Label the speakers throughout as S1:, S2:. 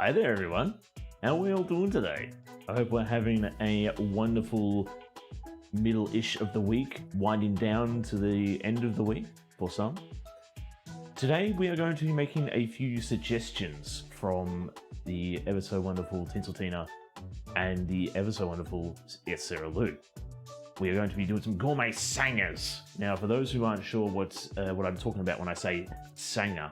S1: Hi there, everyone. How are we all doing today? I hope we're having a wonderful middle-ish of the week, winding down to the end of the week for some. Today we are going to be making a few suggestions from the ever so wonderful TinselTina and the ever so wonderful ItsSarahLou. We are going to be doing some gourmet sangers. Now, for those who aren't sure what I'm talking about when I say sanger,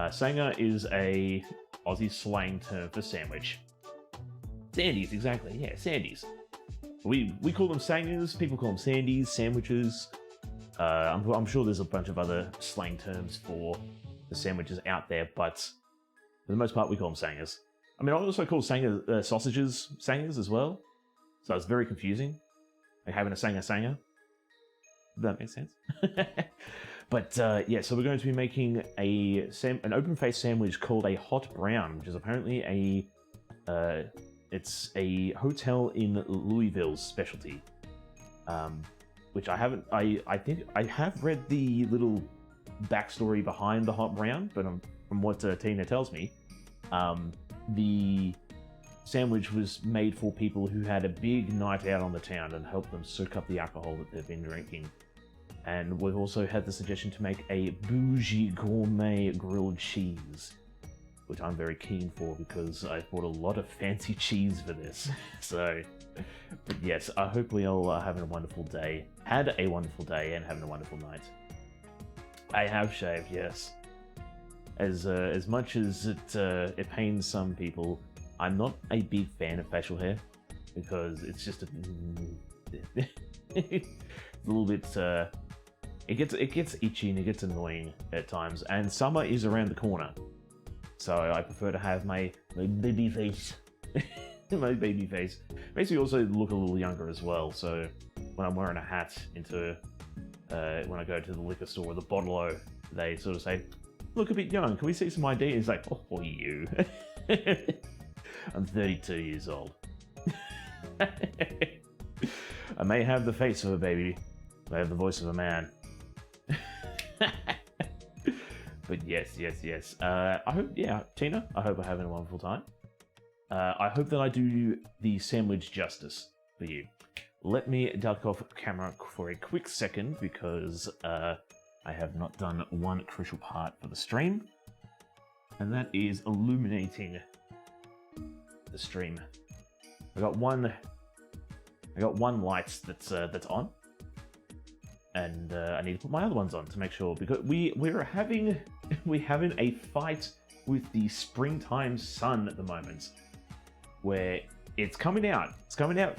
S1: sanger is a Aussie slang term for sandwich. Sandies, exactly. Yeah, sandies. We call them sangers. People call them sandies, sandwiches. I'm sure there's a bunch of other slang terms for the sandwiches out there, but for the most part, we call them sangers. I mean, I also call sausages sangers as well. So it's very confusing. Like having a sanger. Does that make sense? But yeah, so we're going to be making an open-faced sandwich called a hot brown, which is apparently it's a hotel in Louisville's specialty. Which I haven't. I think I have read the little backstory behind the hot brown, but from what Tina tells me, the sandwich was made for people who had a big night out on the town and helped them soak up the alcohol that they've been drinking. And we've also had the suggestion to make a bougie gourmet grilled cheese, which I'm very keen for because I bought a lot of fancy cheese for this. So, but yes, I hope we all are having a wonderful day. Had a wonderful day and having a wonderful night. I have shaved, yes. As much as it pains some people, I'm not a big fan of facial hair because it's just a little bit. It gets itchy and it gets annoying at times. And summer is around the corner, so I prefer to have my baby face. My baby face makes me also look a little younger as well. So when I'm wearing a hat when I go to the liquor store or the bottle-o, they sort of say, "Look a bit young. Can we see some ID?" And it's like, "Oh, you." I'm 32 years old. I may have the face of a baby, but I have the voice of a man. But yes. I hope, Tina, I hope we're having a wonderful time. I hope that I do the sandwich justice for you. Let me duck off camera for a quick second because I have not done one crucial part for the stream, and that is illuminating the stream. I got one light that's on, and I need to put my other ones on to make sure, because we're having a fight with the springtime sun at the moment, where it's coming out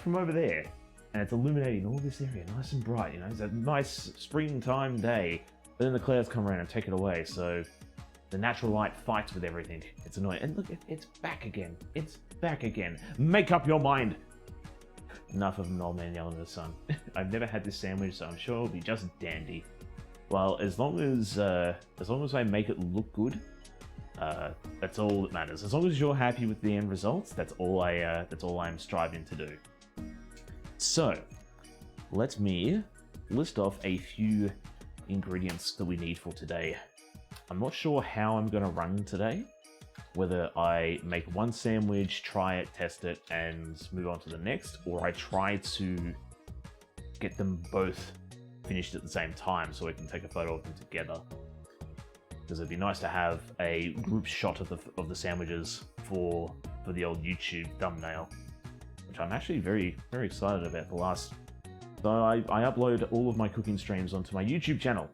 S1: from over there, and it's illuminating all this area nice and bright. You know, it's a nice springtime day, but then the clouds come around and take it away. So the natural light fights with everything. It's annoying. And look, it's back again. It's back again. Make up your mind. Enough of an old man yelling at the sun. I've never had this sandwich, so I'm sure it'll be just dandy. Well, as long as I make it look good, that's all that matters. As long as you're happy with the end results, that's all I'm striving to do. So, let me list off a few ingredients that we need for today. I'm not sure how I'm going to run today. Whether I make one sandwich, try it, test it, and move on to the next, or I try to get them both finished at the same time so I can take a photo of them together. Because it'd be nice to have a group shot of the sandwiches for the old YouTube thumbnail, which I'm actually very, very excited about. So I upload all of my cooking streams onto my YouTube channel.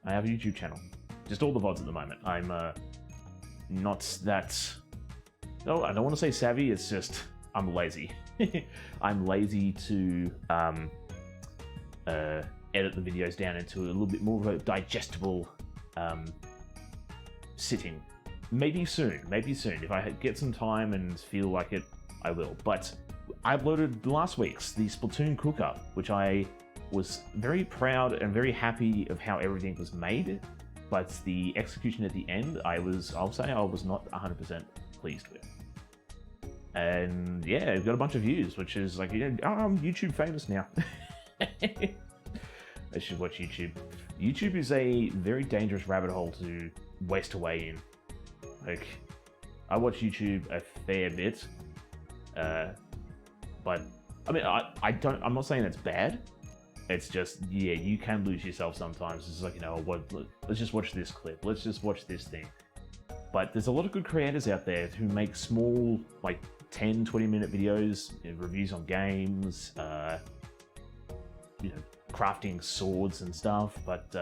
S1: I have a YouTube channel. Just all the VODs at the moment. I'm not that... No, I don't want to say savvy, it's just I'm lazy. I'm lazy to edit the videos down into a little bit more of a digestible sitting. Maybe soon. If I get some time and feel like it, I will. But I uploaded last week's, the Splatoon cook-up, which I was very proud and very happy of how everything was made. But the execution at the end, I'll say I was not 100% pleased with. And yeah, it got a bunch of views, which is like, I'm YouTube famous now. I should watch YouTube. YouTube is a very dangerous rabbit hole to waste away in. Like, I watch YouTube a fair bit, but I mean, I'm not saying that's bad. It's just, yeah, you can lose yourself sometimes. It's like, you know, let's just watch this clip. Let's just watch this thing. But there's a lot of good creators out there who make small, like 10, 20-minute videos, you know, reviews on games, you know, crafting swords and stuff. But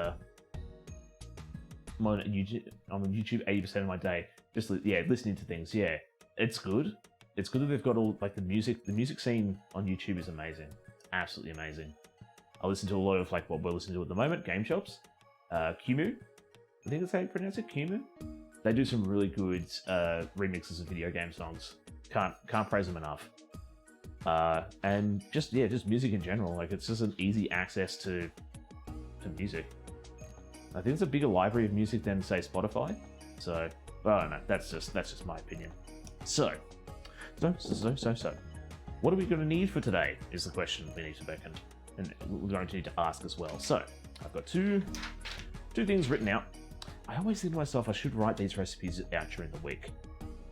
S1: I'm on YouTube 80% of my day. Just, yeah, listening to things. Yeah, it's good. It's good that they've got all, like, the music. The music scene on YouTube is amazing. It's absolutely amazing. I listen to a lot of, like, what we're listening to at the moment, Game Shops. Kumu. I think that's how you pronounce it, Kumu. They do some really good remixes of video game songs. Can't praise them enough. And just music in general. Like, it's just an easy access to music. I think it's a bigger library of music than, say, Spotify. So, well, I don't know. That's just my opinion. So, what are we going to need for today? Is the question we need to beckon, and we're going to need to ask as well. So, I've got two things written out. I always think to myself, I should write these recipes out during the week,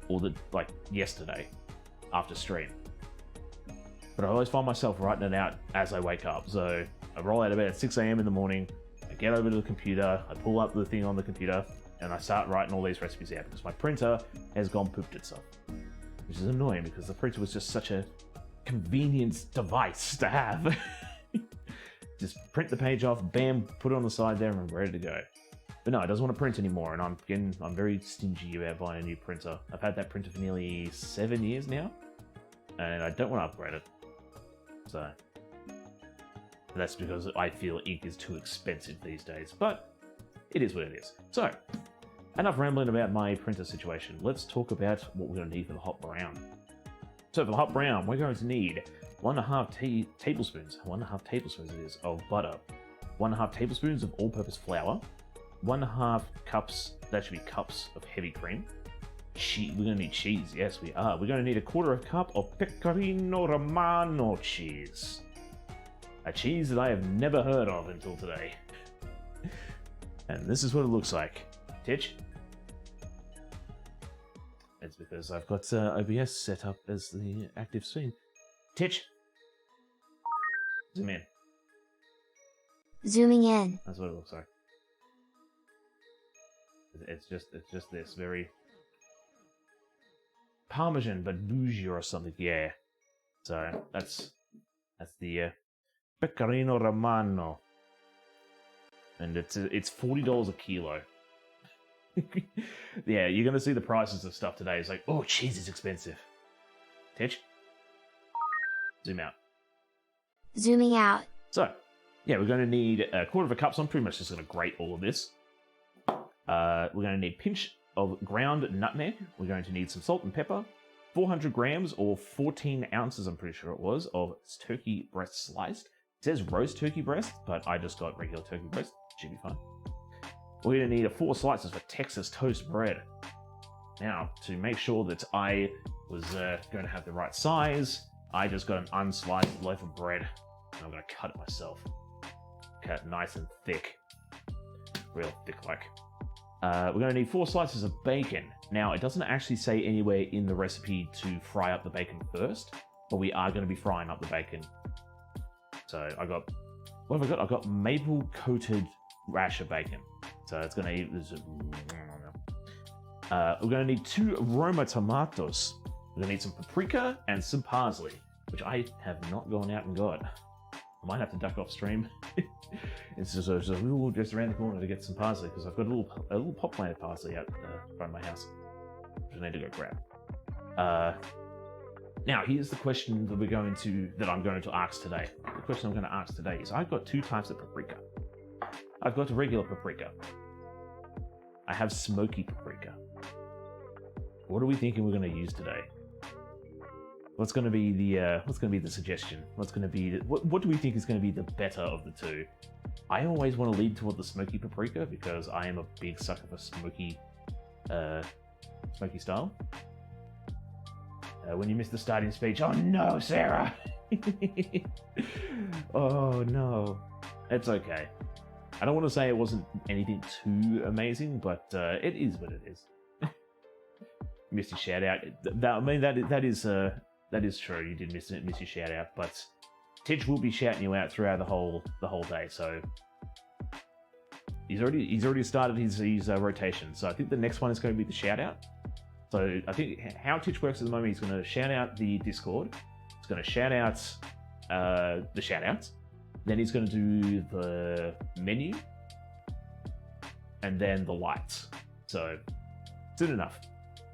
S1: or like yesterday, after stream. But I always find myself writing it out as I wake up. So I roll out of bed at 6 a.m. in the morning, I get over to the computer, I pull up the thing on the computer, and I start writing all these recipes out because my printer has gone pooped itself. Which is annoying because the printer was just such a convenience device to have. Just print the page off, bam, put it on the side there, and I'm ready to go. But no, it doesn't want to print anymore, and I'm very stingy about buying a new printer. I've had that printer for nearly 7 years now, and I don't want to upgrade it. So that's because I feel ink is too expensive these days, but it is what it is. So, enough rambling about my printer situation. Let's talk about what we're going to need for the hot brown. So for the hot brown, we're going to need 1.5 tablespoons it is, of butter, 1.5 tablespoons of all-purpose flour, 1.5 cups, that should be cups, of heavy cream. We're going to need cheese, yes we are. We're going to need 1/4 cup of pecorino romano cheese. A cheese that I have never heard of until today. And this is what it looks like. Titch? It's because I've got OBS set up as the active screen. Titch? Zoom in.
S2: Zooming in.
S1: That's what it looks like. It's just this very Parmesan but bougie or something, yeah. So that's the pecorino romano, and it's $40 a kilo. Yeah, you're gonna see the prices of stuff today. It's like, oh, cheese is expensive. Titch? Zoom out.
S2: Zooming out.
S1: So, yeah, we're going to need 1/4 cup, so I'm pretty much just going to grate all of this. We're going to need a pinch of ground nutmeg. We're going to need some salt and pepper. 400 grams, or 14 ounces, I'm pretty sure it was, of turkey breast sliced. It says roast turkey breast, but I just got regular turkey breast. Should be fine. We're going to need 4 slices of Texas toast bread. Now, to make sure that I was going to have the right size, I just got an unsliced loaf of bread, and I'm going to cut it myself. Cut it nice and thick. Real thick like. We're going to need 4 slices of bacon. Now, it doesn't actually say anywhere in the recipe to fry up the bacon first, but we are going to be frying up the bacon. So what have I got? I've got maple coated rasher bacon. So it's going to eat. We're going to need 2 Roma tomatoes. We're going to need some paprika and some parsley, which I have not gone out and got. I might have to duck off stream. It's just around the corner to get some parsley, because I've got a little pot planted parsley out front of my house, which I need to go grab. Now, here's the question that I'm going to ask today. The question I'm going to ask today is, I've got 2 types of paprika. I've got a regular paprika. I have smoky paprika. What are we thinking we're going to use today? What's going to be the suggestion? What do we think is going to be the better of the 2? I always want to lead toward the smoky paprika because I am a big sucker for smoky style. When you missed the starting speech, oh no, Sarah! Oh no. It's okay. I don't want to say it wasn't anything too amazing, but it is what it is. missed your shout out. That is true. You did miss your shout out, but Titch will be shouting you out throughout the whole day. So he's already started his rotation. So I think the next one is going to be the shout out. So I think how Titch works at the moment, he's going to shout out the Discord. He's going to shout out the shout outs. Then he's going to do the menu. And then the lights. So soon enough.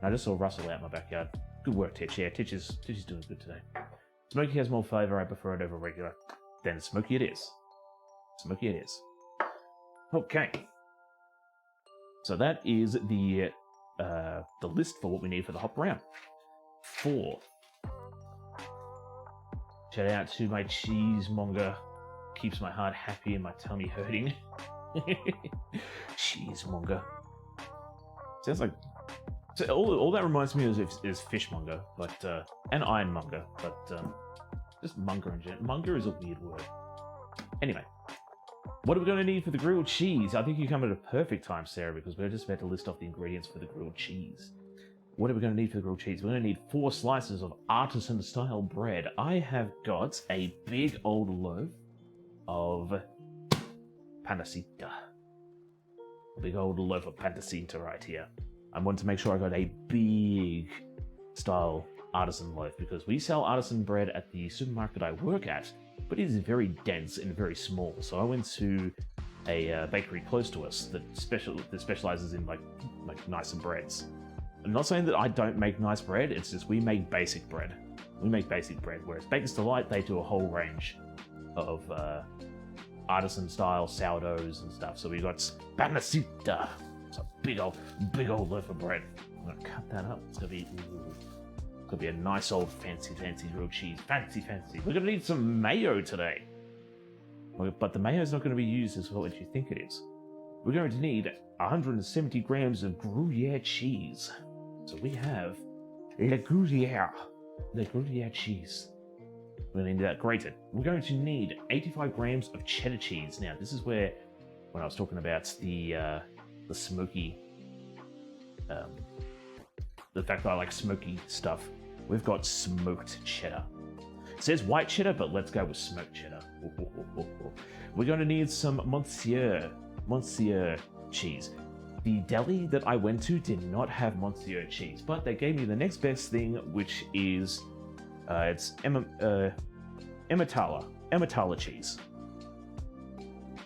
S1: I just saw Russell out in my backyard. Good work, Titch. Yeah, Titch is doing good today. Smoky has more flavour. I prefer it over regular. Then smoky it is. Smoky it is. Okay. So that is the list for what we need for the hop round. 4. Shout out to my cheesemonger. Keeps my heart happy and my tummy hurting. Cheesemonger. Sounds like... So all that reminds me is fishmonger, but and ironmonger, but just monger in general. Monger is a weird word. Anyway, what are we going to need for the grilled cheese? I think you come at a perfect time, Sarah, because we're just about to list off the ingredients for the grilled cheese. What are we going to need for the grilled cheese? We're going to need 4 slices of artisan-style bread. I have got a big old loaf of pancetta. A big old loaf of pancetta right here. I wanted to make sure I got a big style artisan loaf because we sell artisan bread at the supermarket I work at, but it is very dense and very small. So I went to a bakery close to us that specializes in like nicer breads. I'm not saying that I don't make nice bread. It's just we make basic bread. We make basic bread, whereas Baker's Delight, they do a whole range of artisan style sourdoughs and stuff. So we got pancetta. It's a big old loaf of bread. I'm gonna cut that up. It's gonna be a nice old fancy grilled cheese. Fancy. We're gonna need some mayo today. But the mayo is not going to be used as well as you think it is. We're going to need 170 grams of Gruyere cheese. So we have Le Gruyere cheese. We're going to need that grated. We're going to need 85 grams of cheddar cheese. Now, this is where, when I was talking about the smoky, the fact that I like smoky stuff, we've got smoked cheddar. It says white cheddar, but let's go with smoked cheddar. We're going to need some Monsieur cheese. The deli that I went to did not have Monsieur cheese, but they gave me the next best thing, which is it's Emmentaler cheese.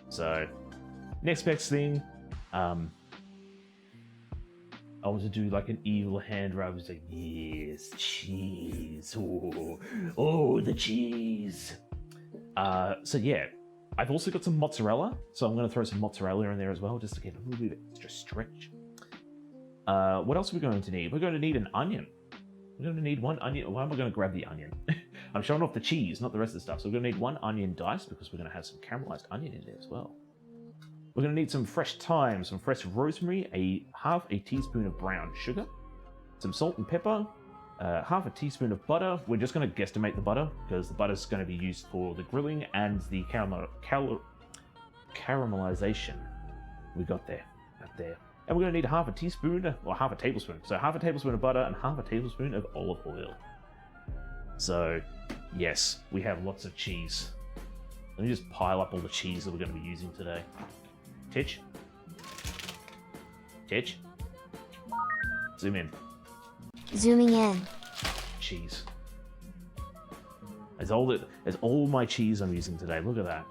S1: So next best thing, I want to do like an evil hand rub. I was like, yes, cheese. Oh, the cheese. So yeah, I've also got some mozzarella. So I'm going to throw some mozzarella in there as well, just to get a little bit extra stretch. What else are we going to need? We're going to need an onion. We're going to need 1 onion. Why am I going to grab the onion? I'm showing off the cheese, not the rest of the stuff. So we're going to need 1 onion diced because we're going to have some caramelized onion in there as well. We're going to need some fresh thyme, some fresh rosemary, half a teaspoon of brown sugar, some salt and pepper, half a teaspoon of butter. We're just going to guesstimate the butter because the butter is going to be used for the grilling and the caramelization. We got there, right there. And we're going to need half a teaspoon, or half a tablespoon. So half a tablespoon of butter and half a tablespoon of olive oil. So, yes, we have lots of cheese. Let me just pile up all the cheese that we're going to be using today. Titch? Zoom in.
S2: Zooming in.
S1: Cheese. That's all my cheese I'm using today. Look at that.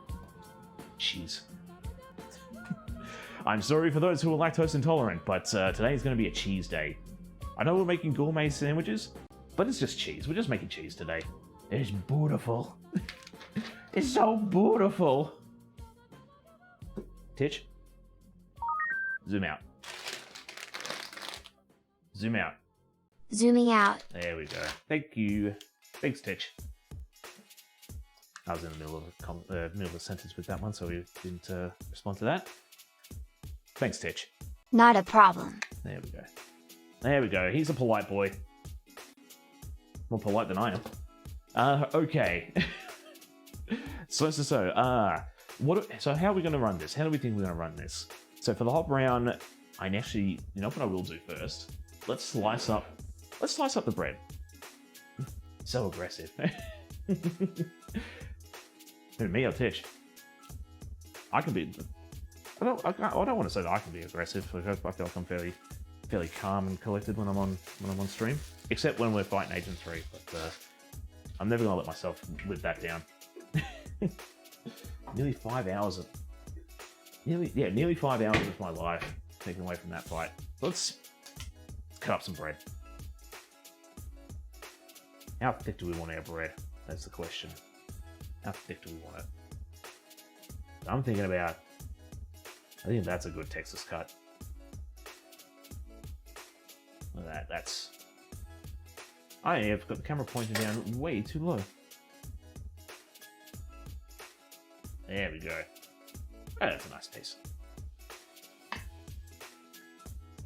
S1: Cheese. I'm sorry for those who are lactose intolerant, but today is going to be a cheese day. I know we're making gourmet sandwiches, but it's just cheese. We're just making cheese today. It's beautiful. It's so beautiful. Titch? Zoom out. Zoom out.
S2: Zooming out.
S1: There we go. Thank you. Thanks, Titch. I was in the middle of a sentence with that one, so we didn't respond to that. Thanks, Titch.
S2: Not a problem.
S1: There we go. There we go. He's a polite boy. More polite than I am. Okay. So how are we going to run this? How do we think we're going to run this? So for the hop round, you know what I will do first? Let's slice up Let's slice up the bread. So aggressive. Who, me or Tish? I can be. I don't want to say that I can be aggressive. I feel like I'm fairly calm and collected when I'm on stream, except when we're fighting Agent 3. But I'm never gonna let myself live that down. Nearly 5 hours of nearly 5 hours of my life taken away from that fight. Let's cut up some bread. How thick do we want our bread? That's the question. How thick do we want it? I'm thinking about. I think that's a good Texas cut. Look at that. That's. I have got the camera pointed down way too low. There we go. Oh, that's a nice piece.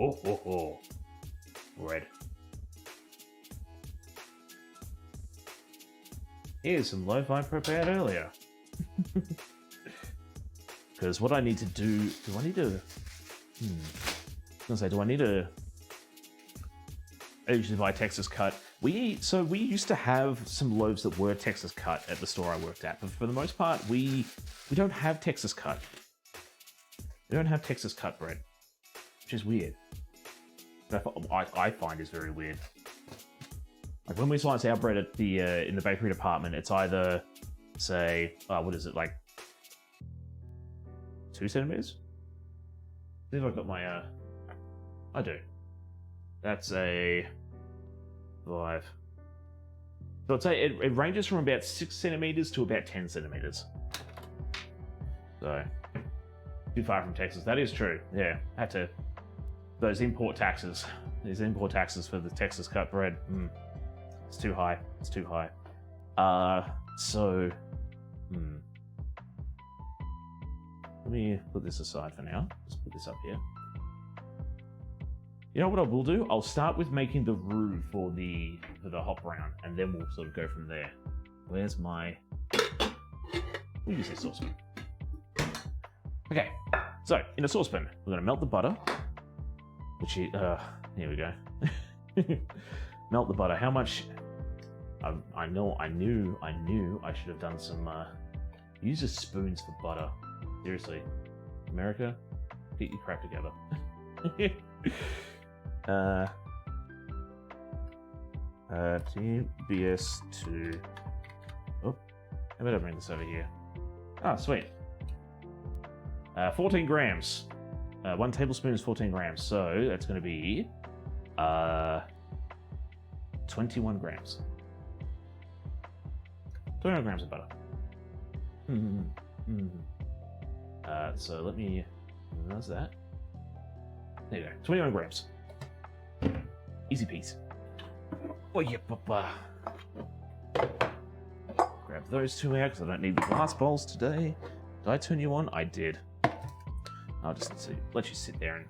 S1: Oh. Red. Here's some lo-fi prepared earlier. Because what I need to do I need to... I was gonna say, do I need to... I usually buy Texas cut. We used to have some loaves that were Texas cut at the store I worked at, but for the most part, we don't have Texas cut. We don't have Texas cut bread, which is weird. I find is very weird. Like when we slice our bread at the in the bakery department, it's either say, what is it, like 2 centimeters? See if I've got my I do. That's a 5. So I'd say it ranges from about 6 centimeters to about 10 centimeters. So too far from Texas. That is true. Yeah, had to. Those import taxes. These import taxes for the Texas cut bread. It's too high. It's too high. So. Let me put this aside for now. Just put this up here. You know what I will do? I'll start with making the roux for the hot brown, and then we'll sort of go from there. Where's my? We'll use this saucepan. Okay, so in a saucepan, we're gonna melt the butter. Which is, here we go. Melt the butter. How much? I knew I should have done some. Use spoons for butter. Seriously, America, get your crap together. TBS2. Oh, how about I bring this over here? Ah, sweet. 14 grams. 1 tablespoon is 14 grams, so that's going to be 21 grams. 21 grams of butter. So let me. How's that? There you go. 21 grams. Easy peasy. Oh yeah, papa. Grab those 2 out because I don't need the glass bowls today. Did I turn you on? I did. I'll just let you sit there and.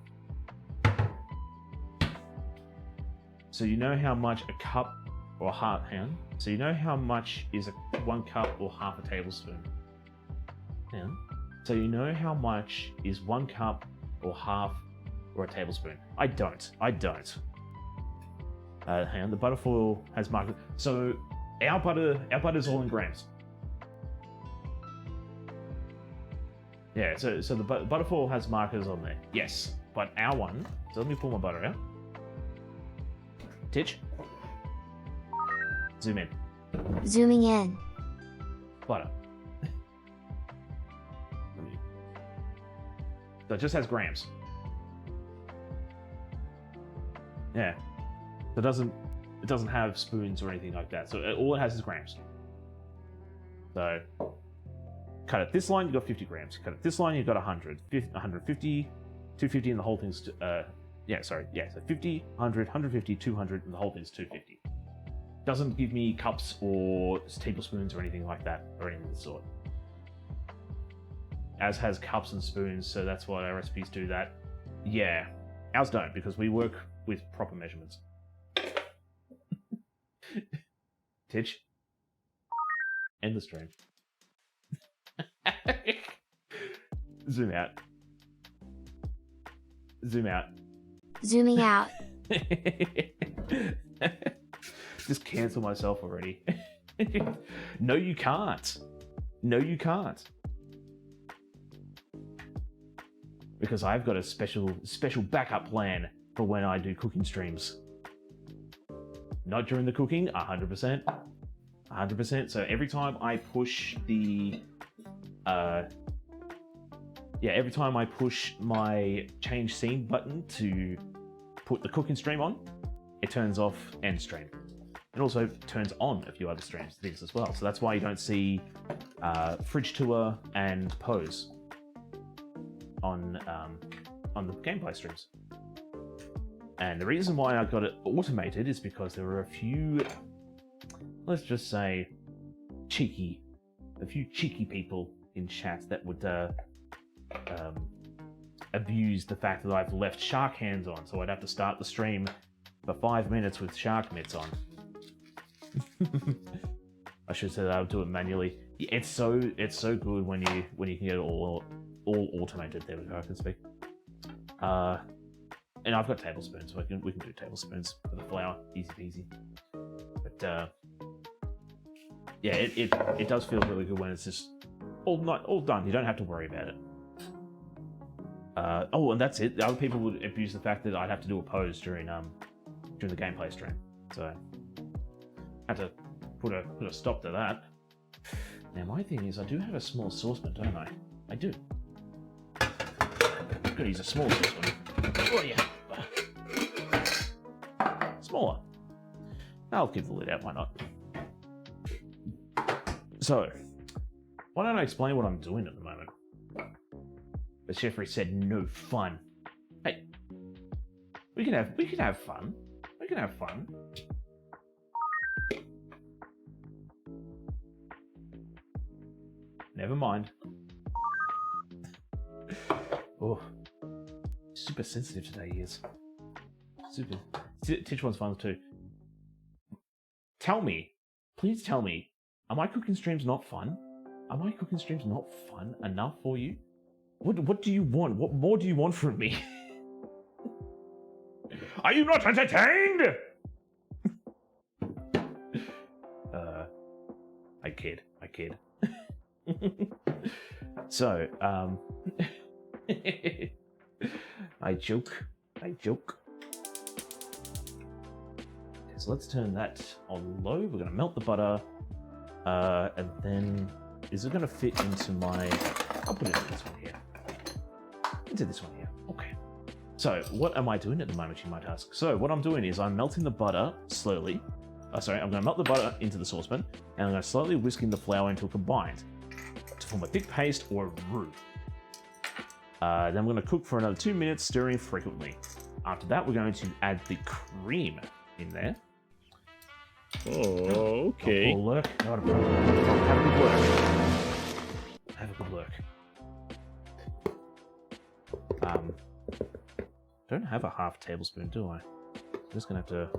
S1: So you know how much a cup or half hand. So you know how much is 1 cup or half a tablespoon. Yeah. So you know how much is 1 cup or half or a tablespoon. I don't. Hang on, the butter foil has markers. So our butter's all in grams. Yeah, so the butter foil has markers on there. Yes, but our one. So let me pull my butter out. Titch. Zoom in.
S2: Zooming in.
S1: Butter. So it just has grams. Yeah. So it doesn't have spoons or anything like that. So all it has is grams. So cut at this line, you've got 50 grams. Cut at this line, you've got 100, 150, 250, and the whole thing's so 50, 100, 150, 200, and the whole thing's 250. Doesn't give me cups or tablespoons or anything like that, or anything of the sort. As has cups and spoons, so that's why our recipes do that. Yeah, ours don't, because we work with proper measurements. Titch. End the stream. Zoom out. Zoom out.
S2: Zooming out.
S1: Just cancel myself already. No, you can't. No, you can't. Because I've got a special backup plan for when I do cooking streams. Not during the cooking, 100%. 100%. So every time I push the... every time I push my change scene button to put the cooking stream on, it turns off end stream. It also turns on a few other things as well. So that's why you don't see fridge tour and pose on the gameplay streams. And the reason why I got it automated is because there were a few, let's just say, a few cheeky people in chat that would abuse the fact that I've left shark hands on, so I'd have to start the stream for 5 minutes with shark mitts on. I should say that I'll do it manually. It's so good when you can get it all automated. There we go. I can speak. And I've got tablespoons, so we can do tablespoons for the flour, easy peasy. But yeah, it does feel really good when it's just all done. You don't have to worry about it. Oh, and that's it. The other people would abuse the fact that I'd have to do a pose during the gameplay stream, so I had to put a stop to that. Now my thing is, I do have a small saucepan, don't I? I do. I'm gonna use a small saucepan. Oh yeah. Smaller. I'll keep the lid out, why not? So, why don't I explain what I'm doing at the moment? The Jeffrey said no fun. Hey, we can have fun. We can have fun. Never mind. Oh, super sensitive today, he is. Super. Titch one's fun too. Tell me, please tell me, are my cooking streams not fun? Are my cooking streams not fun enough for you? What do you want? What more do you want from me? Are you not entertained? I kid. So, I joke. So let's turn that on low. We're gonna melt the butter, and then is it gonna fit into my? I'll put it into this one here. Into this one here. Okay. So what am I doing at the moment, you might ask? So what I'm doing is I'm melting the butter slowly. I'm gonna melt the butter into the saucepan, and I'm gonna slowly whisk in the flour until combined to form a thick paste or a roux. Then I'm gonna cook for another 2 minutes, stirring frequently. After that, we're going to add the cream in there.
S3: Oh, okay.
S1: Not a problem. Have a good work. Have a good work. Don't have a half tablespoon, do I? I'm just gonna have to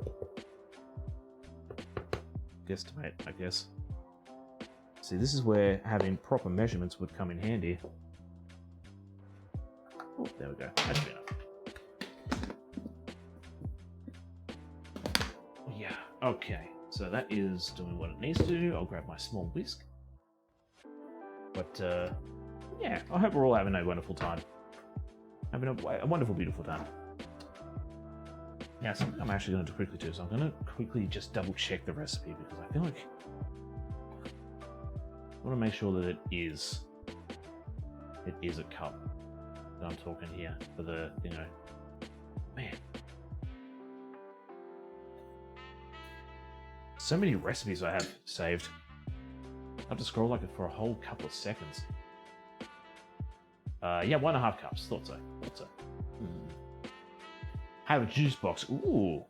S1: guesstimate, I guess. See, this is where having proper measurements would come in handy. Oh, there we go. That should be enough. Yeah, okay. So that is doing what it needs to do. I'll grab my small whisk. But, yeah, I hope we're all having a wonderful time. Having a wonderful, beautiful time. Now, something I'm actually going to do quickly too, so I'm going to quickly just double check the recipe because I feel like I want to make sure that it is a cup that I'm talking here for the, man. So many recipes I have saved. I have to scroll like it for a whole couple of seconds. Yeah, 1.5 cups. Thought so. Have a juice box. Ooh.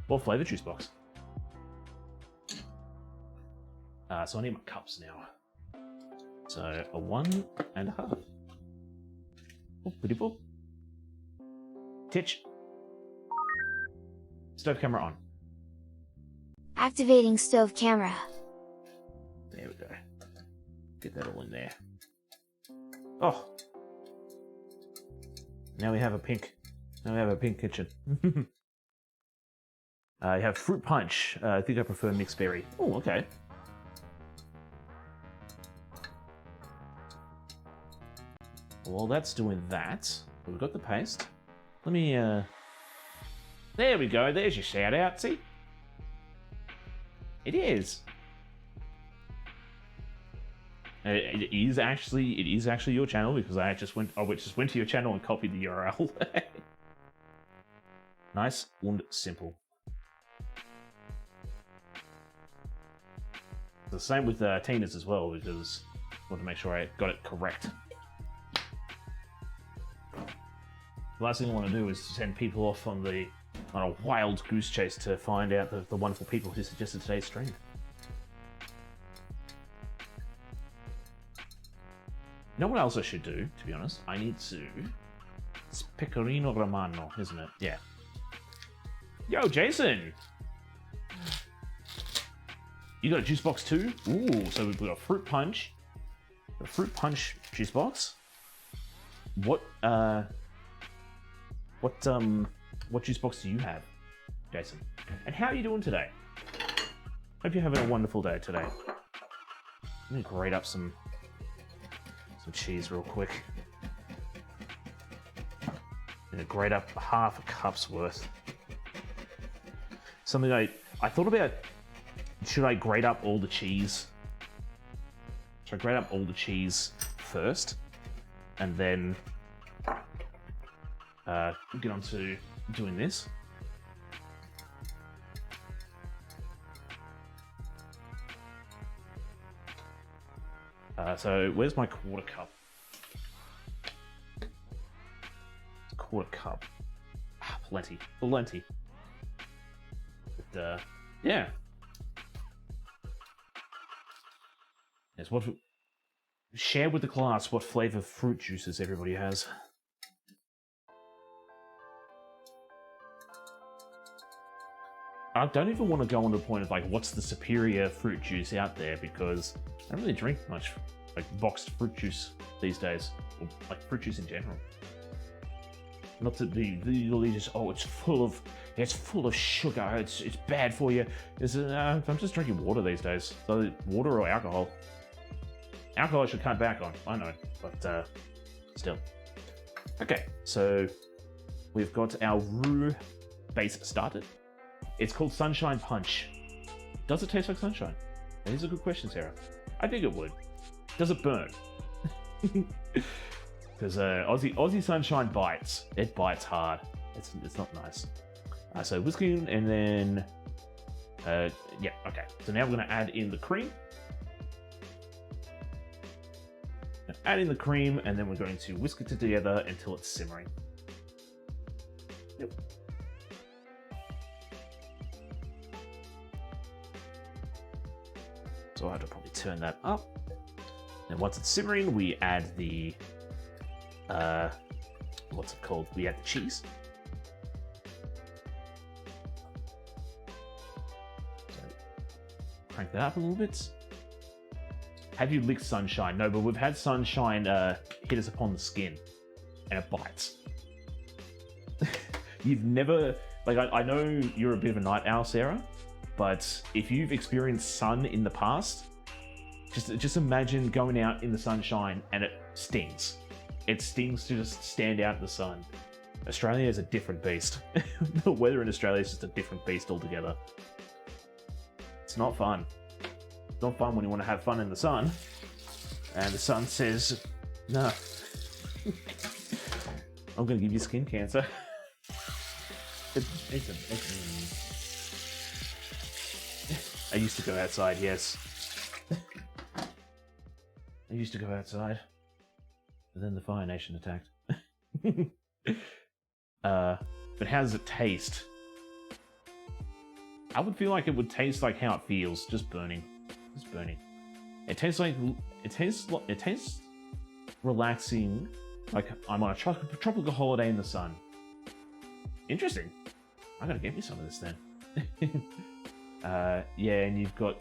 S1: What flavor juice box? So I need my cups now. So a 1.5. Oh, pretty full. Titch. Stove camera on.
S2: Activating stove camera.
S1: There we go. Get that all in there. Oh. Now we have a pink kitchen. You have fruit punch. I think I prefer mixed berry. Oh, okay. Well, that's doing that. We've got the paste. Let me, There we go. There's your shout out. See? It is. It is actually your channel because I just went to your channel and copied the URL. Nice and simple. The same with Tina's as well because I want to make sure I got it correct. The last thing I want to do is send people off on a wild goose chase to find out the wonderful people who suggested today's stream. You know what else I should do, to be honest? I need to... It's pecorino romano, isn't it? Yeah. Yo, Jason! You got a juice box too? Ooh, so we've got a fruit punch. A fruit punch juice box. What juice box do you have, Jason? And how are you doing today? Hope you're having a wonderful day today. Let me grate up some cheese real quick. I'm gonna grate up half a cup's worth. Something I thought about, should I grate up all the cheese? Should I grate up all the cheese first? And then get on to doing this? So where's my quarter cup? Quarter cup. Plenty. But, yeah. Yes, share with the class what flavor fruit juices everybody has. I don't even want to go on to the point of like what's the superior fruit juice out there because I don't really drink much like boxed fruit juice these days, or like fruit juice in general. Not to be just it's full of sugar, it's bad for you. I'm just drinking water these days. So water or alcohol. Alcohol I should cut back on, I know, but still. Okay, so we've got our roux base started. It's called Sunshine Punch. Does it taste like sunshine? That is a good question, Sarah. I think it would. Does it burn? Because Aussie Sunshine bites. It bites hard. It's not nice. So whisking and then... yeah, okay. So now we're going to add in the cream. Add in the cream and then we're going to whisk it together until it's simmering. Yep. So I have to probably turn that up. And once it's simmering, we add the what's it called? We add the cheese. So crank that up a little bit. Have you licked sunshine? No, but we've had sunshine hit us upon the skin, and it bites. You've never like I know you're a bit of a night owl, Sarah. But if you've experienced sun in the past, just imagine going out in the sunshine and it stings. It stings to just stand out in the sun. Australia is a different beast. The weather in Australia is just a different beast altogether. It's not fun. It's not fun when you want to have fun in the sun. And the sun says, no. I'm going to give you skin cancer. I used to go outside, yes. I used to go outside. But then the Fire Nation attacked. But how does it taste? I would feel like it would taste like how it feels, just burning. Just burning. It tastes like... It tastes relaxing, like I'm on a tropical holiday in the sun. Interesting. I gotta get me some of this then. Yeah, and you've got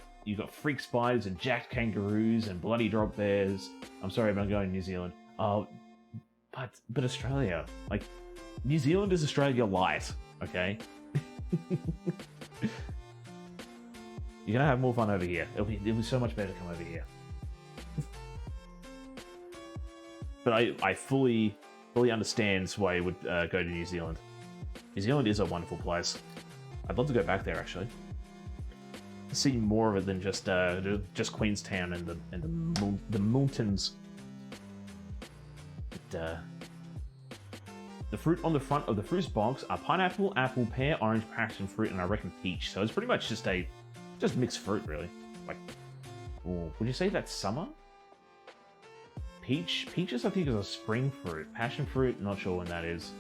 S1: freak spiders and jacked kangaroos and bloody drop bears. I'm sorry, I'm going to New Zealand. Oh, but Australia, like New Zealand is Australia light, okay? You're gonna have more fun over here. It'll be so much better to come over here. But I fully understand why you would go to New Zealand. New Zealand is a wonderful place. I'd love to go back there actually. See more of it than just Queenstown and the mountains. But, the fruit on the front of the fruit box are pineapple, apple, pear, orange, passion fruit, and I reckon peach. So it's pretty much just mixed fruit, really. Like, ooh, would you say that's summer? Peaches, I think, is a spring fruit. Passion fruit, not sure when that is.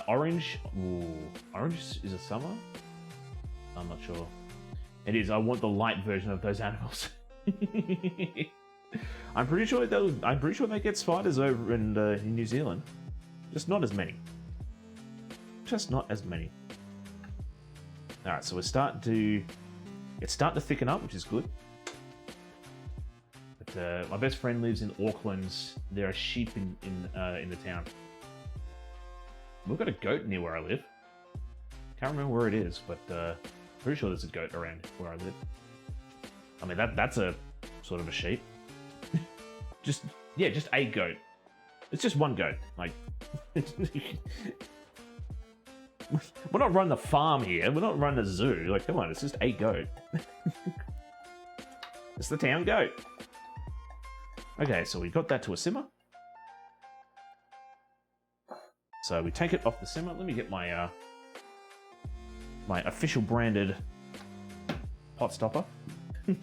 S1: Orange, ooh, orange is a summer? I'm not sure. It is. I want the light version of those animals. I'm pretty sure they get spiders over in New Zealand. Just not as many. Just not as many. Alright, so it's starting to thicken up, which is good. But my best friend lives in Auckland. There are sheep in the town. We've got a goat near where I live. Can't remember where it is, but pretty sure there's a goat around where I live. I mean, that's a sort of a sheep. just a goat. It's just one goat. Like, we're not running the farm here. We're not running a zoo. Like, come on, it's just a goat. It's the town goat. Okay, so we got that to a simmer. So we take it off the simmer. Let me get my my official branded pot stopper. I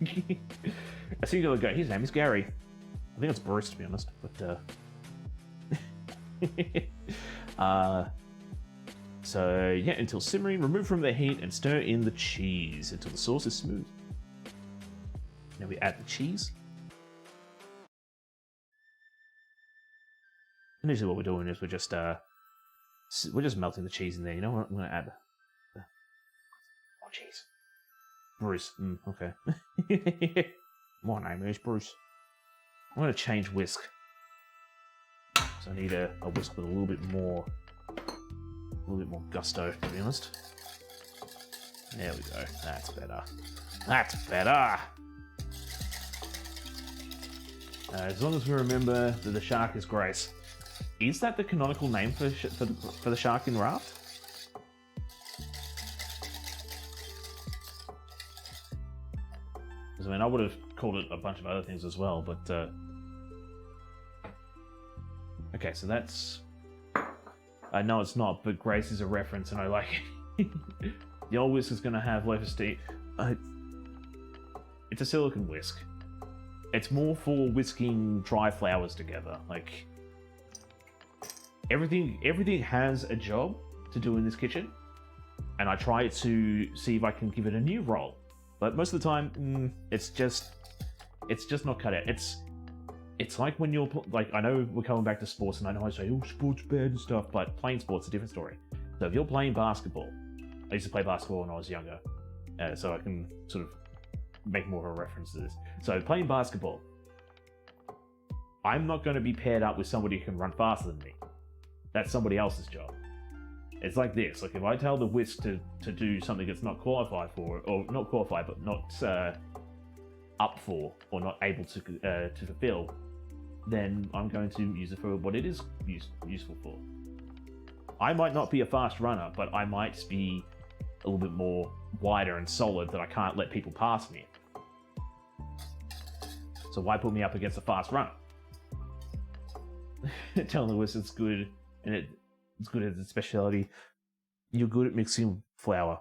S1: see the goat. His name is Gary. I think it's Bruce, to be honest. But so yeah, until simmering, remove from the heat and stir in the cheese until the sauce is smooth. Now we add the cheese. And usually what we're doing is we're just melting the cheese in there. You know what? I'm gonna add more cheese. Bruce. Okay. My name is Bruce. I'm gonna change whisk. So I need a whisk with a little bit more gusto, to be honest. There we go. That's better. That's better. As long as we remember that the shark is Grace. Is that the canonical name for the shark in Raft? Because I mean, I would have called it a bunch of other things as well, but okay, so that's. I know it's not, but Grace is a reference, and I like it. The old whisk is going to have loaf of steam. It's a silicone whisk. It's more for whisking dry flours together. Like everything has a job to do in this kitchen, and I try to see if I can give it a new role. But most of the time, it's just not cut out. It's like when you're like, I know we're coming back to sports, and I know I say, oh, sports bad and stuff, but playing sports is a different story. So if you're playing basketball, I used to play basketball when I was younger, so I can sort of make more of a reference to this. So playing basketball, I'm not going to be paired up with somebody who can run faster than me. That's somebody else's job. It's like this. Like if I tell the whisk to do something it's not qualified for, or not qualified, but not up for, or not able to fulfill, then I'm going to use it for what it is useful for. I might not be a fast runner, but I might be a little bit more wider and solid that I can't let people pass me. So why put me up against a fast runner? Telling the whisk it's good, and it's good at its speciality. You're good at mixing flour.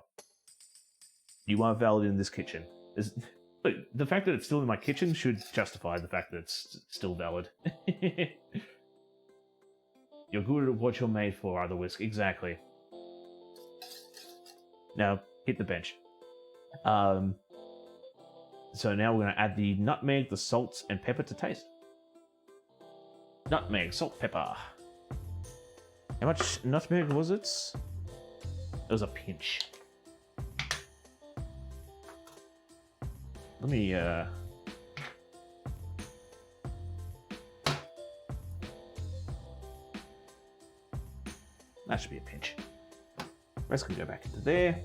S1: You are valid in this kitchen. Look, the fact that it's still in my kitchen should justify the fact that it's still valid. You're good at what you're made for, Other Whisk. Exactly. Now, hit the bench. So now we're going to add the nutmeg, the salt, and pepper to taste. Nutmeg, salt, pepper. How much nutmeg was it? It was a pinch. Let me, that should be a pinch. The rest can go back into there.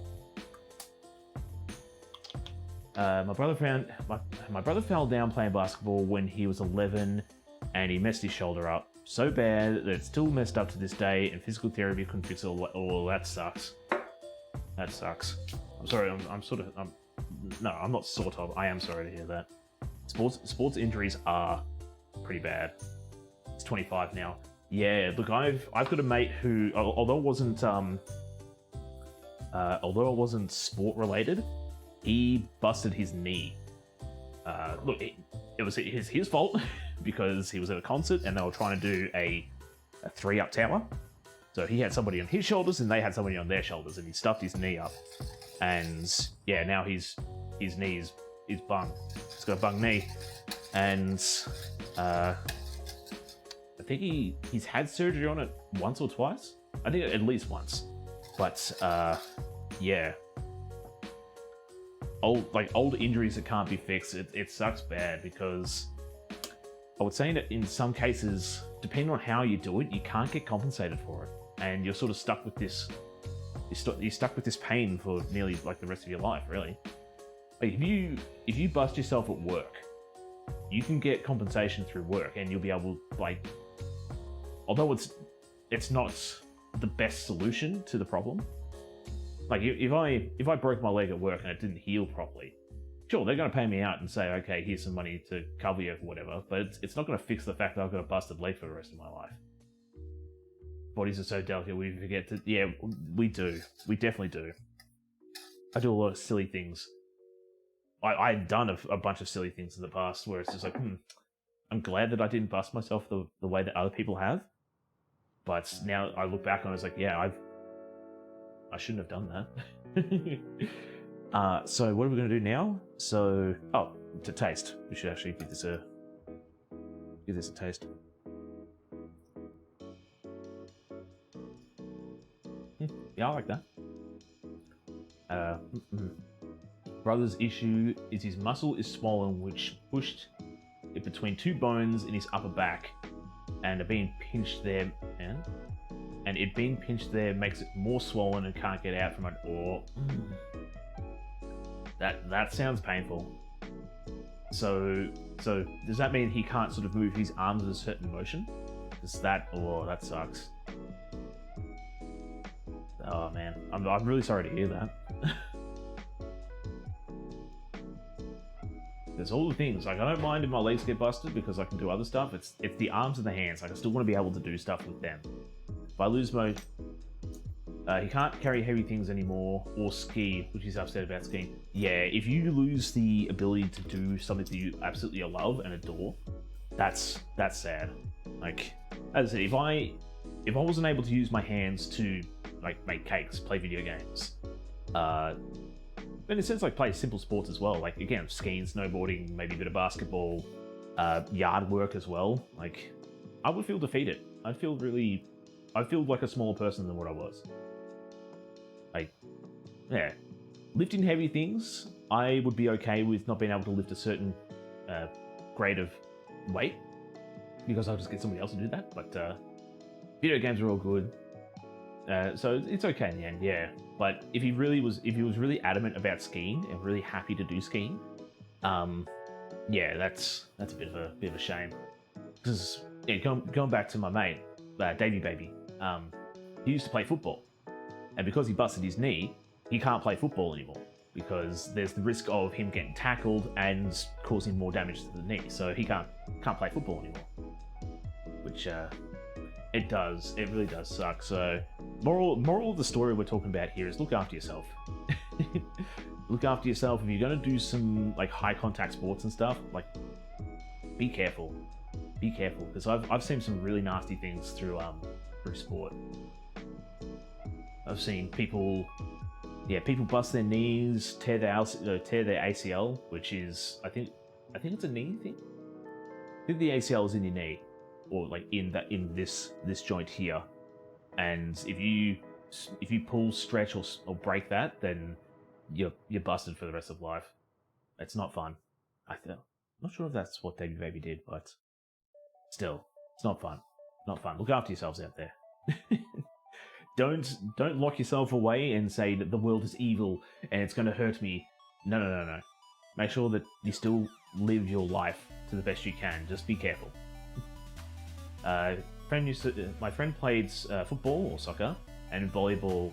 S1: My brother fell down playing basketball when he was 11, and he messed his shoulder up so bad that it's still messed up to this day. And physical therapy couldn't fix it. Oh, that sucks. That sucks. I'm sorry. No, I'm not sort of. I am sorry to hear that. Sports injuries are pretty bad. It's 25 now. Yeah, look, I've got a mate who, although it wasn't sport related, he busted his knee. Look, it was his fault because he was at a concert and they were trying to do a 3-up tower. So he had somebody on his shoulders and they had somebody on their shoulders, and he stuffed his knee up. And yeah, now his knee is bung. He's got a bung knee, and I think he's had surgery on it once or twice. I think at least once. But yeah, old injuries that can't be fixed, it sucks bad, because I would say that in some cases, depending on how you do it, you can't get compensated for it, and you're sort of stuck with this. You're stuck with this pain for nearly like the rest of your life, really. Like if you bust yourself at work, you can get compensation through work, and you'll be able, like, although it's not the best solution to the problem. Like if I broke my leg at work and it didn't heal properly, sure, they're going to pay me out and say, okay, here's some money to cover you or whatever, but it's not going to fix the fact that I've got a busted leg for the rest of my life. Bodies are so delicate, we forget to... Yeah, we do. We definitely do. I do a lot of silly things. I've done a bunch of silly things in the past where it's just like, I'm glad that I didn't bust myself the way that other people have. But now I look back and I was like, yeah, I shouldn't have done that. So what are we going to do now? So, to taste. We should actually give this a taste. Yeah, I like that. Brother's issue is his muscle is swollen, which pushed it between two bones in his upper back, and it being pinched there, and it being pinched there makes it more swollen and can't get out from it. Or that sounds painful. So does that mean he can't sort of move his arms in a certain motion? That sucks. Oh man, I'm really sorry to hear that. There's all the things, like I don't mind if my legs get busted because I can do other stuff. It's the arms and the hands. Like I still want to be able to do stuff with them. If I lose he can't carry heavy things anymore or ski, which he's upset about skiing. Yeah, if you lose the ability to do something that you absolutely love and adore, that's sad. Like as I said, if I wasn't able to use my hands to like make cakes, play video games, in a sense, like play simple sports as well. Like again, skiing, snowboarding, maybe a bit of basketball, yard work as well. Like I would feel defeated. I feel like a smaller person than what I was. Like, yeah, lifting heavy things, I would be okay with not being able to lift a certain grade of weight because I'll just get somebody else to do that. But video games are all good. So it's okay in the end, yeah. But if he was really adamant about skiing and really happy to do skiing, yeah, that's a bit of a shame. Because yeah, going back to my mate, Davey Baby, he used to play football, and because he busted his knee, he can't play football anymore because there's the risk of him getting tackled and causing more damage to the knee. So he can't play football anymore, which it really does suck. So moral of the story we're talking about here is look after yourself. Look after yourself. If you're going to do some like high contact sports and stuff, like be careful, because I've seen some really nasty things through sport. I've seen people bust their knees, tear their ACL, which is I think it's a knee thing. I think the ACL is in your knee, or like in this joint here, and if you pull, stretch, or break that, then you're busted for the rest of life. It's not fun. I'm not sure if that's what Davey Baby did, but still, it's not fun. Not fun. Look after yourselves out there. Don't lock yourself away and say that the world is evil and it's going to hurt me. No. make sure that you still live your life to the best you can. Just be careful. My friend played football or soccer and volleyball,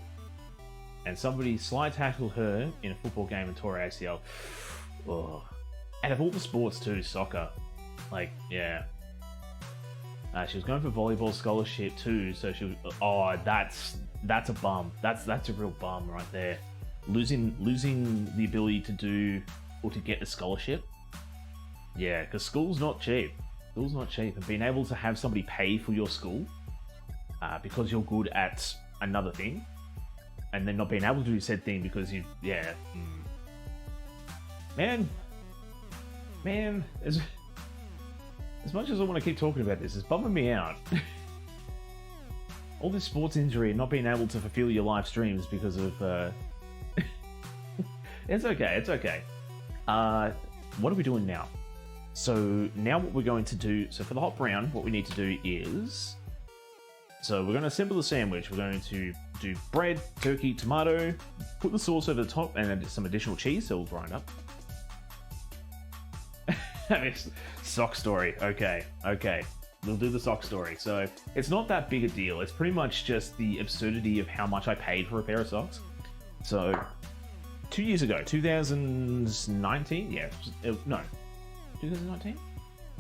S1: and somebody slide tackled her in a football game and tore her ACL. Oh. And of all the sports too, soccer. Like, yeah. She was going for volleyball scholarship too, so she was, oh, that's a bum. That's a real bum right there. Losing the ability to do or to get a scholarship. Yeah, because school's not cheap. School's not cheap, and being able to have somebody pay for your school because you're good at another thing, and then not being able to do said thing because you, yeah, man, as much as I want to keep talking about this, it's bumming me out. All this sports injury and not being able to fulfill your live streams because of it's okay. What are we doing now? So now what we're going to do, so for the hot brown, what we need to do is, so we're going to assemble the sandwich. We're going to do bread, turkey, tomato, put the sauce over the top, and then some additional cheese, so we'll grind up. Sock story, okay. We'll do the sock story. So it's not that big a deal. It's pretty much just the absurdity of how much I paid for a pair of socks. So 2 years ago, 2019, yeah, no. 2019?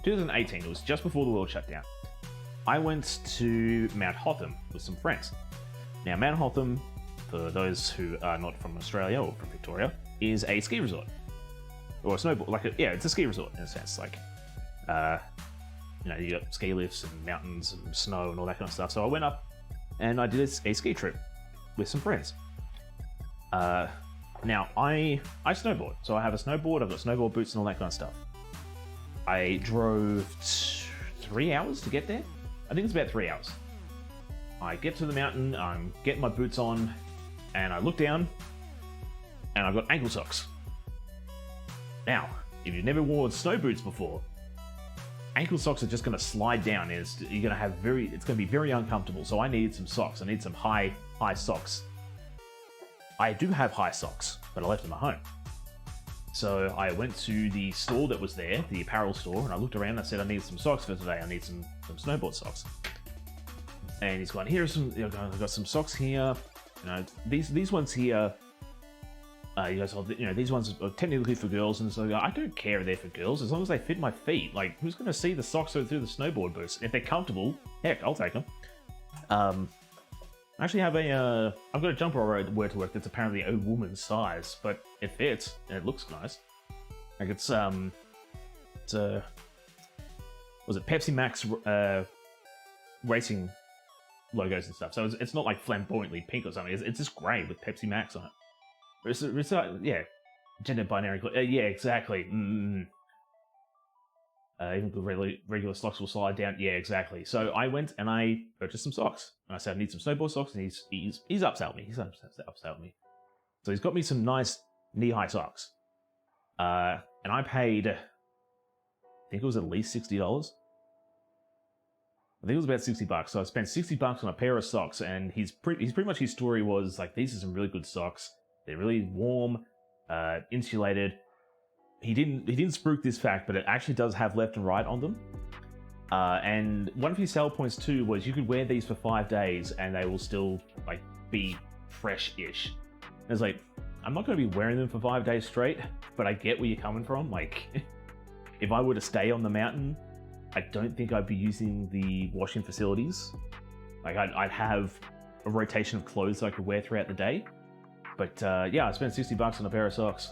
S1: 2018, it was just before the world shut down. I went to Mount Hotham with some friends. Now, Mount Hotham, for those who are not from Australia or from Victoria, is a ski resort. Or a snowboard, it's a ski resort in a sense. Like, you got ski lifts and mountains and snow and all that kind of stuff. So I went up and I did a ski trip with some friends. Now, I snowboard. So I have a snowboard, I've got snowboard boots and all that kind of stuff. I drove 3 hours to get there. I think it's about 3 hours. I get to the mountain, I'm getting my boots on, and I look down, and I've got ankle socks. Now, if you've never worn snow boots before, ankle socks are just going to slide down. It's going to be very uncomfortable. So I needed some socks. I need some high socks. I do have high socks, but I left them at home. So I went to the store that was there, the apparel store, and I looked around and I said, I need some socks for today. I need some snowboard socks. And he's going, here's some, I've got some socks here. These ones here, you guys, these ones are technically for girls. And so I don't care if they're for girls, as long as they fit my feet. Like, who's going to see the socks through the snowboard boots? If they're comfortable, heck, I'll take them. I actually have I've got a jumper I wear to work that's apparently a woman's size, but it fits and it looks nice. Like it's was it Pepsi Max racing logos and stuff. So it's not like flamboyantly pink or something. It's just grey with Pepsi Max on it. It's yeah, gender binary. Yeah, exactly. Even the regular socks will slide down. Yeah, exactly. So I went and I purchased some socks. And I said, I need some snowboard socks. And he's upsold me. He's upsold me. So he's got me some nice knee-high socks. And I paid, I think it was at least $60. I think it was about $60. So I spent $60 on a pair of socks. And he's pretty much, his story was like, these are some really good socks. They're really warm, insulated. He didn't spruik this fact, but it actually does have left and right on them. And one of his sell points too was you could wear these for 5 days and they will still like be fresh-ish. And it's like, I'm not going to be wearing them for 5 days straight, but I get where you're coming from. Like, if I were to stay on the mountain, I don't think I'd be using the washing facilities. Like, I'd have a rotation of clothes that I could wear throughout the day. But yeah, I spent $60 on a pair of socks.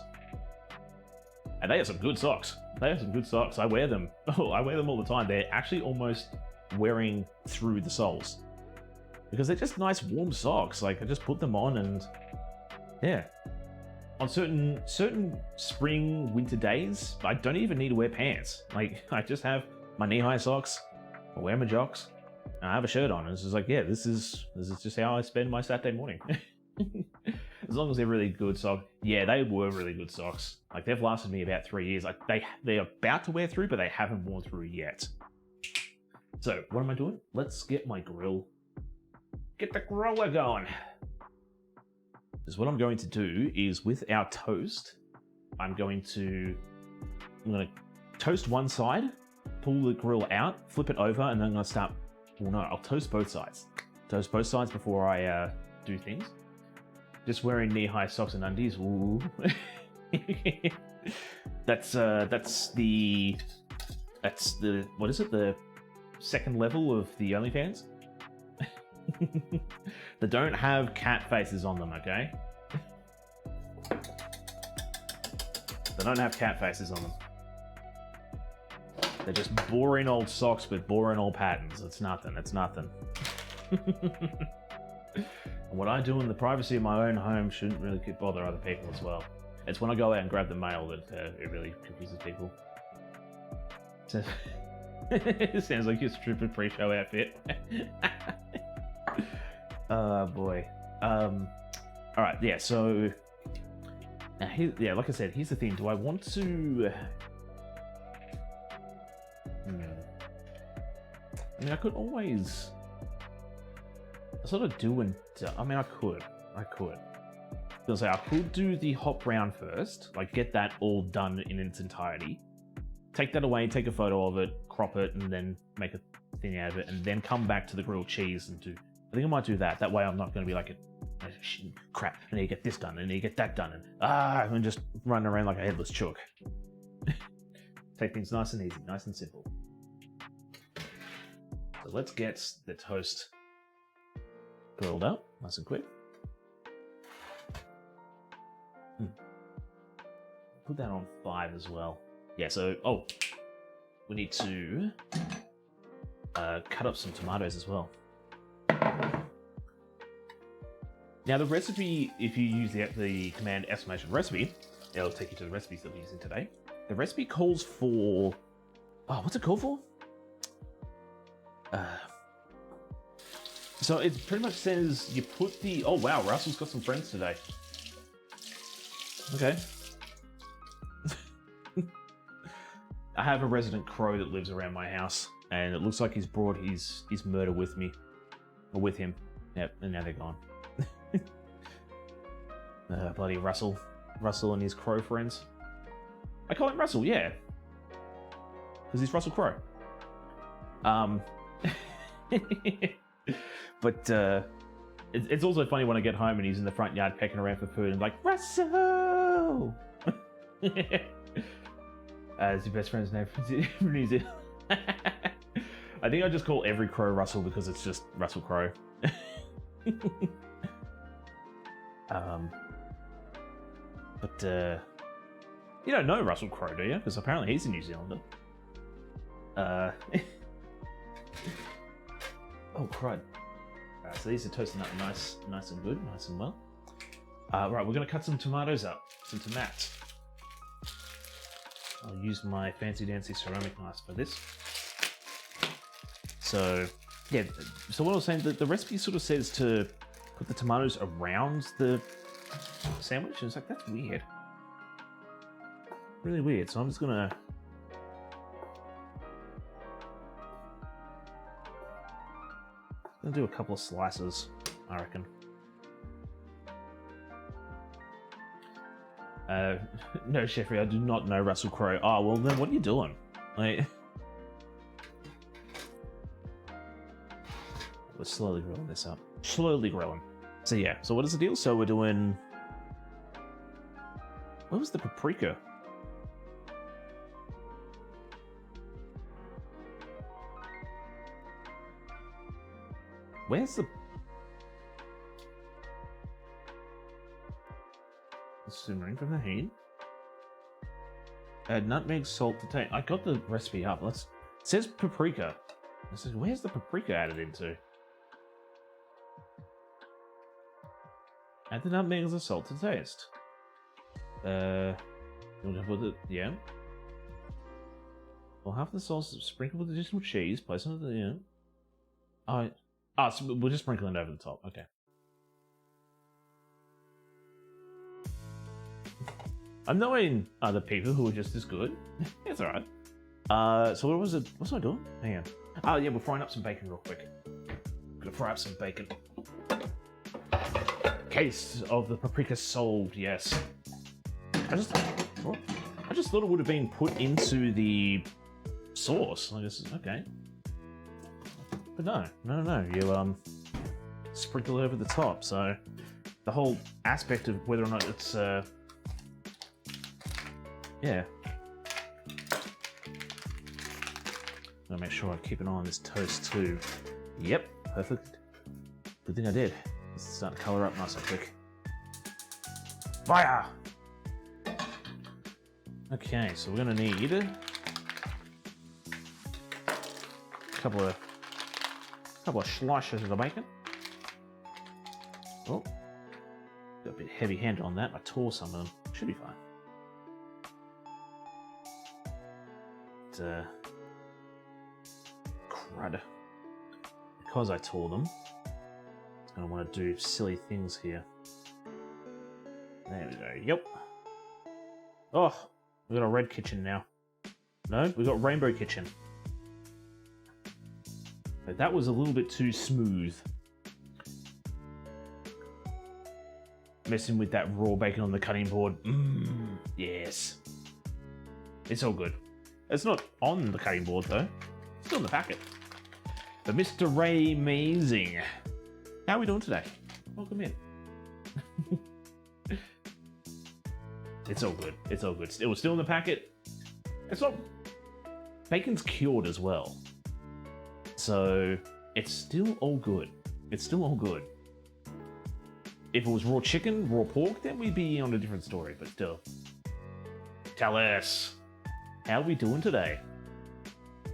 S1: And they are some good socks. I wear them. Oh, I wear them all the time. They're actually almost wearing through the soles. Because they're just nice warm socks. Like, I just put them on and yeah. On certain spring, winter days, I don't even need to wear pants. Like, I just have my knee-high socks, I wear my jocks, and I have a shirt on. And it's just like, yeah, this is just how I spend my Saturday morning. As long as they're really good socks. Yeah, they were really good socks. Like, they've lasted me about 3 years. Like, they're about to wear through, but they haven't worn through yet. So, what am I doing? Let's get my grill. Get the griller going. Because what I'm going to do is, with our toast, I'm going to toast one side, pull the grill out, flip it over, and then I'm going to start. Well, no, I'll toast both sides. Toast both sides before I do things. Just wearing knee-high socks and undies. Ooh. That's the what is it? The second level of the OnlyFans. They don't have cat faces on them, okay? They don't have cat faces on them. They're just boring old socks with boring old patterns. It's nothing. It's nothing. And what I do in the privacy of my own home shouldn't really bother other people as well. It's when I go out and grab the mail that it really confuses people. So, it sounds like your stupid pre-show outfit. Oh boy. Alright, yeah, so... Now yeah, like I said, here's the thing. Do I want to... I mean, I could always... sort of do and... I mean, I could. I was like, I could do the hop round first, like get that all done in its entirety. Take that away, take a photo of it, crop it, and then make a thing out of it, and then come back to the grilled cheese and do... I think I might do that. That way I'm not going to be like, crap, I need to get this done, I need to get that done, and just run around like a headless chook. Take things nice and easy, nice and simple. So let's get the toast grilled up, nice and quick. Put that on 5 as well. Yeah, so, we need to cut up some tomatoes as well. Now the recipe, if you use the command !recipe, it'll take you to the recipes that we're using today. The recipe calls for, what's it called for? So it pretty much says you put the, oh wow, Russell's got some friends today. Okay. I have a resident crow that lives around my house, and it looks like he's brought his murder with me. Or with him. Yep, and now they're gone. Bloody Russell. Russell and his crow friends. I call him Russell, yeah. Because he's Russell Crowe. But it's also funny when I get home and he's in the front yard pecking around for food and like, Russell! It's your best friend's name from New Zealand. I think I just call every crow Russell because it's just Russell Crowe. But you don't know Russell Crowe, do you? Because apparently he's a New Zealander. Oh, crud. Alright, so these are toasting up nice and good, nice and well. Right, we're going to cut some tomatoes up, some tomats. I'll use my fancy dancy ceramic knife for this. So, yeah, so what I was saying, the recipe sort of says to put the tomatoes around the sandwich, and it's like, that's weird. Really weird, so I'm just gonna... do a couple of slices, I reckon. No, Jeffrey, I do not know Russell Crowe. Oh, well then what are you doing? Like... We're slowly grilling this up. Slowly grilling. So yeah, so what is the deal? So we're doing... Where was the paprika? Where's the... Simmering from the heat. Add nutmeg, salt to taste. I got the recipe up. It says paprika. It says, where's the paprika added into? Add the nutmeg as a salt to taste. You want to put it? Yeah. Well, half the sauce sprinkled with additional cheese. Place it on the yeah. So we're just sprinkling it over the top. Okay. I'm knowing other people who are just as good. It's alright. So what was it? What's I doing? Hang on. Oh yeah, we're frying up some bacon real quick. Gonna fry up some bacon. Case of the paprika solved, yes. What? I just thought it would have been put into the sauce. I guess, okay. But no. You, sprinkle it over the top, so the whole aspect of whether or not it's, yeah. Gotta make sure I keep an eye on this toast too. Yep, perfect. Good thing I did. It's starting to colour up nice and quick. Fire! Okay, so we're gonna need a couple of slices of the bacon. Oh, got a bit heavy-handed on that. I tore some of them. Should be fine. But, crud. Because I tore them, I'm gonna want to do silly things here. There we go. Yep. Oh, we got a red kitchen now. No, we got rainbow kitchen. But that was a little bit too smooth. Messing with that raw bacon on the cutting board. Yes. It's all good. It's not on the cutting board though. It's still in the packet. But Mr. Ray Amazing. How are we doing today? Welcome in. It's all good. It's all good. It was still in the packet. It's not... Bacon's cured as well. So, it's still all good. It's still all good. If it was raw chicken, raw pork, then we'd be on a different story, but still. Tell us. How are we doing today?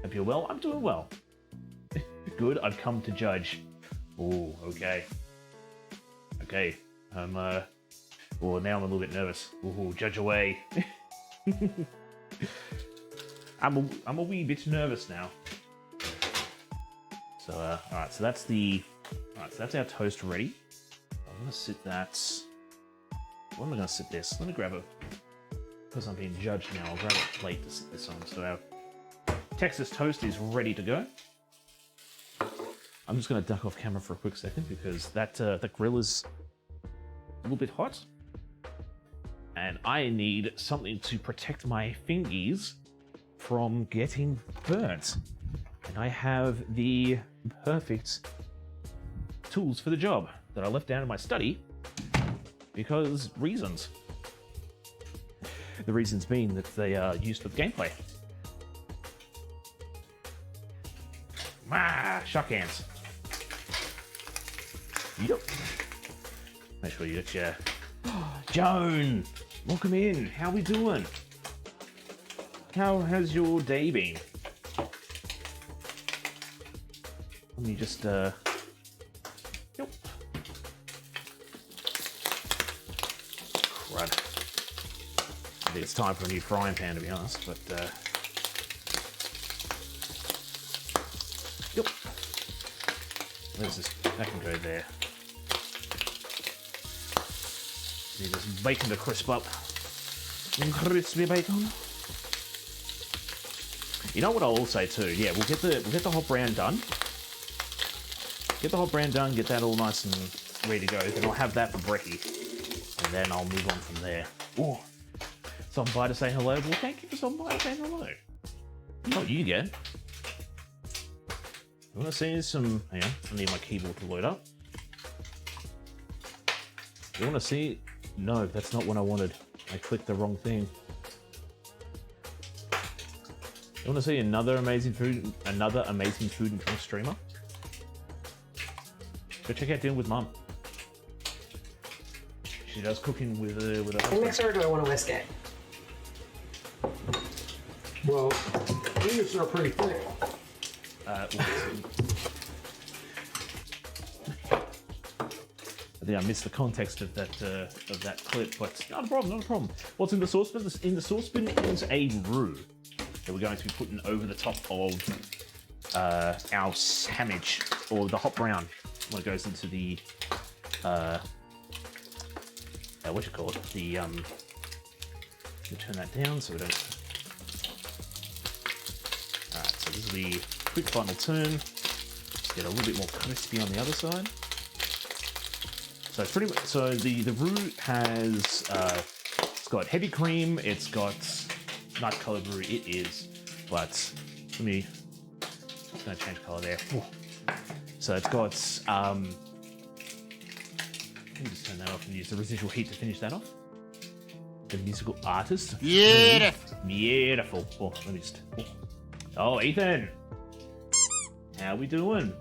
S1: Hope you're well. I'm doing well. Good, I've come to judge. Oh, okay. Okay. Well, now I'm a little bit nervous. Ooh, judge away. I'm a wee bit nervous now. So, alright, so that's our toast ready. I'm gonna sit that... Where am I gonna sit this? Let me grab a... Because I'm being judged now, I'll grab a plate to sit this on. So our Texas toast is ready to go. I'm just gonna duck off camera for a quick second because that grill is a little bit hot. And I need something to protect my fingies from getting burnt. And I have the perfect tools for the job that I left down in my study because reasons. The reasons being that they are used for the gameplay. Shuck hands. Yep. Make sure you get your... Joan! Welcome in. How we doing? How has your day been? Let me just, Yep. Crud. I think it's time for a new frying pan, to be honest, but, Yep. Where's this? That can go there. Need this bacon to crisp up. Crispy bacon. You know what I'll also say too? Yeah, we'll get the hot brown done. Get the hot brown done, get that all nice and ready to go. Then I'll have that for brekkie. And then I'll move on from there. Oh, some by to say hello. Well, thank you for some by saying hello. You know what you get? You want to see some... Hang on, I need my keyboard to load up. You want to see... No, that's not what I wanted. I clicked the wrong thing. You want to see another amazing food and drink streamer? Go check out Dinner with Mum. She does cooking with a husband.
S3: Mix or do I want to whisk it?
S4: Well, these are pretty thick.
S1: I think I missed the context of that clip, but not a problem, not a problem. What's in the saucepan? In the saucepan is a roux that we're going to be putting over the top of our sandwich, or the hot brown, when it goes into the what you call it? The we'll turn that down so we don't. All right, so this is the quick final turn. Let's get a little bit more crispy on the other side. So it's pretty much, so the roux has It's got heavy cream. It's got not color brew. It is, but let me. I'm gonna change color there. Whoa. So it's got. Let me just turn that off and use the residual heat to finish that off. The musical artist. Beautiful. Oh, let me just. Oh, Ethan. How we doing?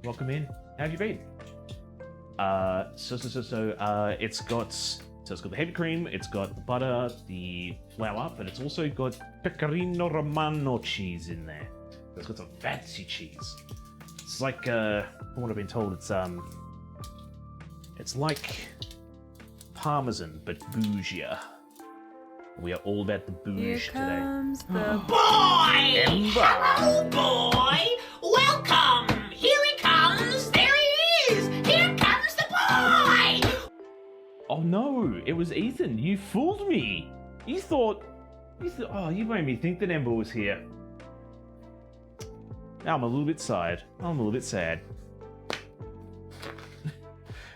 S1: Welcome in. How have you been? It's got the heavy cream, it's got the butter, the flour, but it's also got pecorino romano cheese in there. It's got some fancy cheese. It's like from what I've been told, it's like Parmesan but bougier. We are all about the bouge today.
S3: The boy!
S1: Ember!
S3: Hello, boy! Welcome! Here he comes! There he is! Here comes the boy!
S1: Oh no, it was Ethan. You fooled me. You thought, oh, you made me think that Ember was here. Now I'm a little bit sad.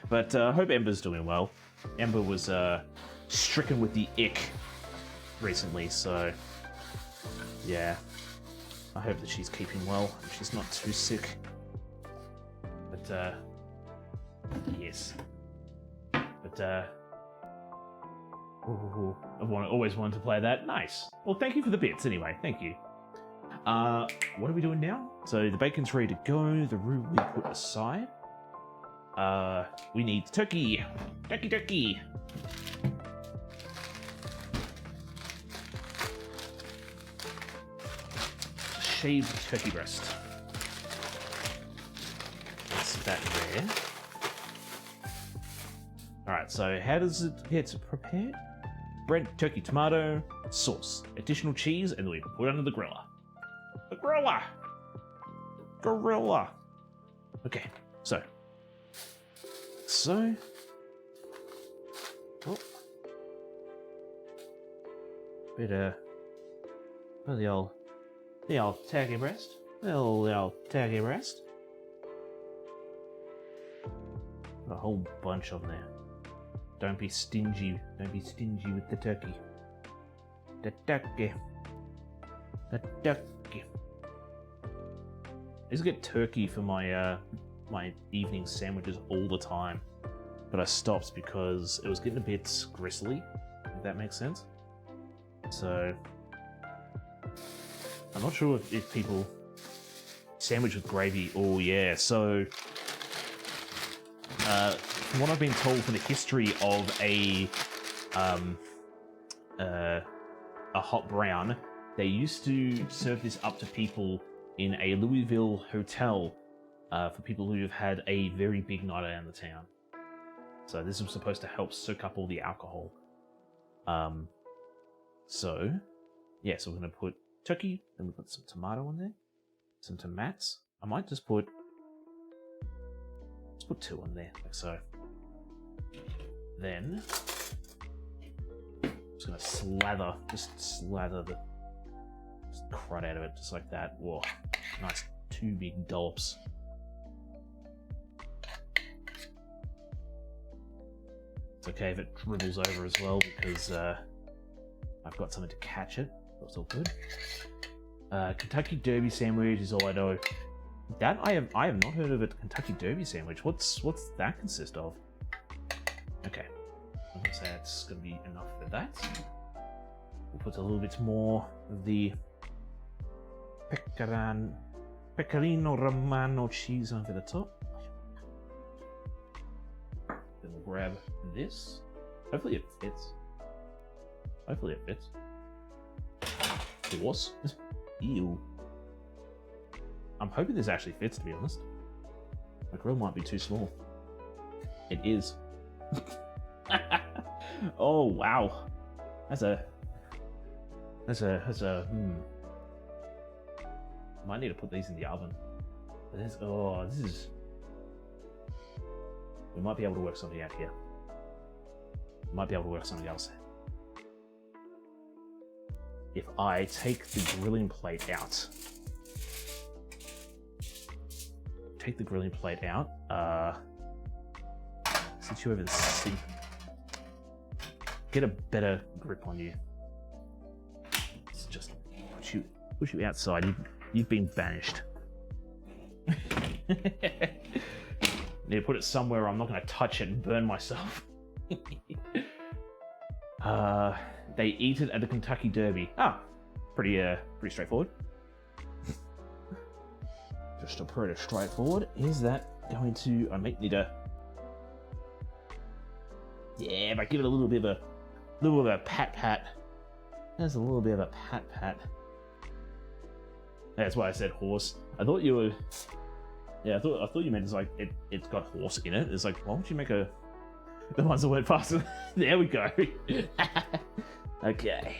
S1: But I hope Ember's doing well. Ember was stricken with the ick recently, so yeah. I hope that she's keeping well and she's not too sick. But yes. But always wanted to play that. Nice. Well, thank you for the bits anyway. Thank you. What are we doing now? So the bacon's ready to go. The roux we put aside. We need turkey. Turkey. Shaved turkey breast. Let's set that there. Alright, so how does it get prepared? Bread, turkey, tomato, sauce, additional cheese, and then we put it under the griller. The griller! Okay, so. Oh. Bit of the old turkey breast. The old turkey breast. A whole bunch of them there. Don't be stingy. Don't be stingy with the turkey. The turkey. I used to get turkey for my my evening sandwiches all the time, but I stopped because it was getting a bit gristly, if that makes sense. So I'm not sure if people sandwich with gravy. Oh yeah, so from what I've been told from the history of a hot brown, they used to serve this up to people in a Louisville hotel for people who have had a very big night out in the town. So this was supposed to help soak up all the alcohol. So we're gonna put turkey, then we put some tomato in there, some tomatoes. I might just put 2 on there, like so. Then I'm just gonna slather the crud out of it, just like that. Whoa, nice 2 big dollops. It's okay if it dribbles over as well because I've got something to catch it. That's all good. Kentucky Derby sandwich is all I know. That I have not heard of a Kentucky Derby sandwich. What's that consist of? Okay, I'm gonna say that's gonna be enough for that. We'll put a little bit more of the pecorino romano cheese over the top. Then we'll grab this. Hopefully it fits. Horse. Ew. I'm hoping this actually fits, to be honest. My grill might be too small. It is. Oh wow. That's a Might need to put these in the oven. But this is. We might be able to work something out here. Might be able to work something else. If I take the grilling plate out. Since you over the sink. get a better grip on you. Let's just push you outside. You've been banished. Need to put it somewhere I'm not going to touch it and burn myself. They eat it at the Kentucky Derby. Ah, pretty straightforward. Just a pretty straightforward. Is that going to? I might need a. Yeah, but give it a little bit of a pat. There's a little bit of a pat. That's why I said horse. I thought you were. Yeah, I thought you meant it's like it's got horse in it. It's like, why don't you make the ones that went faster? There we go. Okay.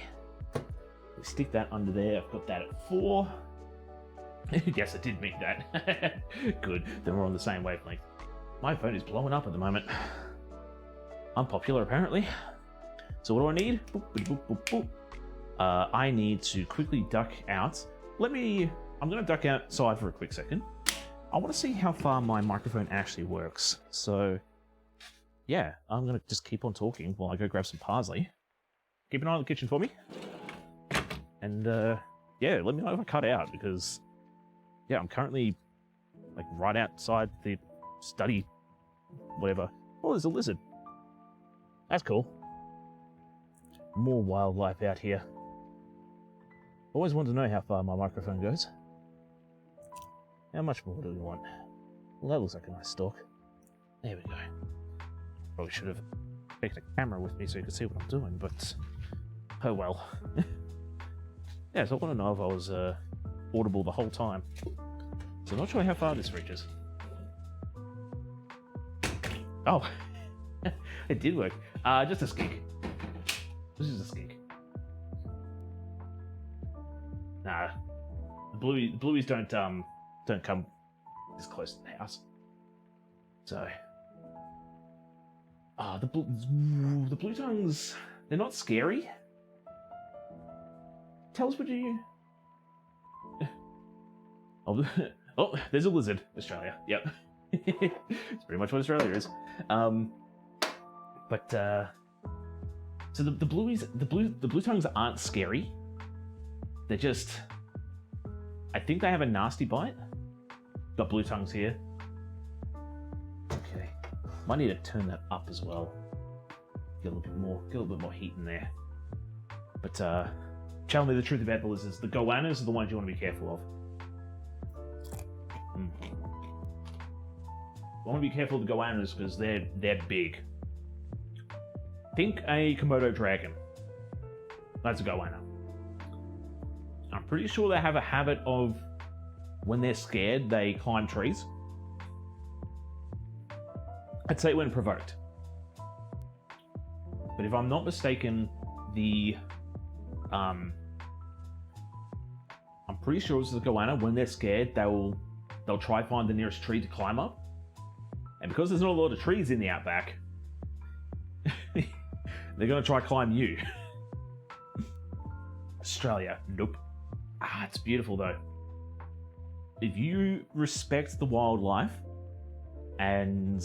S1: We stick that under there. I've got that at 4. Yes, I did mean that. Good. Then we're on the same wavelength. My phone is blowing up at the moment. Unpopular, apparently. So what do I need? Boop, boop, boop, boop. I need to quickly duck out. I'm going to duck outside for a quick second. I want to see how far my microphone actually works. So, yeah, I'm going to just keep on talking while I go grab some parsley. Keep an eye on the kitchen for me. And, yeah, let me know if I cut out, because, yeah, I'm currently, like, right outside the study, whatever. Oh, there's a lizard. That's cool. More wildlife out here. Always wanted to know how far my microphone goes. How much more do we want? Well, that looks like a nice stalk. There we go. Probably should have taken a camera with me so you could see what I'm doing, but oh well. Yeah, so I want to know if I was audible the whole time. So I'm not sure how far this reaches. Oh, it did work. Just a skink. This is a skink. Nah, the blueies don't come this close to the house. So, the blue tongues, they're not scary. Tell us what you. Oh, there's a lizard. Australia. Yep. It's pretty much what Australia is. So the blue tongues aren't scary. They're just. I think they have a nasty bite. Got blue tongues here. Okay. Might need to turn that up as well. Get a little bit more heat in there. But tell me the truth about the lizards. The goannas are the ones you want to be careful of. I want to be careful of the goannas because they're big. Think a Komodo dragon. That's a goanna. I'm pretty sure they have a habit of, when they're scared, they climb trees. I'd say when provoked. But if I'm not mistaken, I'm pretty sure it's the goanna. When they're scared, they'll try to find the nearest tree to climb up. And because there's not a lot of trees in the outback, they're going to try to climb you. Australia, nope. It's beautiful though. If you respect the wildlife and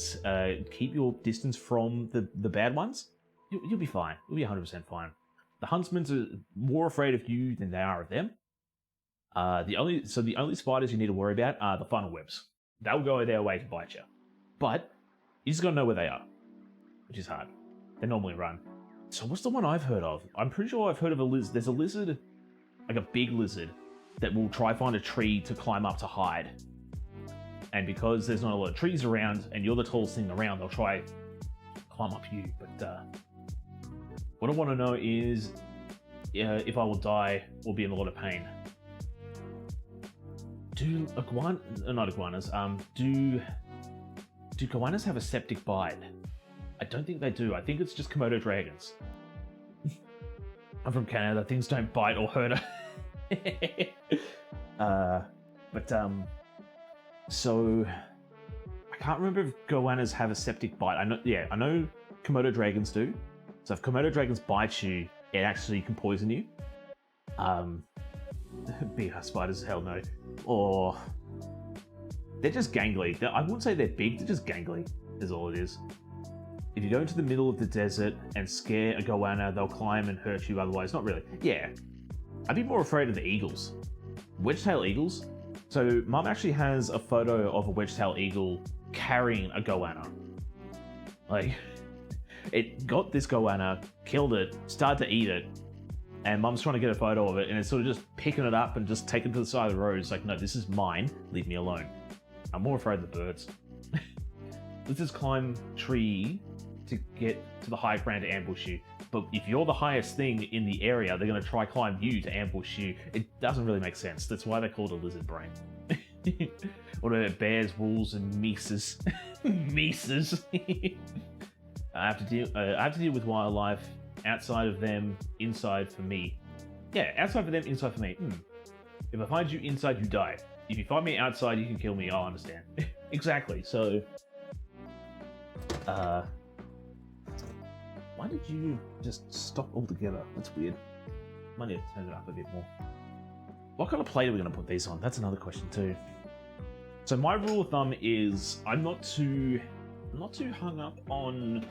S1: keep your distance from the bad ones, you'll be fine. You'll be 100% fine. The huntsmen are more afraid of you than they are of them. The only spiders you need to worry about are the funnel webs. They'll go their way to bite you. But you just gotta know where they are, which is hard. They normally run. So what's the one I've heard of? I'm pretty sure I've heard of a lizard. There's a lizard, like a big lizard, that will try find a tree to climb up to hide. And because there's not a lot of trees around and you're the tallest thing around, they'll try climb up you. But what I want to know is if I will die or be in a lot of pain. Do goannas have a septic bite? I don't think they do. I think it's just Komodo dragons. I'm from Canada. Things don't bite or hurt. So I can't remember if goannas have a septic bite. I know Komodo dragons do. So if Komodo dragons bite you, it actually can poison you. Big spiders, hell no. Or they're just gangly. I wouldn't say they're big. They're just gangly. Is all it is. If you go into the middle of the desert and scare a goanna, they'll climb and hurt you otherwise. Not really. Yeah. I'd be more afraid of the eagles. Wedge-tailed eagles? So, Mum actually has a photo of a wedge-tailed eagle carrying a goanna. Like, it got this goanna, killed it, started to eat it, and Mum's trying to get a photo of it, and it's sort of just picking it up and just taking it to the side of the road. It's like, no, this is mine. Leave me alone. I'm more afraid of the birds. Let's just climb tree to get to the high ground to ambush you. But if you're the highest thing in the area, they're going to try climb you to ambush you. It doesn't really make sense. That's why they're called a lizard brain. What about bears, wolves, and mises? Mises. I have to deal with wildlife. Outside of them, inside for me. Yeah, outside for them, inside for me. If I find you inside, you die. If you find me outside, you can kill me. I'll understand. Exactly. So, why did you just stop altogether? That's weird. Might need to turn it up a bit more. What kind of plate are we going to put these on? That's another question too. So my rule of thumb is I'm not too hung up on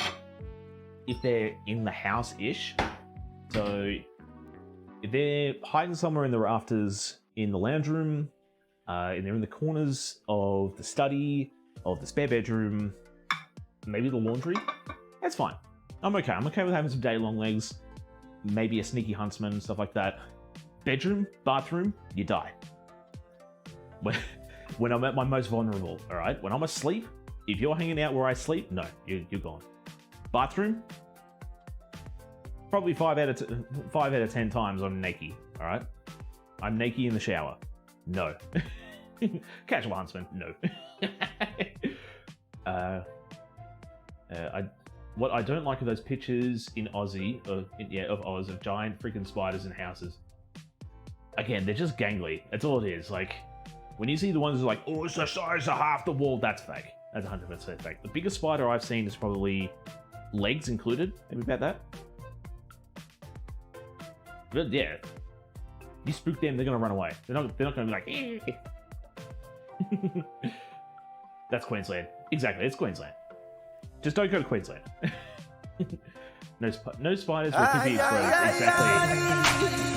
S1: if they're in the house-ish. So if they're hiding somewhere in the rafters, in the lounge room, and they're in the corners of the study, of the spare bedroom, maybe the laundry, that's fine. I'm okay. I'm okay with having some day-long legs, maybe a sneaky huntsman, stuff like that. Bedroom, bathroom, you die. When I'm at my most vulnerable, all right? When I'm asleep, if you're hanging out where I sleep, no, you're gone. Bathroom, probably 5 out of 10 times I'm naked, all right? I'm naked in the shower. No. Casual huntsman, no. What I don't like are those pictures in Aussie, of Oz, of giant freaking spiders in houses. Again, they're just gangly. That's all it is. Like, when you see the ones that are like, oh, it's the size of half the wall, that's fake. That's 100% fake. The biggest spider I've seen is probably legs included. Maybe about that. But yeah, you spook them, they're gonna run away. They're not gonna be like, eh. That's Queensland. Exactly, it's Queensland. Just don't go to Queensland. No spiders will keep you exposed. Exactly.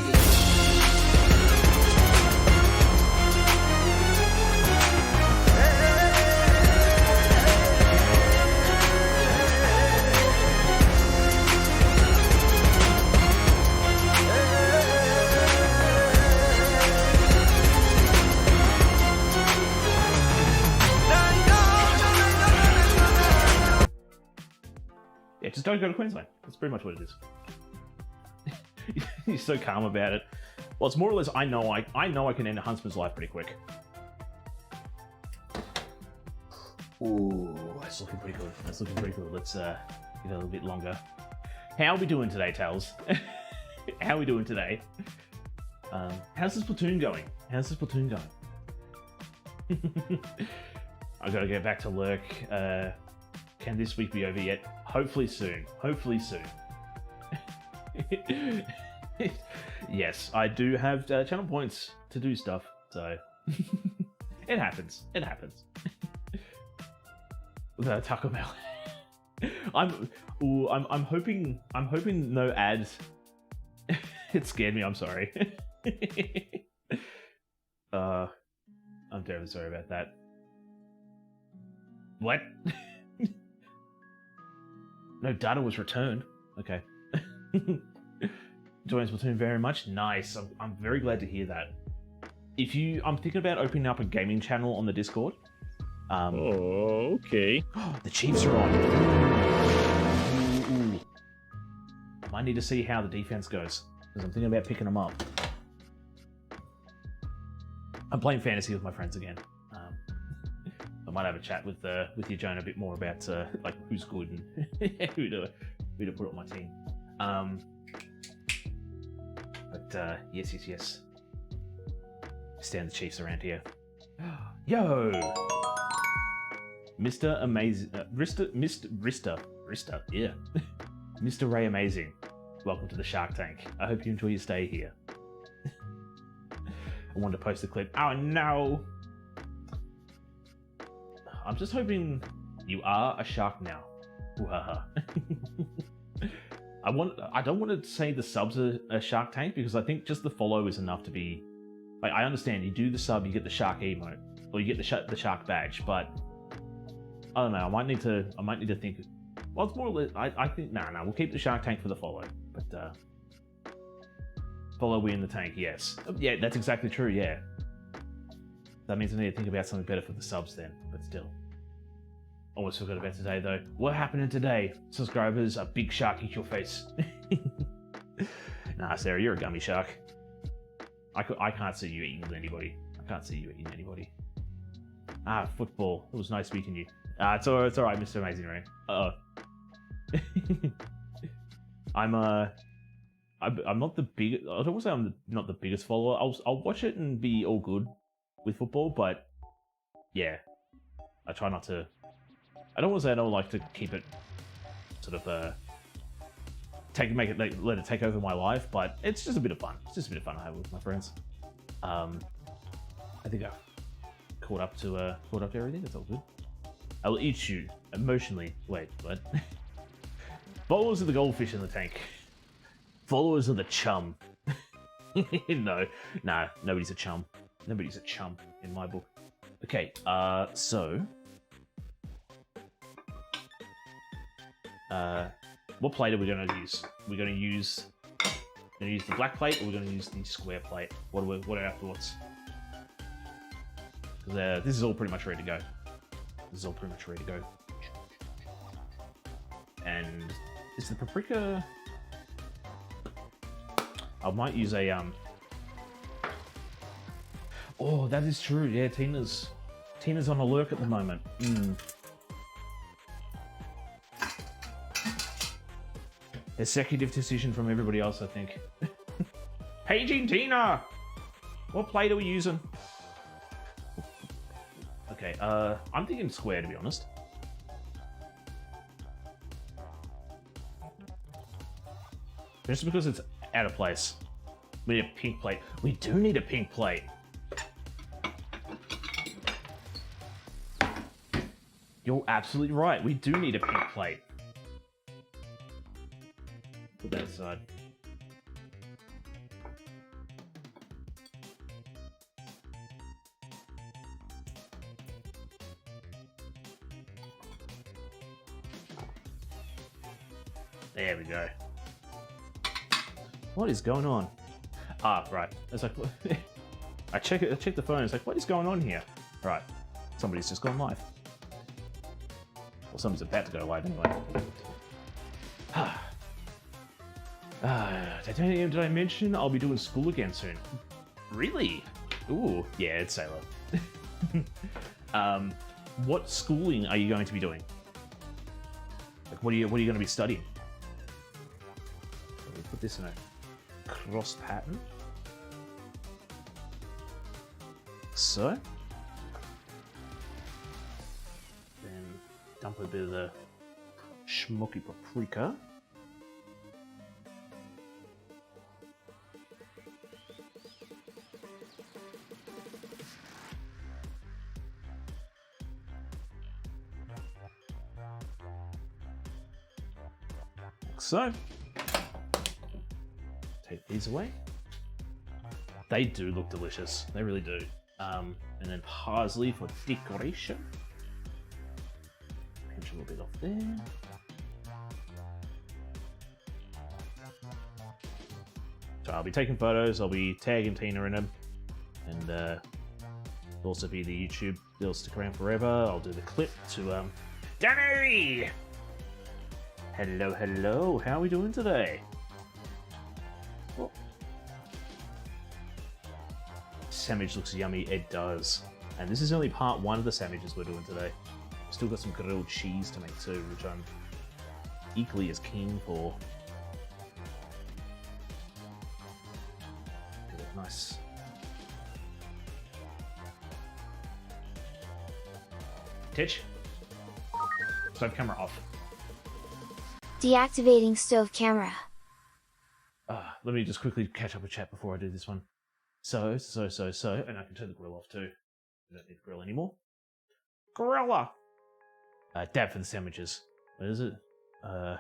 S1: Yeah, just don't go to Queensland. That's pretty much what it is. He's so calm about it. Well, it's more or less, I know I can end a huntsman's life pretty quick. Ooh, that's looking pretty good. That's looking pretty good. Let's give it a little bit longer. How are we doing today, Tails? How are we doing today? How's this platoon going? How's this platoon going? I gotta get back to Lurk. Can this week be over yet? Hopefully soon. Hopefully soon. Yes, I do have channel points to do stuff, so it happens. It happens. The Taco Bell. I'm hoping no ads. It scared me. I'm sorry. I'm terribly sorry about that. What? No data was returned. Okay. Enjoying Splatoon very much. Nice. I'm very glad to hear that. I'm thinking about opening up a gaming channel on the Discord.
S5: Oh, okay.
S1: The Chiefs are on. Ooh. I might need to see how the defense goes, because I'm thinking about picking them up. I'm playing fantasy with my friends again. I might have a chat with you, Joan, a bit more about like who's good and who to put on my team. But yes. Stand the Chiefs around here. Yo, Mr. Amazing, Rista, yeah, Mr. Ray Amazing. Welcome to the Shark Tank. I hope you enjoy your stay here. I wanted to post a clip. Oh no! I'm just hoping you are a shark now. Wahaha. I don't want to say the subs are a Shark Tank because I think just the follow is enough to be. Like, I understand you do the sub, you get the shark emote, or you get the shark badge, but I don't know. I might need to think. Well, it's more. I think we'll keep the Shark Tank for the follow, but follow we in the tank. Yes, yeah, that's exactly true. Yeah, that means I need to think about something better for the subs then. But still, almost forgot about today though. What happened today? Subscribers, a big shark eat your face. Nah, Sarah, you're a gummy shark. I can't see you eating anybody. I can't see you eating anybody. Ah, football. It was nice meeting you. It's all right, Mr. Amazing Rain. I'm not the big. I don't want to say I'm not the biggest follower. I'll watch it and be all good with football, but yeah, I try not to. I don't want to say I don't like to keep it sort of let it take over my life, but it's just a bit of fun. It's just a bit of fun I have with my friends. I think I've caught up to everything. That's all good. I will eat you emotionally. Wait, what? Followers are the goldfish in the tank. Followers are the chum. No, nobody's a chum. Nobody's a chum in my book. Okay, so what plate are we going to use? We're going to use the black plate, or we're going to use the square plate? What are our thoughts? This is all pretty much ready to go. And is the paprika? I might use a Oh, that is true. Yeah, Tina's on a lurk at the moment. Executive decision from everybody else, I think. Paging Tina! What plate are we using? Okay, I'm thinking square, to be honest. Just because it's out of place. We need a pink plate. We do need a pink plate. You're absolutely right. We do need a pink plate. Put that aside. There we go. What is going on? Ah, right. It's like I check the phone. It's like, what is going on here? Right. Somebody's just gone live. Well, somebody's about to go live anyway. Did I mention I'll be doing school again soon? Really? Ooh, yeah, it's Sailor. What schooling are you going to be doing? Like, what are you going to be studying? Let me put this in a cross pattern. So. Then dump a bit of the schmucky paprika. Like so. Take these away. They do look delicious. They really do. And then parsley for decoration. Pinch a little bit off there. So I'll be taking photos. I'll be tagging Tina in them, and it'll also be the YouTube. They'll stick around forever. I'll do the clip to Danny. Hello, hello. How are we doing today? Oh. Sandwich looks yummy. It does. And this is only part one of the sandwiches we're doing today. Still got some grilled cheese to make too, which I'm equally as keen for. Get it nice. Titch. Stove camera off.
S2: Deactivating stove camera.
S1: Let me just quickly catch up with chat before I do this one. So, and I can turn the grill off too. I don't need the grill anymore. Grilla! Dab for the sandwiches. what is it? Oh,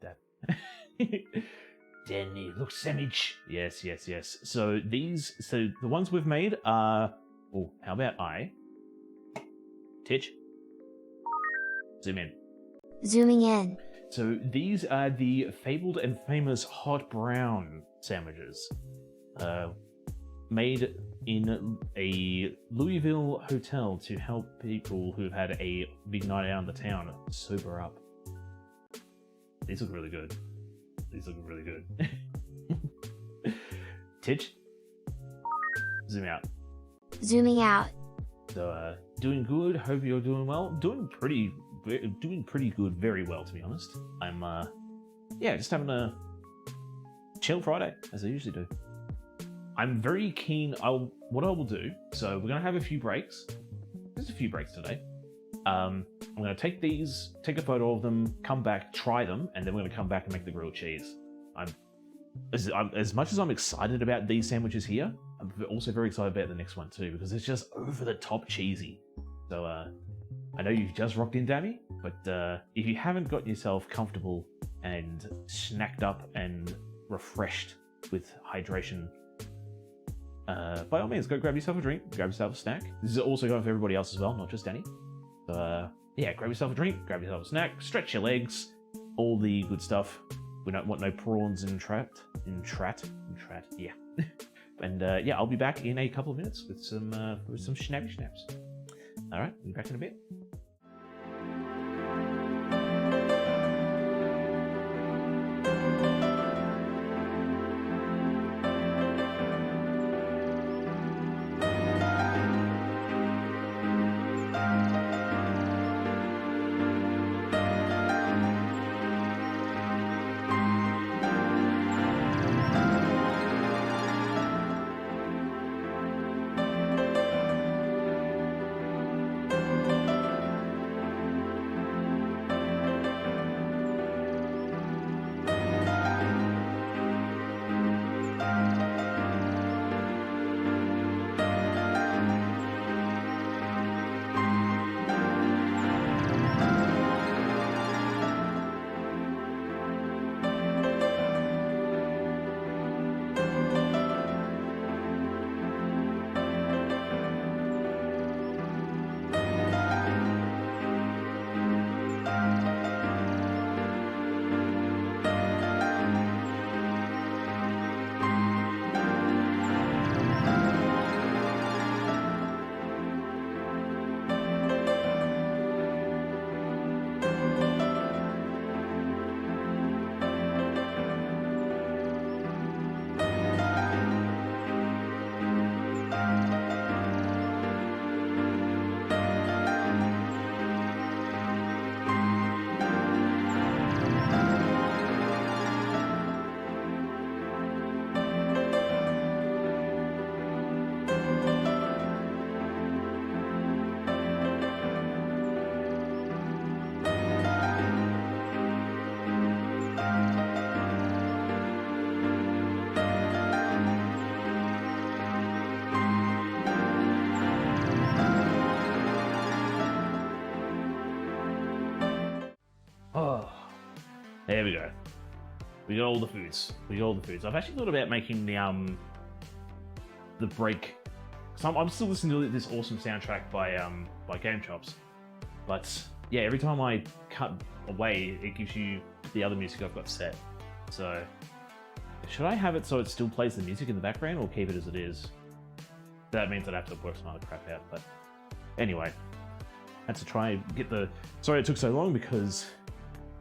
S1: that. Danny, look, sandwich. Yes. So the ones we've made are. Oh, how about Titch? Zoom in.
S2: Zooming in.
S1: So these are the fabled and famous hot brown sandwiches, made in a Louisville hotel to help people who've had a big night out in the town sober up. These look really good. Titch, zoom out.
S2: Zooming out.
S1: So, doing good. Hope you're doing well. Doing pretty good. Very well, to be honest. I'm, just having a chill Friday, as I usually do. I'm very keen. What I will do. So we're gonna have a few breaks. There's a few breaks today. I'm gonna take a photo of them, come back, try them, and then we're gonna come back and make the grilled cheese. As much as I'm excited about these sandwiches here, I'm also very excited about the next one too, because it's just over the top cheesy. So I know you've just rocked in, Dammy, but if you haven't gotten yourself comfortable and snacked up and refreshed with hydration, by all means, go grab yourself a drink, grab yourself a snack. This is also going for everybody else as well, not just Danny. So grab yourself a drink, grab yourself a snack, stretch your legs, all the good stuff. We don't want no prawns in trat, yeah. And I'll be back in a couple of minutes with some snappy snaps. All right, we'll be back in a bit. Oh, there we go. We got all the foods. I've actually thought about making the break. So I'm still listening to this awesome soundtrack by Game Chops, but yeah, every time I cut away, it gives you the other music I've got set. So should I have it so it still plays the music in the background, or keep it as it is? That means I'd have to work some other crap out. But anyway, I had to try and get the. Sorry it took so long, because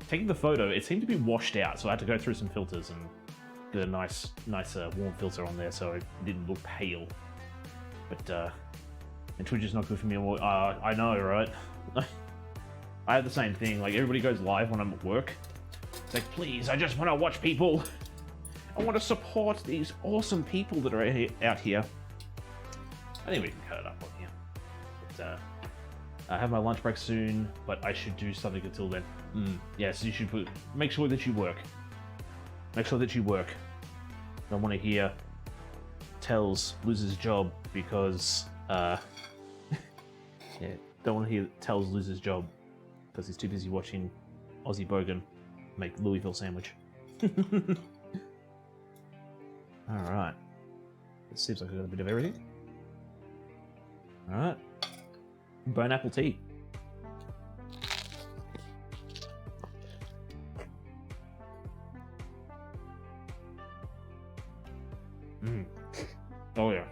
S1: taking the photo, it seemed to be washed out, so I had to go through some filters and get a nice warm filter on there so it didn't look pale. But and Twitch is not good for me. I know, right? I have the same thing. Like, everybody goes live when I'm at work. It's like, please, I just want to watch people. I want to support these awesome people that are out here. I think we can cut it up on here. But, I have my lunch break soon, but I should do something until then. Yes, you should make sure that you work. Don't want to hear Tells loses his job because don't want to hear Tells lose his job because he's too busy watching Aussie Bogan make Louisville sandwich. Alright. It seems like I got a bit of everything. Alright. Bone apple tea. Oh yeah.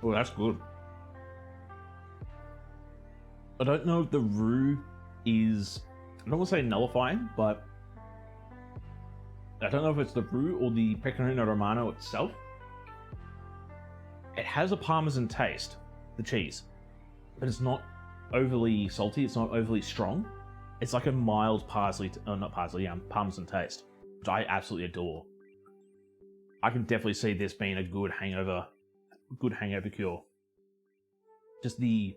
S1: Oh, that's good. I don't know if the roux is, I don't want to say nullifying, but I don't know if it's the roux or the pecorino romano itself. It has a parmesan taste, the cheese, but it's not overly salty, it's not overly strong. It's like a mild parmesan taste, which I absolutely adore. I can definitely see this being a good hangover cure. Just the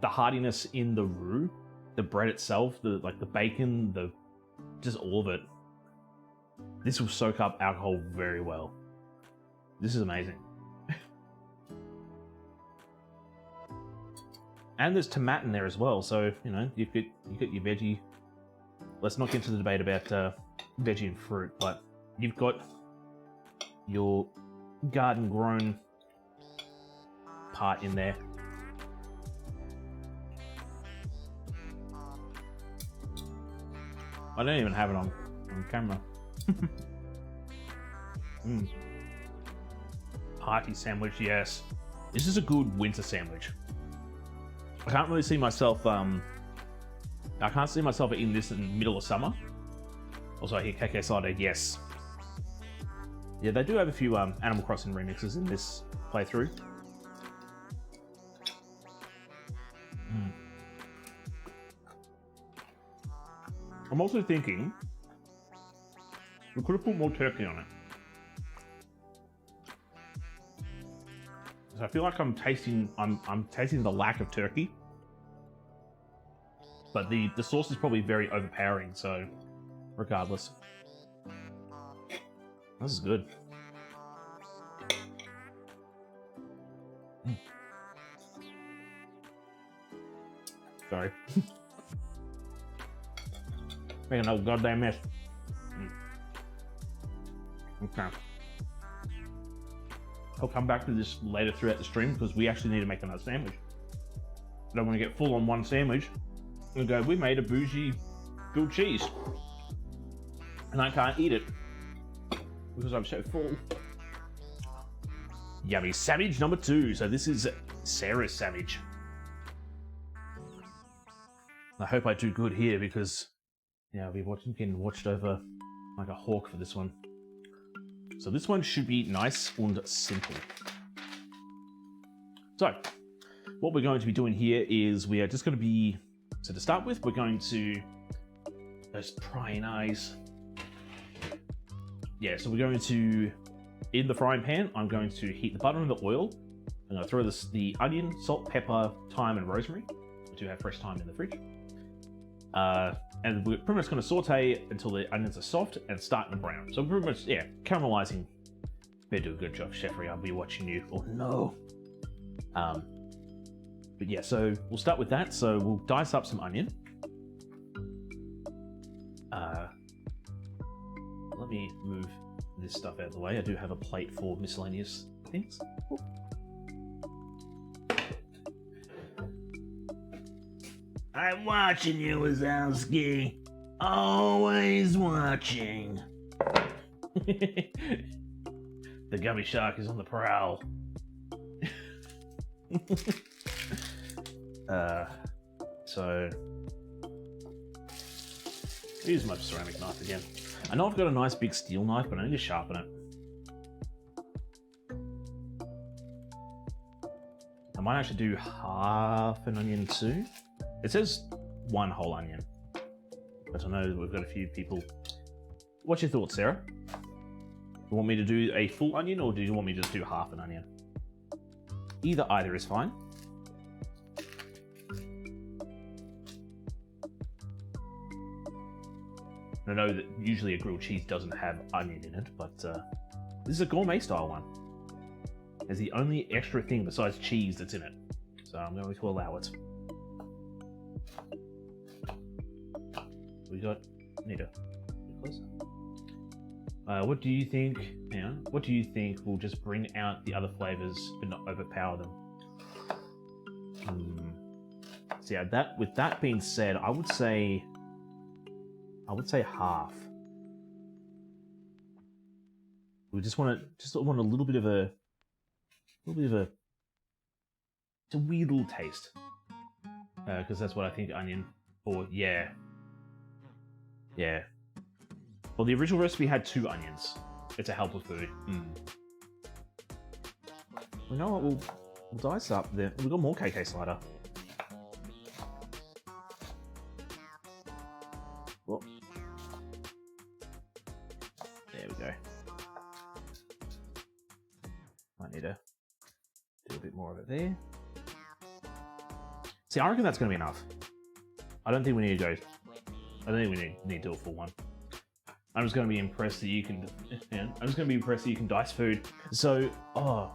S1: heartiness in the roux, the bread itself, the bacon, just all of it. This will soak up alcohol very well. This is amazing. And there's tomato in there as well, so you know you get your veggie. Let's not get into the debate about veggie and fruit, but you've got your garden-grown part in there. I don't even have it on camera. Hearty sandwich, yes. This is a good winter sandwich. I can't really see myself. I can't see myself eating this in the middle of summer. Also, I hear KK Slider, yes. Yeah, they do have a few Animal Crossing remixes in this playthrough. I'm also thinking we could have put more turkey on it. So I feel like I'm tasting the lack of turkey. But the sauce is probably very overpowering, so regardless. This is good. Sorry. Making no goddamn mess. Okay. I'll come back to this later throughout the stream because we actually need to make another sandwich. I don't want to get full on one sandwich and go, we made a bougie grilled cheese. And I can't eat it because I'm so full. Yummy. Sandwich number 2. So this is Sarah's sandwich. I hope I do good here because yeah, I'll be getting watched over like a hawk for this one. So this one should be nice and simple. So what we're going to be doing here is we are just going to be, so to start with, we're going to those prying eyes. Yeah, so we're going to, in the frying pan, I'm going to heat the butter and the oil. I'm going to throw the onion, salt, pepper, thyme, and rosemary. I do have fresh thyme in the fridge. And we're pretty much going to saute until the onions are soft and starting to brown. So pretty much, yeah, caramelizing. Better do a good job, Chef Ray. I'll be watching you. Oh no. But yeah, so we'll start with that. So we'll dice up some onion. Let me move this stuff out of the way. I do have a plate for miscellaneous things. Ooh. I'm watching you, Wazowski. Always watching. The gummy shark is on the prowl. So use my ceramic knife again. I know I've got a nice big steel knife, but I need to sharpen it. I might actually do half an onion too. It says one whole onion, but I know we've got a few people. What's your thoughts, Sarah? You want me to do a full onion, or do you want me to just do half an onion? Either is fine. I know that usually a grilled cheese doesn't have onion in it, but this is a gourmet style one. It's the only extra thing besides cheese that's in it. So I'm going to allow it. We got Nita. Closer. What do you think? Hang on. What do you think will just bring out the other flavors but not overpower them? So yeah, with that being said, I would say half. We just want a little bit of a it's a weird little taste. Because that's what I think onion, or yeah. Well, the original recipe had 2 onions. It's a helper food. You know what? We'll dice up there. We've got more KK slider. Whoop. There we go. Might need to do a bit more of it there. See, I reckon that's going to be enough. I don't think we need to go. I don't think we need to do a full one. I'm just going to be impressed that you can. Yeah, I'm just going to be impressed that you can dice food. So, I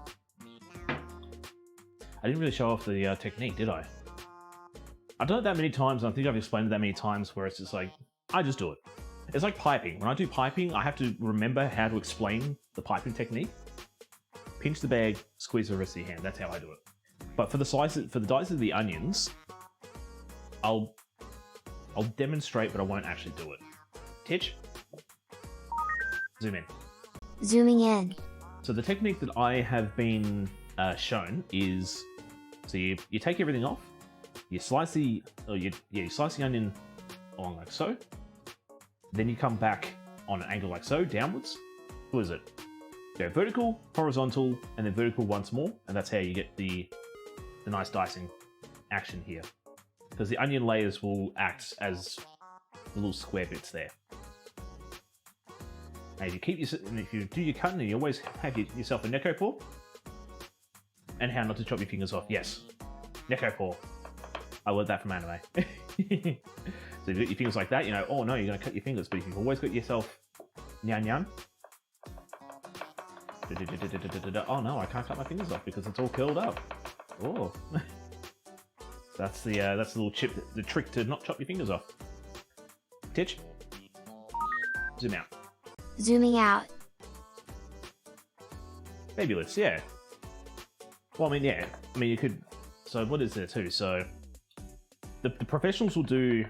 S1: didn't really show off the technique, did I? I've done it that many times, and I think I've explained it that many times where it's just like, I just do it. It's like piping. When I do piping, I have to remember how to explain the piping technique. Pinch the bag, squeeze the rest of your hand. That's how I do it. But for the dice of the onions, I'll demonstrate, but I won't actually do it. Titch? Zoom in.
S2: Zooming in.
S1: So the technique that I have been shown is, so you take everything off, you slice the onion along like so, then you come back on an angle like so, downwards. What is it? Go vertical, horizontal, and then vertical once more, and that's how you get the nice dicing action here. Because the onion layers will act as the little square bits there. And if you do your cutting, you always have yourself a neko paw. And how not to chop your fingers off. Yes, neko paw. I learned that from anime. So if you've got your fingers like that, you know, oh no, you're going to cut your fingers. But if you've always got yourself nyan nyan. Oh no, I can't cut my fingers off because it's all curled up. Oh. That's the little chip, the trick to not chop your fingers off. Titch. Zoom out.
S2: Zooming out.
S1: Fabulous, yeah. Well, I mean, yeah. I mean, you could... So what is there too? So the professionals will do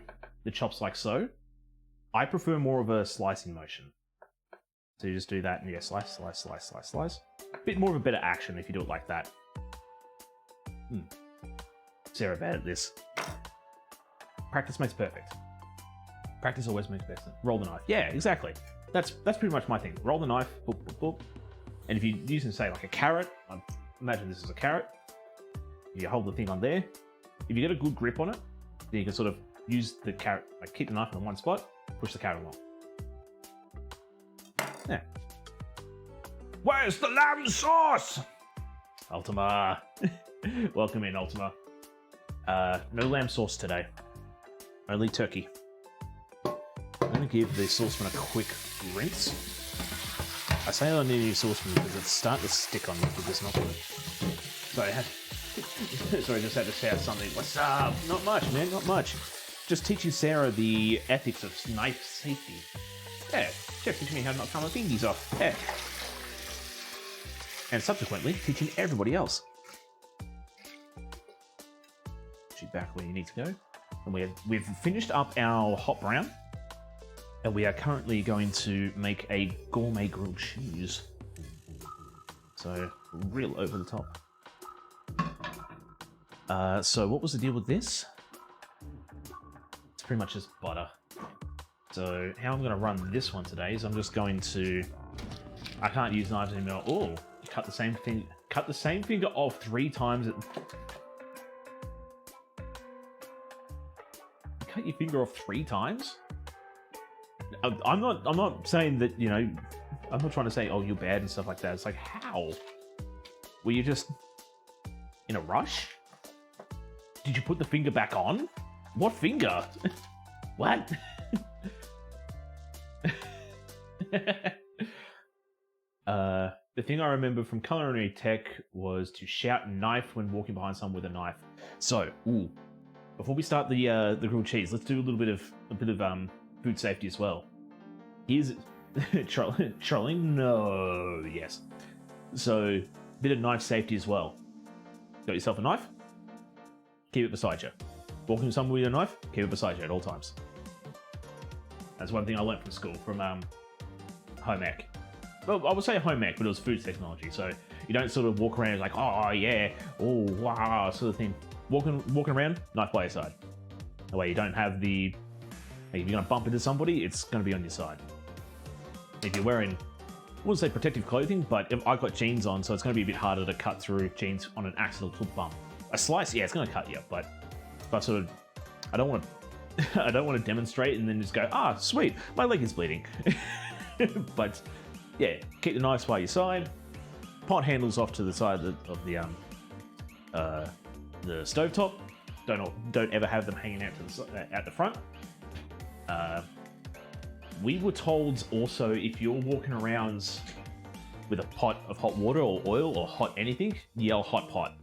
S1: the chops like so. I prefer more of a slicing motion. So you just do that and yeah, slice, slice, slice, slice, slice. A bit more of a better action if you do it like that. Sarah bad at this. Practice makes perfect. Practice always makes best. Roll the knife. Yeah, exactly. That's pretty much my thing. Roll the knife, boop, boop, boop. And if you're using, say, like a carrot, imagine this is a carrot. You hold the thing on there. If you get a good grip on it, then you can sort of use the carrot, like keep the knife in one spot, push the carrot along. Yeah. Where's the lamb sauce? Ultima. Welcome in, Ultima. No lamb sauce today. Only turkey. I'm going to give the saucepan a quick rinse. I say I need a new saucepan because it's starting to stick on me because it's not good. Sorry, sorry, I just had to shout something. What's up? Not much, man, not much. Just teaching Sarah the ethics of knife safety. Yeah, Jeff teaching me how to not cut my fingies off. Yeah. And subsequently, teaching everybody else. Shoot back where you need to go. And we've finished up our hot brown. And we are currently going to make a gourmet grilled cheese. So, real over the top. So what was the deal with this? It's pretty much just butter. So how I'm going to run this one today is I'm just going to... I can't use knives anymore. Oh, cut the same thing. Cut the same finger off 3 times. Cut your finger off 3 times? I'm not saying that, you know, I'm not trying to say, oh, you're bad and stuff like that. It's like, how? Were you just in a rush? Did you put the finger back on? What finger? What? The thing I remember from culinary tech was to shout knife when walking behind someone with a knife. So, before we start the grilled cheese, let's do a bit of food safety as well. Here's trolling. No, yes. So, bit of knife safety as well. Got yourself a knife? Keep it beside you. Walking with someone with a knife? Keep it beside you at all times. That's one thing I learned from school, from home ec. Well, I would say home ec, but it was food technology. So you don't sort of walk around like, oh yeah, oh wow, sort of thing. Walking around, knife by your side. That way you don't have if you're going to bump into somebody, it's going to be on your side. If you're wearing, I wouldn't say protective clothing, but if I've got jeans on, so it's going to be a bit harder to cut through jeans on an accidental bump. A slice, yeah, it's going to cut you, but I don't want to demonstrate and then just go, sweet, my leg is bleeding. But yeah, keep the knives by your side. Pot handles off to the side of the stovetop. Don't ever have them hanging out at the front. We were told also, if you're walking around with a pot of hot water or oil or hot anything, yell hot pot.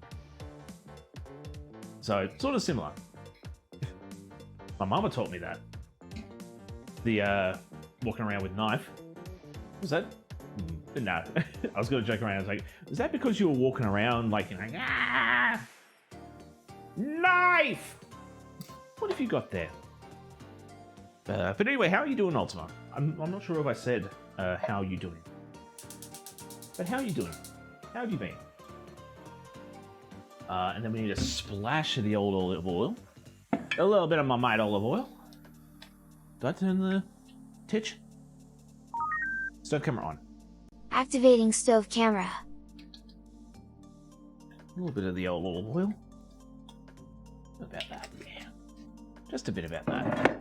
S1: So sort of similar. My mama taught me that. The walking around with knife. Was that? No. I was going to joke around. I was like, is that because you were walking around like, knife? What have you got there? But anyway, how are you doing, Ultima? I'm not sure if I said how you doing. But how are you doing? How have you been? And then we need a splash of the old olive oil. A little bit of my mate olive oil. Did I turn the titch? Stove camera on.
S2: Activating stove camera.
S1: A little bit of the old olive oil. About that, yeah. Just a bit about that.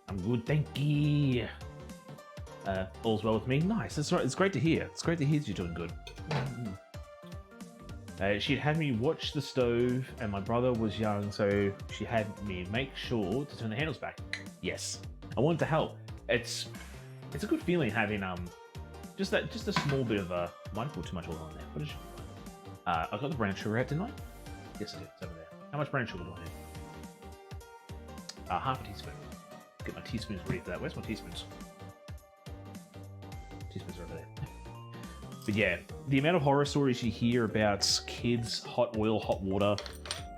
S1: I'm good, thank you. All's well with me. Nice. That's right. It's great to hear. It's great to hear that you're doing good. She'd had me watch the stove, and my brother was young, so she had me make sure to turn the handles back. Yes, I wanted to help. It's a good feeling having just a small bit of might have put too much oil on there. What is? I got the brown sugar out, didn't I? Yes, I did. It's over there. How much brown sugar do I need? Half a teaspoon. Get my teaspoons ready for that. Where's my teaspoons? Teaspoons are over there. But yeah, the amount of horror stories you hear about kids, hot oil, hot water,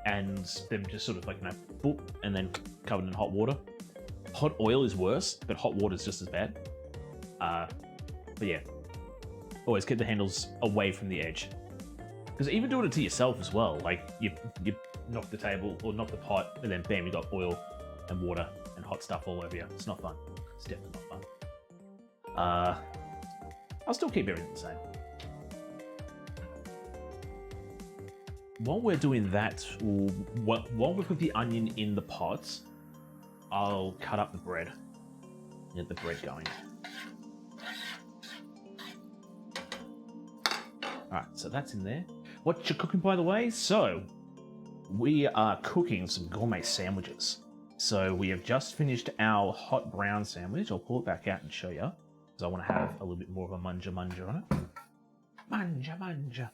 S1: and them just sort of like, boop, and then covered in hot water. Hot oil is worse, but hot water is just as bad. But yeah, always keep the handles away from the edge. Because even doing it to yourself as well, like you knock the table or knock the pot, and then bam, you got oil and water and hot stuff all over you. It's not fun. It's definitely not fun. I'll still keep everything the same. While we're doing that, while we put the onion in the pots, I'll cut up the bread. Get the bread going. Alright, so that's in there. What you cooking, by the way? So, we are cooking some gourmet sandwiches. So, we have just finished our hot brown sandwich. I'll pull it back out and show you, because I want to have a little bit more of a munja on it. Munja.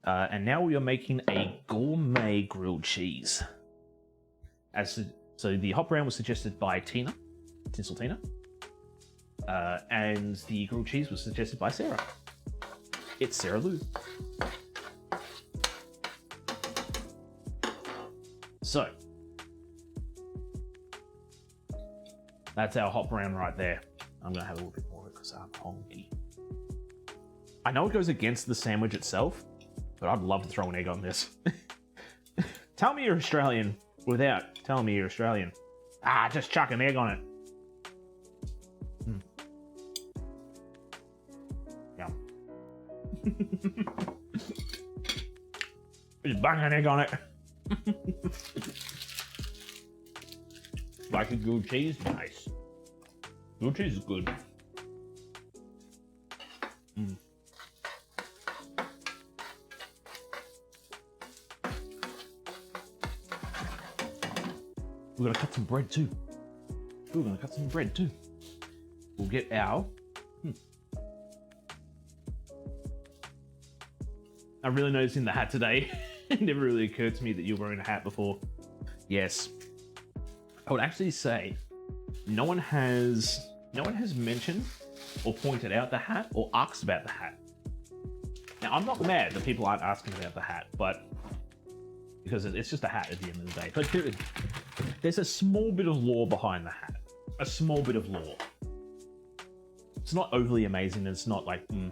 S1: And now we are making a gourmet grilled cheese. So the hot brown was suggested by TinselTina, and the grilled cheese was suggested by Sarah. It's SarahLou. So that's our hot brown right there. I'm gonna have a little bit more because I'm hungry. I know it goes against the sandwich itself, but I'd love to throw an egg on this. Tell me you're Australian without telling me you're Australian. Just chuck an egg on it. Yum. Just bang an egg on it. Like a grilled cheese? Nice. Grilled cheese is good. We're gonna cut some bread too. We're gonna cut some bread too. We'll get our... I'm really noticing the hat today. It never really occurred to me that you were wearing a hat before. Yes. I would actually say no one has mentioned or pointed out the hat or asked about the hat. Now, I'm not mad that people aren't asking about the hat, but because it's just a hat at the end of the day. But there's a small bit of lore behind the hat. A small bit of lore. It's not overly amazing. It's not like... you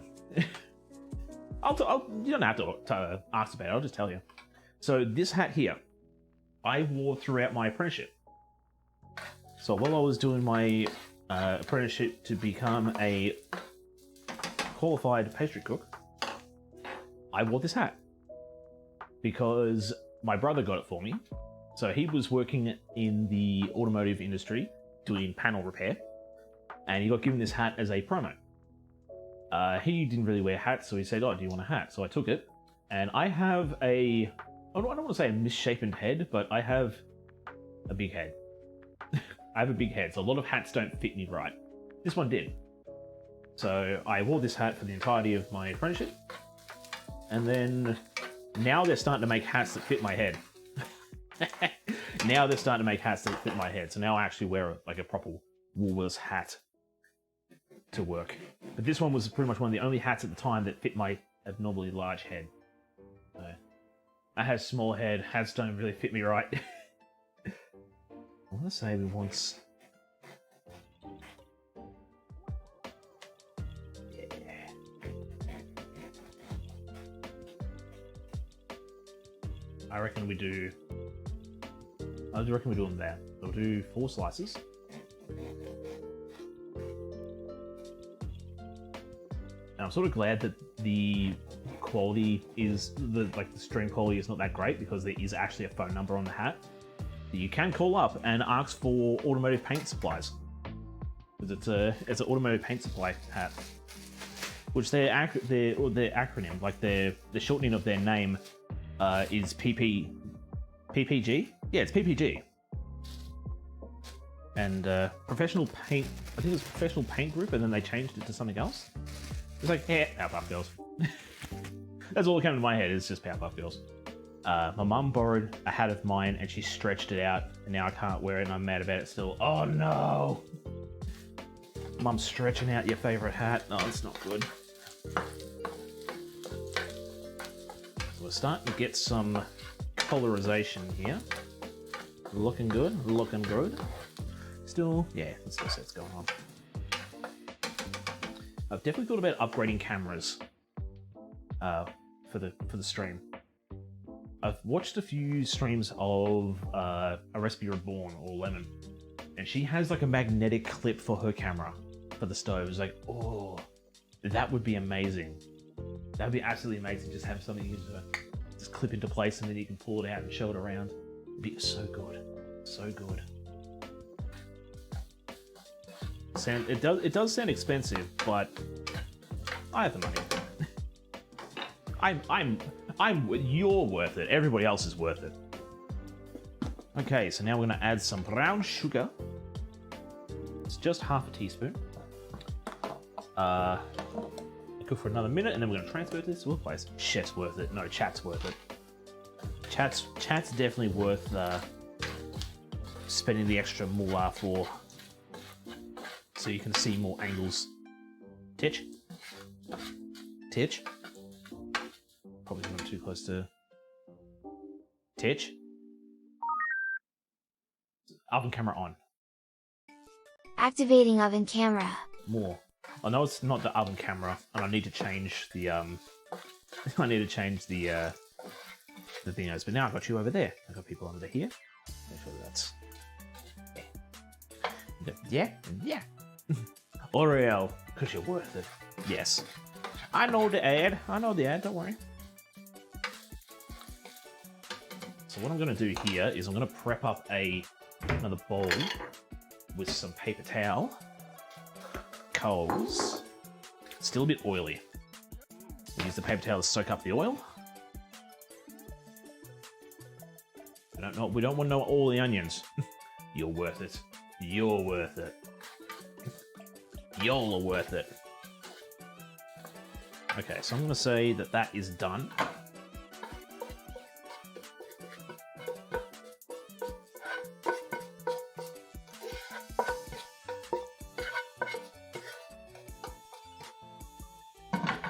S1: don't have to ask about it. I'll just tell you. So this hat here, I wore throughout my apprenticeship. So while I was doing my apprenticeship to become a qualified pastry cook, I wore this hat because my brother got it for me. So he was working in the automotive industry doing panel repair, and he got given this hat as a promo. He didn't really wear hats, so he said, "Oh, do you want a hat?" So I took it, and I have I don't want to say a misshapen head, but I have a big head. I have a big head, so a lot of hats don't fit me right. This one did. So I wore this hat for the entirety of my apprenticeship, and then now they're starting to make hats that fit my head. Now they're starting to make hats that fit my head, so now I actually wear like a proper Woolworths hat to work. But this one was pretty much one of the only hats at the time that fit my abnormally large head. So, I have a small head, hats don't really fit me right. I want to say we want... Yeah. I reckon we do them there. We'll do 4 slices. And I'm sort of glad that the quality is, the stream quality is not that great, because there is actually a phone number on the hat that you can call up and ask for automotive paint supplies. Because it's an automotive paint supply hat, which their acronym, like the shortening of their name, is PPG. Yeah, it's PPG. And Professional Paint, I think it was Professional Paint Group, and then they changed it to something else. It's like, Powerpuff Girls. That's all that came to my head, is just Powerpuff Girls. My mum borrowed a hat of mine and she stretched it out, and now I can't wear it and I'm mad about it still. Oh no! Mum's stretching out your favourite hat. No, it's not good. So we're starting to get some colorization here. Looking good, looking good. Still, yeah, there's still sets going on. I've definitely thought about upgrading cameras for the stream. I've watched a few streams of A Recipe Reborn, or Lemon, and she has like a magnetic clip for her camera for the stove. It's like, oh, that would be amazing. That would be absolutely amazing. Just have something you can just clip into place, and then you can pull it out and show it around. It'd be so good, so good. It does sound expensive, but I have the money. You're worth it. Everybody else is worth it. Okay, so now we're gonna add some brown sugar. It's just half a teaspoon. Cook for another minute, and then we're gonna transfer this to a place. Chef's worth it. No, chat's worth it. Chat's definitely worth spending the extra moolah for, so you can see more angles. Titch? Probably going too close to... Titch? Oven camera on.
S2: Activating oven camera.
S1: More. I know it's not the oven camera, and I need to change the I need to change the thingos, but now I've got you over there. I've got people under here. Make sure that's... Yeah. L'Oreal, because you're worth it. Yes. I know the ad, don't worry. So what I'm going to do here is I'm going to prep up another bowl with some paper towel, coals, still a bit oily. We'll use the paper towel to soak up the oil. We don't want to know all the onions. You're worth it. You're worth it. Y'all are worth it. Okay, so I'm going to say that that is done.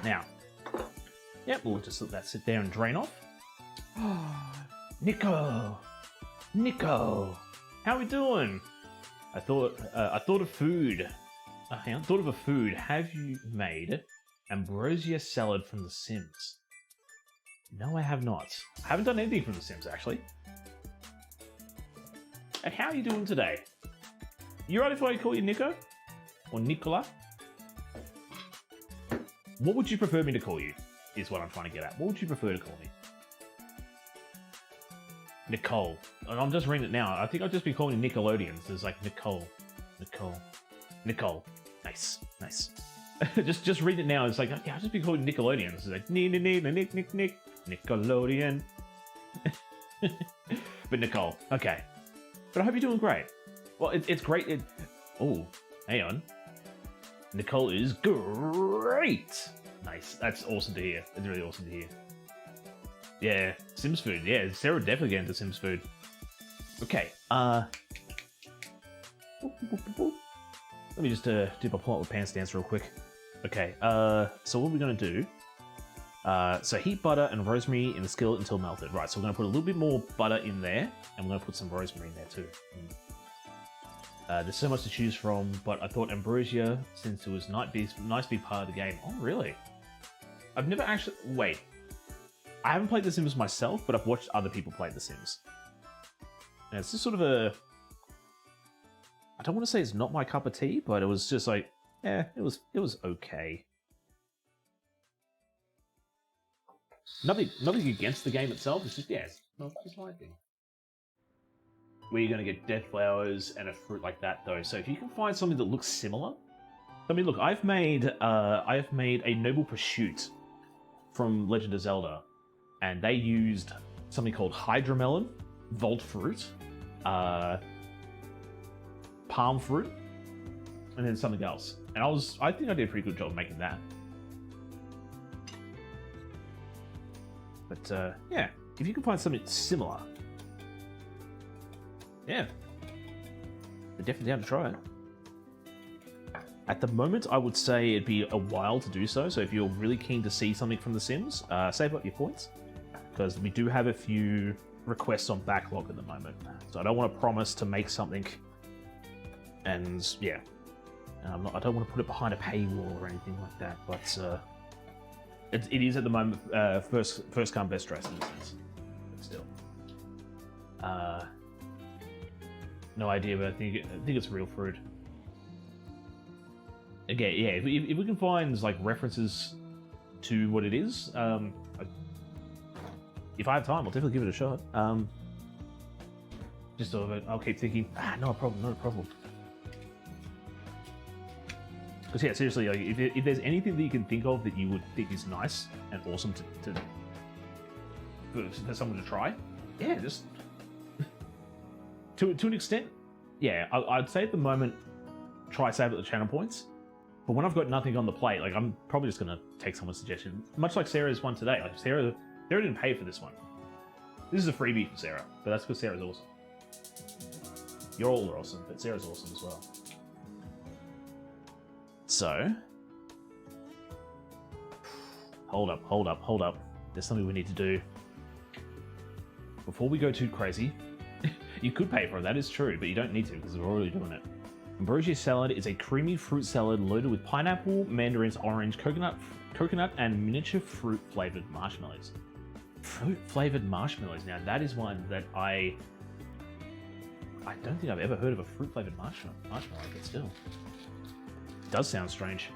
S1: Now, yep, we'll just let that sit there and drain off. Nico! Nico! How we doing? I thought of food. Hang on, thought of a food. Have you made ambrosia salad from The Sims? No, I have not. I haven't done anything from The Sims, actually. And how are you doing today? You right if I call you Nico? Or Nicola? What would you prefer me to call you? Is what I'm trying to get at. What would you prefer to call me? Nicole. And I'm just reading it now. I think I'll just be calling you Nickelodeon. So it's like Nicole. Nicole. Nicole. Nice. Nice. just read it now. It's like, okay, I'll just be calling Nickelodeon. It's like, Nick. Nickelodeon. But Nicole. Okay. But I hope you're doing great. Well, it's great. Oh, hang on. Nicole is great. Nice. That's awesome to hear. It's really awesome to hear. Yeah, Sims food. Yeah, Sarah definitely getting into Sims food. Okay. Let me just do my pull up with pants dance real quick. Okay. So what are we gonna do? So heat butter and rosemary in the skillet until melted. Right. So we're gonna put a little bit more butter in there, and we're gonna put some rosemary in there too. There's so much to choose from, but I thought ambrosia, since it was nice to be part of the game. Oh, really? I've never actually... Wait. I haven't played The Sims myself, but I've watched other people play The Sims. And it's just sort of a... I don't want to say it's not my cup of tea, but it was just like... it was okay. Nothing against the game itself, it's just, it's not just my thing. Where you're going to get death flowers and a fruit like that, though. So if you can find something that looks similar... I mean, look, I've made a Noble Pursuit from Legend of Zelda, and they used something called Hydromelon, Volt Fruit, Palm Fruit, and then something else. And I think I did a pretty good job making that. But yeah, if you can find something similar, yeah, they're definitely down to try it. At the moment, I would say it'd be a while to do so. So if you're really keen to see something from The Sims, save up your points, because we do have a few requests on backlog at the moment. So I don't want to promise to make something, and yeah, I don't want to put it behind a paywall or anything like that. But it is at the moment first come best dressed in a sense. But still, no idea, but I think it's real fruit. Again, yeah, if we can find like references to what it is, if I have time, I'll definitely give it a shot. Just sort of, I'll keep thinking, not a problem. Because yeah, seriously, like, if there's anything that you can think of that you would think is nice and awesome for someone to try, yeah, just to an extent, yeah, I'd say at the moment, try save at the channel points. But when I've got nothing on the plate, like I'm probably just gonna take someone's suggestion, much like Sarah's one today. Like Sarah didn't pay for this one. This is a freebie for Sarah, but that's because Sarah's awesome. You're all awesome, but Sarah's awesome as well. So, hold up. There's something we need to do. Before we go too crazy, you could pay for it, that is true, but you don't need to because we're already doing it. Ambrosia salad is a creamy fruit salad loaded with pineapple, mandarins, orange, coconut, and miniature fruit-flavored marshmallows. Fruit-flavored marshmallows. Now that is one that I don't think I've ever heard of a fruit-flavored marshmallow, but still. It does sound strange.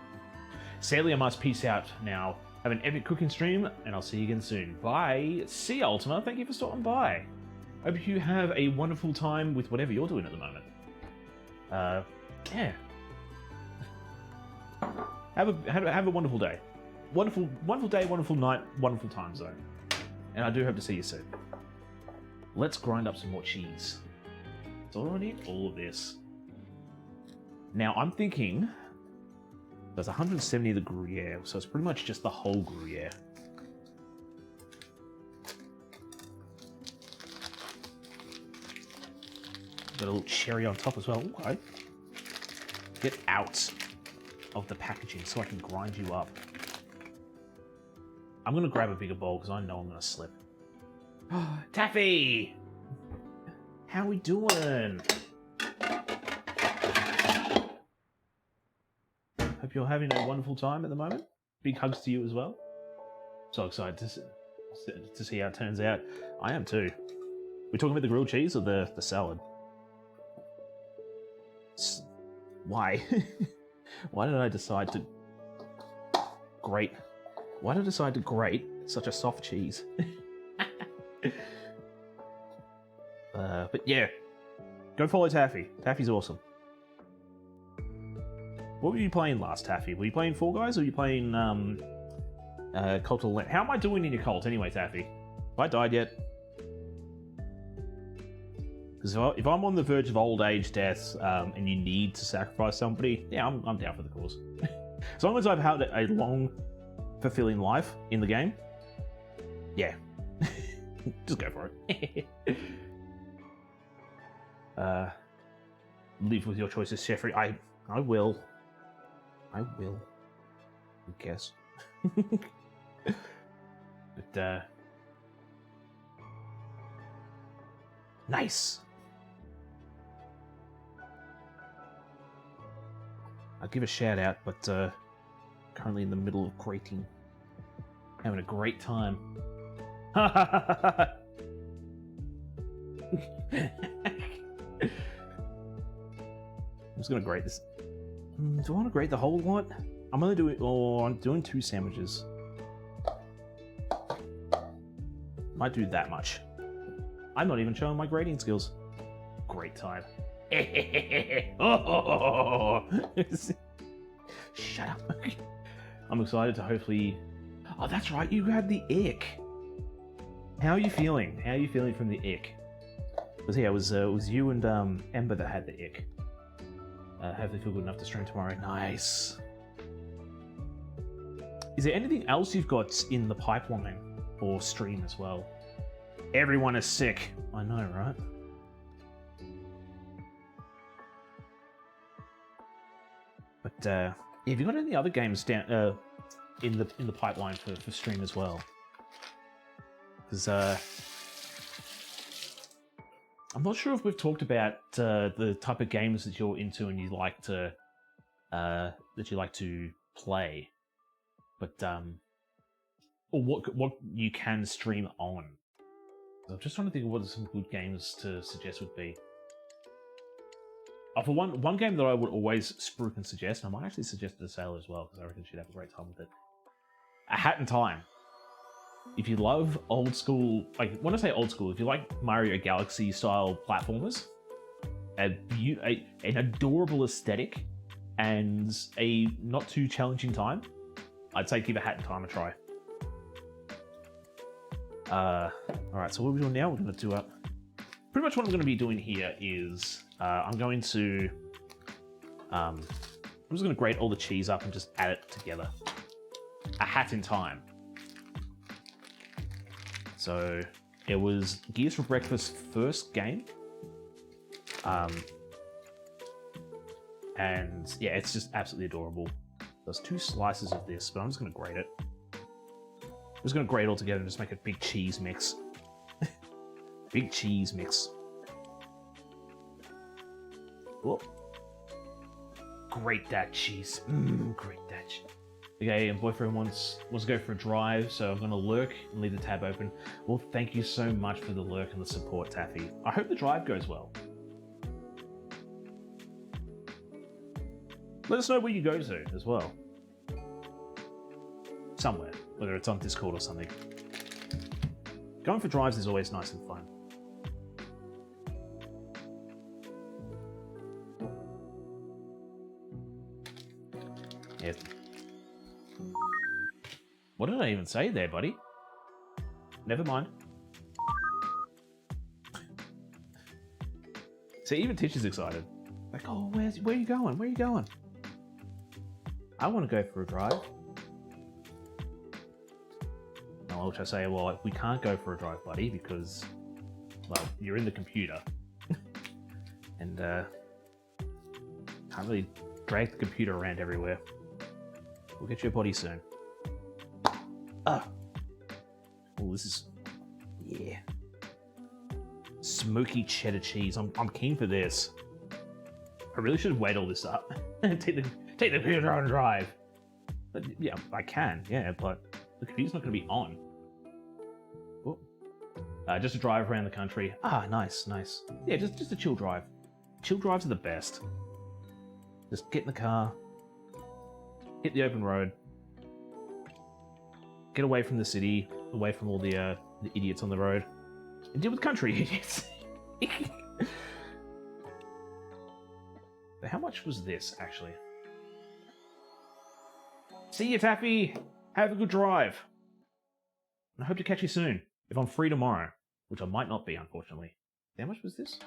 S1: Sadly, I must peace out now. Have an epic cooking stream, and I'll see you again soon. Bye. See you, Ultima. Thank you for stopping by. Hope you have a wonderful time with whatever you're doing at the moment. Yeah. Have a wonderful day. Wonderful day, wonderful night, wonderful time zone. And I do hope to see you soon. Let's grind up some more cheese. So I don't need all of this. Now I'm thinking there's 170 of the Gruyere, so it's pretty much just the whole Gruyere. Got a little cherry on top as well. Okay. Get out of the packaging so I can grind you up. I'm gonna grab a bigger bowl because I know I'm gonna slip. Taffy! How we doing? Hope you're having a wonderful time at the moment. Big hugs to you as well. So excited to see how it turns out. I am too. We're talking about the grilled cheese or the salad? Why? Why did I decide to grate? Why did I decide to grate such a soft cheese? But yeah, go follow Taffy. Taffy's awesome. What were you playing last, Taffy? Were you playing Fall Guys or were you playing Cult of Lamb? How am I doing in your cult anyway, Taffy? Have I died yet? Because if I'm on the verge of old age death and you need to sacrifice somebody, yeah, I'm down for the cause. As long as I've had a long, fulfilling life in the game, yeah, just go for it. Live with your choices, Jeffrey. I will. I guess. But nice. I'll give a shout out, but currently in the middle of grating. Having a great time. I'm just gonna grate this. Do I want to grate the whole lot? I'm gonna do it. Oh, I'm doing 2 sandwiches. Might do that much. I'm not even showing my grating skills. Great time. Oh, shut up. I'm excited to hopefully... Oh, that's right, you had the ick. How are you feeling? How are you feeling from the ick? Because yeah, it was you and Ember that had the ick. Hopefully feel good enough to stream tomorrow. Nice. Is there anything else you've got in the pipeline or stream as well? Everyone is sick. I know, right? But have you got any other games down in the pipeline for stream as well? Because I'm not sure if we've talked about the type of games that you're into and you like to play, but or what you can stream on. I'm just trying to think of what some good games to suggest would be. For one game that I would always spruik and suggest, and I might actually suggest it to Sailor as well, because I reckon she'd have a great time with it. A Hat in Time. If you love old school, like when I say old school, if you like Mario Galaxy style platformers, an adorable aesthetic, and a not too challenging time, I'd say give A Hat in Time a try. Alright, so what are we doing now? We're going to do pretty much what I'm going to be doing here is I'm just going to grate all the cheese up and just add it together. A Hat in Time. So it was Gears for Breakfast's first game. And yeah, it's just absolutely adorable. There's 2 slices of this, but I'm just going to grate it. I'm just going to grate it all together and just make a big cheese mix. Big cheese mix. Oh. Grate that cheese. Grate that cheese. Okay, and boyfriend wants to go for a drive, so I'm going to lurk and leave the tab open. Well, thank you so much for the lurk and the support, Taffy. I hope the drive goes well. Let us know where you go to as well. Somewhere, whether it's on Discord or something. Going for drives is always nice and fun. Yeah. What did I even say there, buddy? Never mind. See, even Tish is excited. Like, oh, where are you going? Where are you going? I want to go for a drive. I'll also say, well, we can't go for a drive, buddy, because, well, you're in the computer. And, can't really drag the computer around everywhere. We'll get you a body soon. Ah! Oh, this is... yeah. Smoky cheddar cheese. I'm keen for this. I really should wait all this up. take the computer on drive. But, yeah, I can, yeah, but the computer's not going to be on. Oh. Just a drive around the country. Ah, nice, nice. Yeah, just a chill drive. Chill drives are the best. Just get in the car, hit the open road, get away from the city, away from all the idiots on the road, and deal with country idiots. How much was this, actually? See you, Taffy! Have a good drive. I hope to catch you soon, if I'm free tomorrow, which I might not be, unfortunately. How much was this?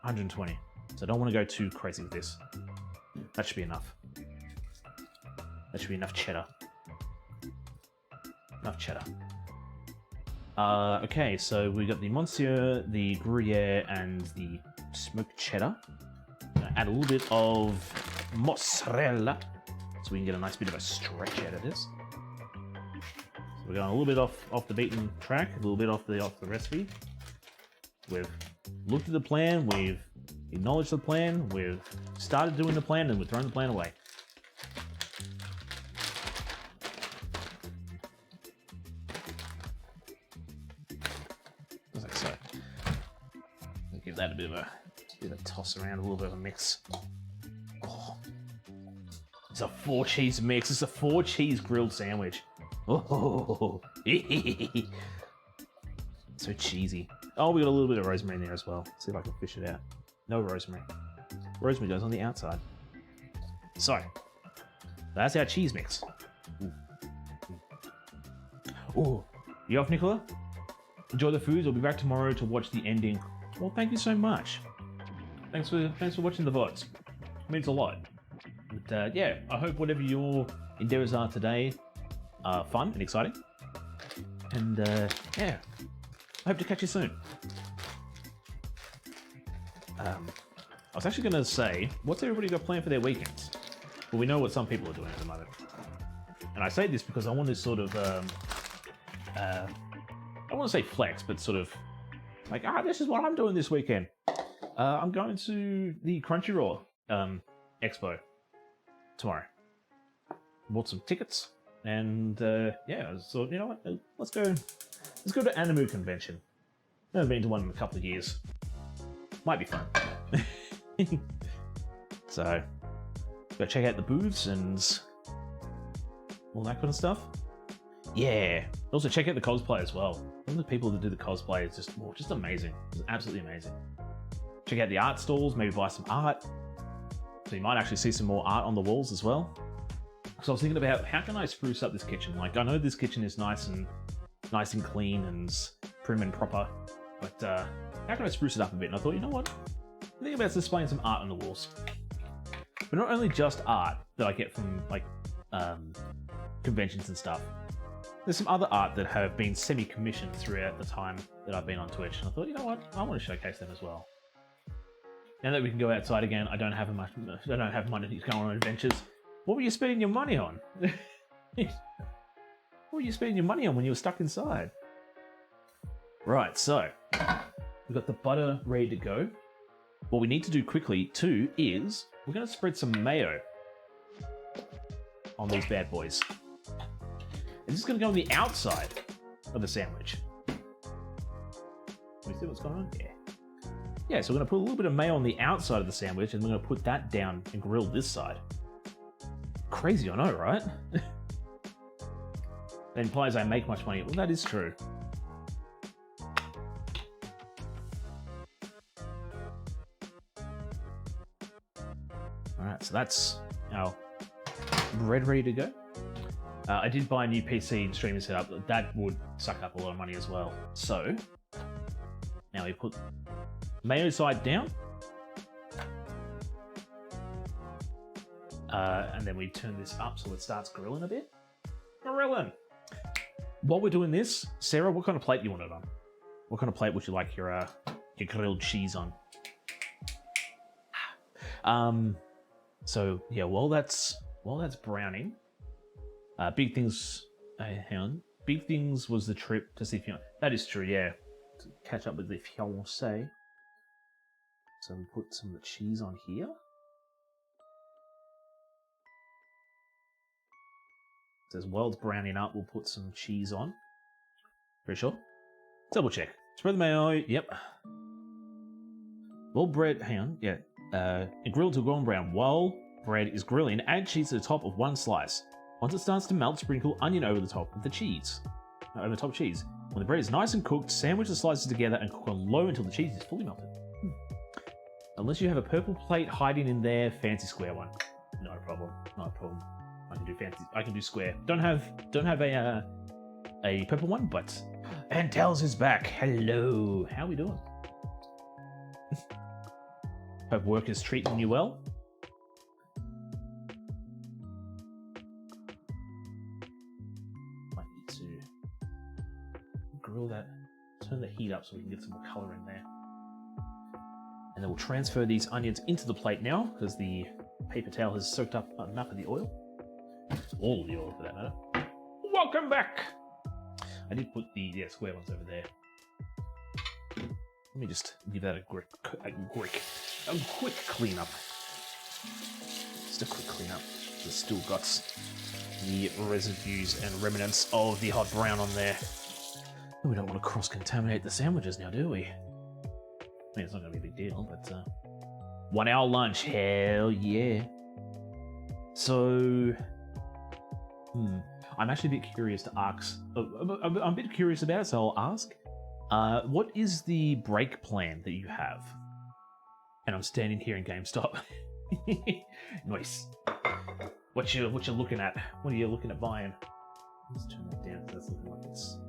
S1: 120. So I don't want to go too crazy with this. That should be enough. That should be enough cheddar. Enough cheddar. Okay, so we got the Monsieur, the Gruyere, and the smoked cheddar. Add a little bit of mozzarella, so we can get a nice bit of a stretch out of this. So we're going a little bit off the beaten track, a little bit off the recipe. We've looked at the plan, we've acknowledged the plan, we've started doing the plan, and we've thrown the plan away. Just like so. Give that a bit of a toss around, a little bit of a mix. Oh. It's a 4-cheese mix. It's a 4-cheese grilled sandwich. Oh, so cheesy. Oh, we got a little bit of rosemary in there as well. See if I can fish it out. No rosemary. Rosemary goes on the outside. So, that's our cheese mix. Ooh. You off, Nicola? Enjoy the foods. I'll be back tomorrow to watch the ending. Well, thank you so much. Thanks for watching the VODs. It means a lot. But yeah, I hope whatever your endeavors are today are fun and exciting. And yeah, I hope to catch you soon. I was actually going to say, what's everybody got planned for their weekends? Well, we know what some people are doing at the moment. And I say this because I want to sort of, I don't want to say flex, but sort of like, this is what I'm doing this weekend. I'm going to the Crunchyroll Expo tomorrow. Bought some tickets, and yeah, I thought, you know what, let's go to anime convention. I haven't been to one in a couple of years. Might be fun. So, go check out the booths and all that kind of stuff. Yeah. Also check out the cosplay as well. All the people that do the cosplay is just amazing. It's absolutely amazing. Check out the art stalls, maybe buy some art. So you might actually see some more art on the walls as well. So I was thinking about how can I spruce up this kitchen? Like, I know this kitchen is nice and clean and prim and proper, but how can I spruce it up a bit? And I thought, you know what? I think about displaying some art on the walls. But not only just art that I get from like conventions and stuff. There's some other art that have been semi-commissioned throughout the time that I've been on Twitch. And I thought, you know what? I want to showcase them as well. Now that we can go outside again, I don't have money to go on adventures. What were you spending your money on? What were you spending your money on when you were stuck inside? Right, so we've got the butter ready to go. What we need to do quickly too is we're going to spread some mayo on these bad boys. And this is going to go on the outside of the sandwich. Can we see what's going on? Yeah. Yeah, so we're going to put a little bit of mayo on the outside of the sandwich, and we're going to put that down and grill this side. Crazy, I know, right? That implies I make much money. Well, that is true. Alright, so that's our bread ready to go. I did buy a new PC and streaming setup. That would suck up a lot of money as well. So, Now we put mayo side down. And then we turn this up so it starts grilling a bit. Grilling! While we're doing this, Sarah, what kind of plate do you want it on? What kind of plate would you like your grilled cheese on? So yeah, while that's browning, Big Things. Hang on. Big Things was the trip to see fiance. That is true, yeah. To catch up with the fiance. So we put some of the cheese on here. So as well as browning up, we'll put some cheese on. Pretty sure. Double check. Spread the mayo. Yep. While bread, hang on, yeah. And grilled to golden brown. While bread is grilling, add cheese to the top of one slice. Once it starts to melt, sprinkle onion over the top of the cheese. Over the top of cheese. When the bread is nice and cooked, sandwich the slices together and cook on low until the cheese is fully melted. Unless you have a purple plate hiding in there, fancy square one. No problem. No problem. I can do fancy. I can do square. Don't have a purple one, but and Dels is back. Hello. How are we doing? Hope work is treating you well. Might need to grill that. Turn the heat up so we can get some more color in there. And then we'll transfer these onions into the plate now because the paper towel has soaked up enough of the oil. All of the oil, for that matter. Welcome back! I did put the square ones over there. Let me just give that a quick cleanup. Just a quick cleanup. It's still got the residues and remnants of the hot brown on there. We don't want to cross-contaminate the sandwiches now, do we? I mean, it's not going to be a big deal, but 1 hour lunch, hell yeah. So, I'm actually a bit curious to ask. I'm a bit curious about it, so I'll ask. What is the break plan that you have? And I'm standing here in GameStop. Nice. What you looking at? What are you looking at buying? Let's turn that down. That's looking like it's.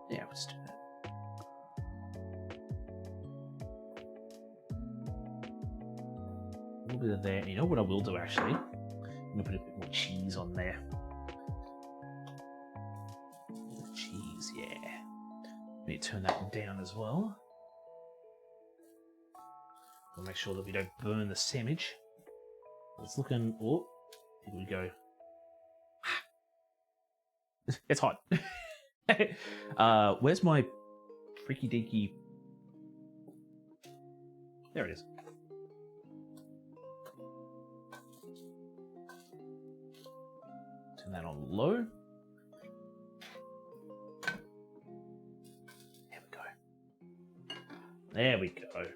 S1: Yeah, let's do that. A little bit of there. You know what I will do actually? I'm gonna put a bit more cheese on there. Cheese, yeah. Need to turn that down as well. We'll make sure that we don't burn the sandwich. It's looking. Oh, here we go. It's hot. Where's my freaky deaky? There it is. Turn that on low. There we go.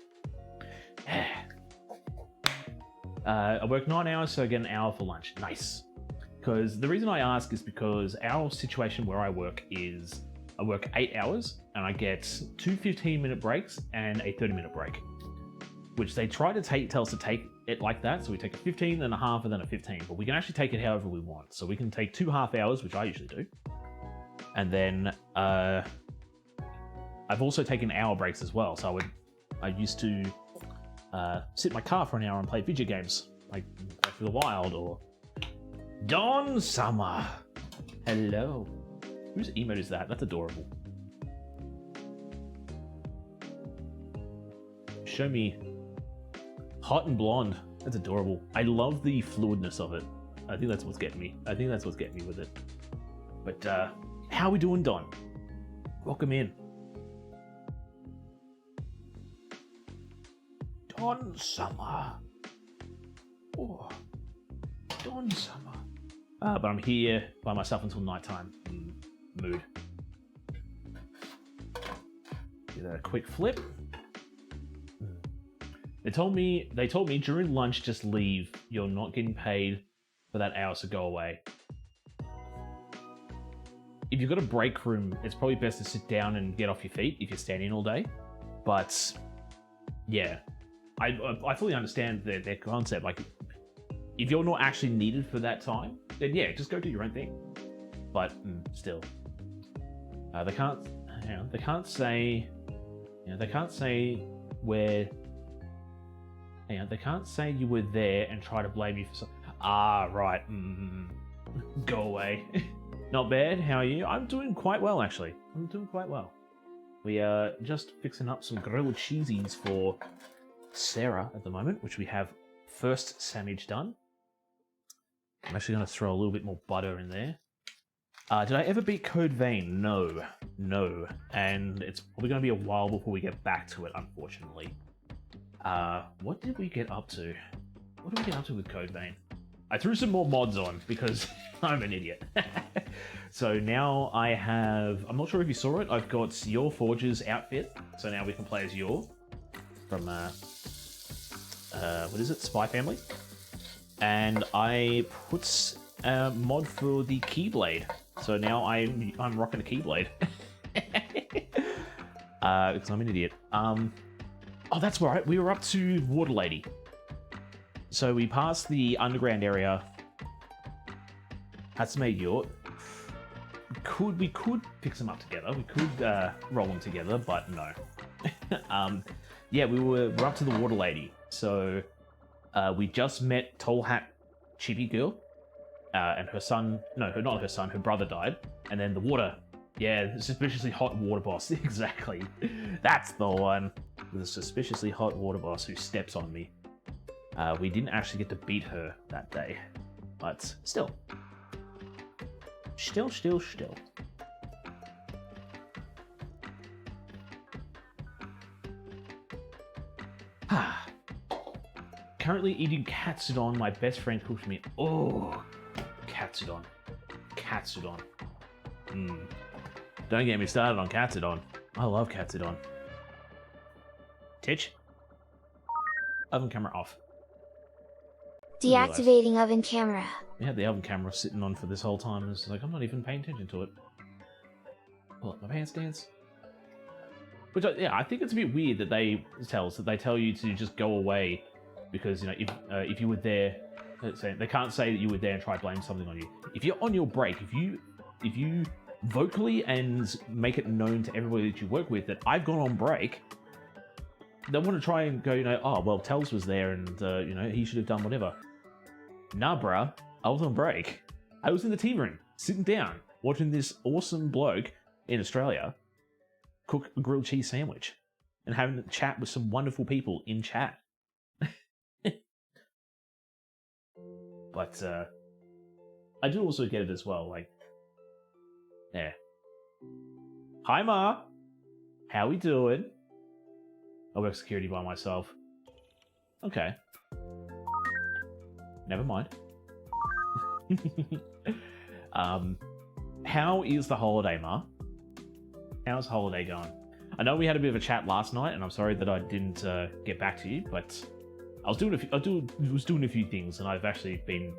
S1: I work 9 hours, so I get an hour for lunch. Nice. Because the reason I ask is because our situation where I work is I work 8 hours and I get 2 15-minute breaks and a 30-minute break, which they try to tell us to take it like that. So we take a 15, then a half, and then a 15. But we can actually take it however we want. So we can take 2 half hours, which I usually do, and then I've also taken hour breaks as well. So I used to sit in my car for an hour and play video games, like Breath of the Wild or Dawn Summer. Hello. Whose emote is that? That's adorable. Show me. Hot and blonde. That's adorable. I love the fluidness of it. I think that's what's getting me. I think that's what's getting me with it. But how are we doing, Don? Welcome in. Dawn Summer. Oh, Dawn Summer. But I'm here by myself until nighttime. Mood. Give that a quick flip. They told me during lunch, just leave. You're not getting paid for that hour, so go away. If you've got a break room, it's probably best to sit down and get off your feet if you're standing all day. But yeah, I fully understand their concept. Like, if you're not actually needed for that time, then yeah, just go do your own thing. but still, they can't. Hang on, they can't say. They can't say where. Hang on, they can't say you were there and try to blame you for something. Ah, right. Go away. Not bad. How are you? I'm doing quite well, actually. I'm doing quite well. We are just fixing up some grilled cheesies for Sarah at the moment, which we have first sandwich done. I'm actually going to throw a little bit more butter in there. Did I ever beat Code Vein? No. No. And it's probably going to be a while before we get back to it, unfortunately. What did we get up to? What did we get up to with Code Vein? I threw some more mods on because I'm an idiot. So now I have... I'm not sure if you saw it. I've got Yor Forge's outfit. So now we can play as Yor from... what is it? Spy Family. And I put a mod for the Keyblade. So now I'm rocking a Keyblade. Because I'm an idiot. Oh, that's right. We were up to Water Lady. So we passed the underground area. Hatsume Yor. We could pick them up together. We could roll them together, but no. Yeah, we're up to the Water Lady. So we just met Tall Hat Chibi Girl. And her son... No, not her son. Her brother died. And then the water... Yeah, the suspiciously hot water boss. Exactly. That's the one. The suspiciously hot water boss who steps on me. We didn't actually get to beat her that day. But still. Still. Currently eating katsudon my best friend cooked me. Oh, katsudon. Don't get me started on katsudon. I love katsudon. Titch? Oven camera off.
S2: Deactivating oven camera.
S1: We had the oven camera sitting on for this whole time, and it's like, I'm not even paying attention to it. Pull up my pants dance. Which, yeah, I think it's a bit weird that they tell you to just go away because, if you were there, they can't say that you were there and try to blame something on you. If you're on your break, if you vocally and make it known to everybody that you work with that I've gone on break, they want to try and go, oh, well, Tells was there and, he should have done whatever. Nah, bruh, I was on break. I was in the tea room, sitting down, watching this awesome bloke in Australia cook a grilled cheese sandwich and having a chat with some wonderful people in chat. But, I do also get it as well, yeah. Hi, Ma. How we doing? I work security by myself. Okay. Never mind. How is the holiday, Ma? How's holiday going? I know we had a bit of a chat last night, and I'm sorry that I didn't get back to you, but I was doing a few things, and I've actually been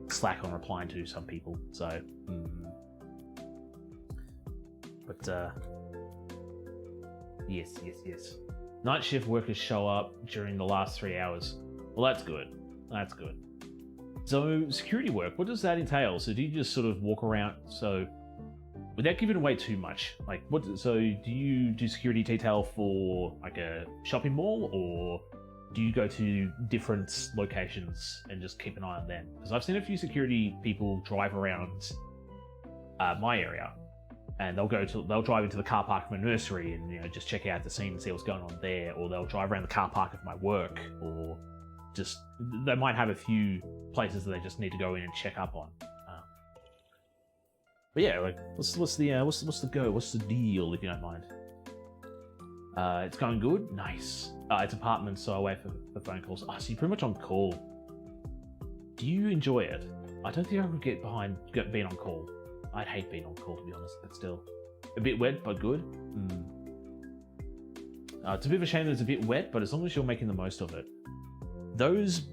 S1: slack on replying to some people. So, but yes. Night shift workers show up during the last 3 hours. Well, that's good. That's good. So, security work, what does that entail? So, do you just sort of walk around? So, without giving away too much, so do you do security detail for a shopping mall, or do you go to different locations and just keep an eye on them? Because I've seen a few security people drive around my area, and they'll drive into the car park of my nursery and just check out the scene and see what's going on there, or they'll drive around the car park of my work, or just they might have a few places that they just need to go in and check up on. But yeah, what's the go? What's the deal, if you don't mind? It's going good. Nice. It's apartment, so I wait for phone calls. So you're pretty much on call. Do you enjoy it? I don't think I could get behind being on call. I'd hate being on call, to be honest, but still. A bit wet, but good. It's a bit of a shame that it's a bit wet, but as long as you're making the most of it. Those...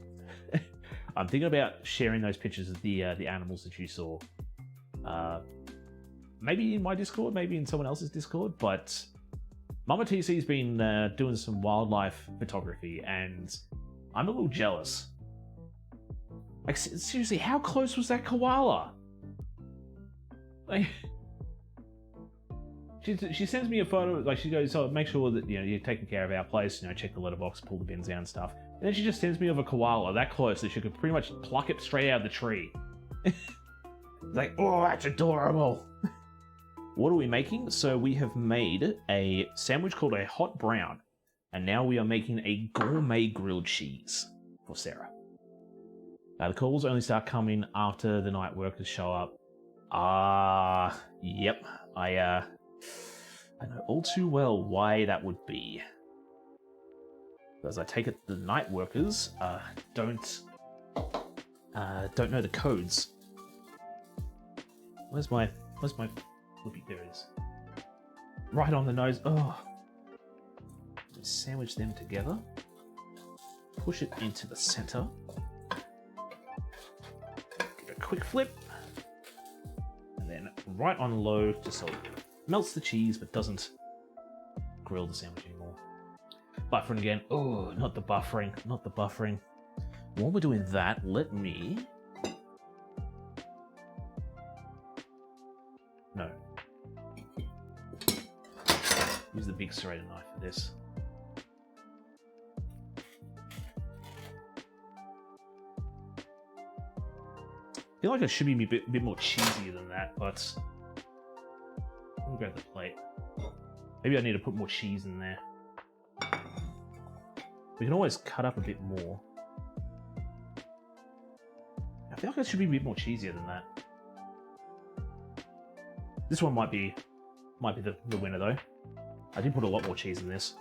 S1: I'm thinking about sharing those pictures of the animals that you saw. Maybe in my Discord, maybe in someone else's Discord, but Mama TC's been doing some wildlife photography, and I'm a little jealous. Seriously, how close was that koala? Like, she sends me a photo, like she goes, "So make sure that you're taking care of our place. Check the letterbox, pull the bins out and stuff." And then she just sends me of a koala that close that she could pretty much pluck it straight out of the tree. Like, oh, that's adorable. What are we making? So we have made a sandwich called a hot brown, and now we are making a gourmet grilled cheese for Sarah. The calls only start coming after the night workers show up. Yep. I know all too well why that would be. Because I take it the night workers don't know the codes. Where's my flippy? There it is. Right on the nose. Oh. Sandwich them together. Push it into the center. Give it a quick flip. And then right on low, just so it melts the cheese but doesn't grill the sandwich anymore. Buffering again. Oh, not the buffering. Not the buffering. While we're doing that, let me... No. Use the big serrated knife for this. I feel like it should be a bit more cheesy than that, but... I'll grab the plate. Maybe I need to put more cheese in there. We can always cut up a bit more. I feel like it should be a bit more cheesier than that. This one might be the winner though. I did put a lot more cheese in this.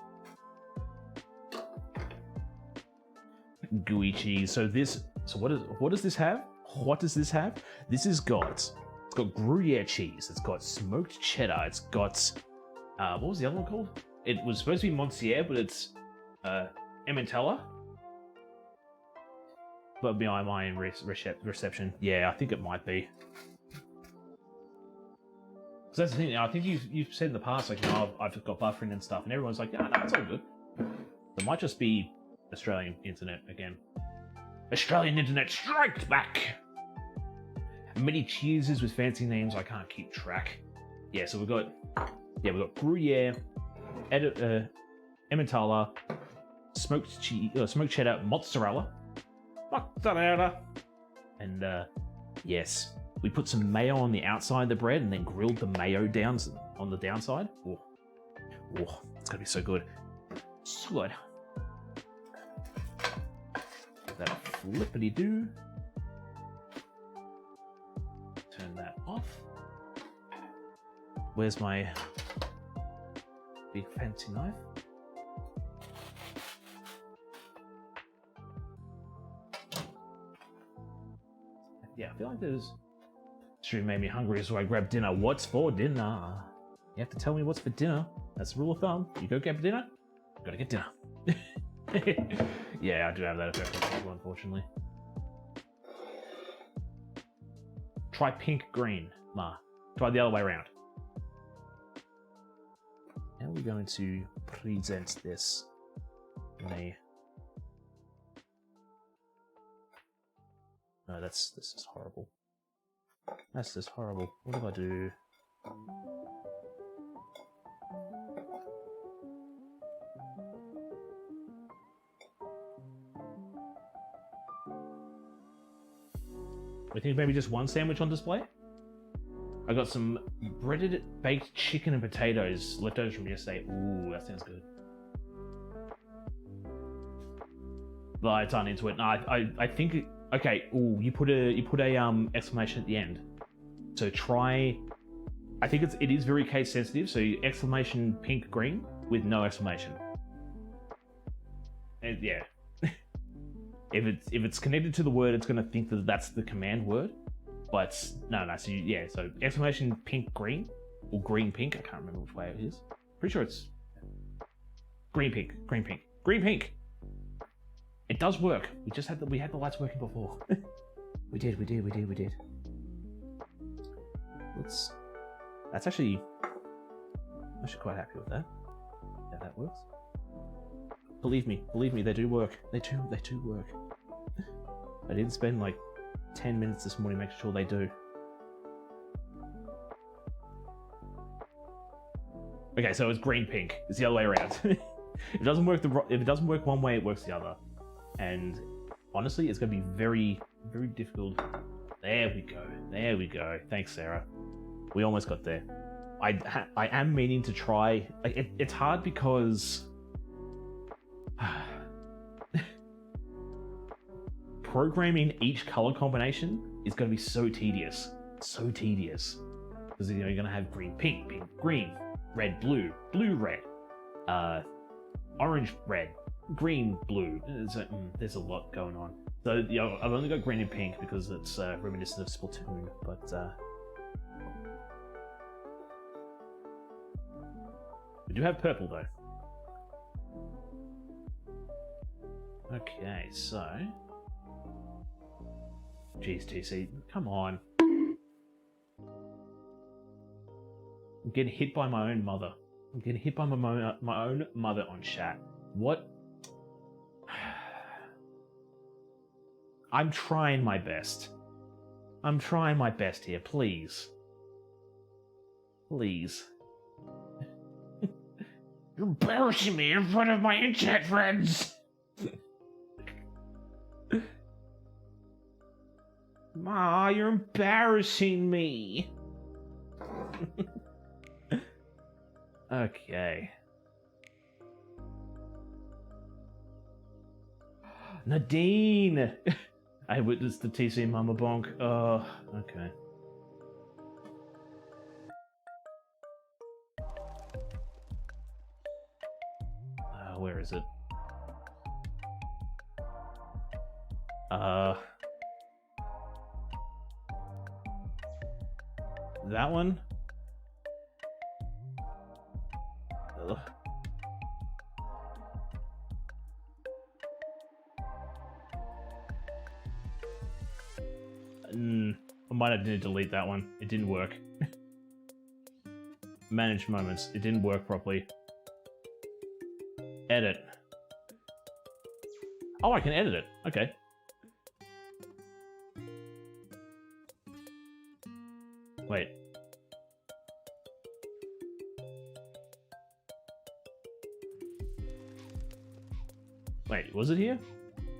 S1: Gooey cheese. So what does this have? What does this have? It's got Gruyere cheese. It's got smoked cheddar. It's got what was the other one called? It was supposed to be Monsieur, but it's Emmentaler. But behind my reception, yeah, I think it might be. So that's the thing. I think you've said in the past, like, I've got buffering and stuff, and everyone's like, no, it's all good. It might just be Australian internet again. Australian internet strikes back. Many cheeses with fancy names I can't keep track. Yeah, so we've got Gruyere, Emmentaler, smoked cheddar, mozzarella, and yes, we put some mayo on the outside of the bread and then grilled the mayo down on the downside. Oh, it's gonna be so good, so good. Give that a flippity do. Turn that off. Where's my big fancy knife? Yeah, I feel like there's... Stream made me hungry, so I grabbed dinner. What's for dinner? You have to tell me what's for dinner. That's the rule of thumb. You go get dinner, you gotta get dinner. Yeah, I do have that effect on people, unfortunately. Try pink green, Ma. Try the other way around. How are we going to present this in a... No, this is horrible. That's just horrible. What do I do? I think maybe just one sandwich on display? I got some breaded baked chicken and potatoes, leftovers from yesterday. Ooh, that sounds good. Lights aren't into it. No, I think... Okay, ooh, you put a exclamation at the end. So try... I think it is very case sensitive, so exclamation pink green with no exclamation. And yeah. If it's connected to the word, it's gonna think that that's the command word. But no, so so exclamation pink green or green pink. I can't remember which way it is. Pretty sure it's green pink. It does work. We had the lights working before. We did. That's actually. I'm actually quite happy with that. Yeah, that works. Believe me, they do work. They do work. I didn't spend like 10 minutes this morning making sure they do. Okay, so it's green pink. It's the other way around. If it doesn't work one way, it works the other. And honestly, it's gonna be very, very difficult. There we go. There we go. Thanks, Sarah. We almost got there. I am meaning to try. It's hard because programming each color combination is going to be so tedious. So tedious. Because you're going to have green, pink, pink, green, red, blue, blue, red, orange, red, green, blue. There's a lot going on. So I've only got green and pink because it's reminiscent of Splatoon, but we do have purple though. Okay, so jeez, TC, come on. I'm getting hit by my own mother. I'm getting hit by my own mother on chat. What? I'm trying my best. I'm trying my best here, please. Please. You're embarrassing me in front of my internet friends! Ma, you're embarrassing me! Okay. Nadine! I witnessed the TC Mama Bonk. Oh, okay. Where is it? That one? Ugh. I might have to delete that one. It didn't work. Manage moments. It didn't work properly. Edit. Oh, I can edit it. Okay. Wait. Wait, was it here?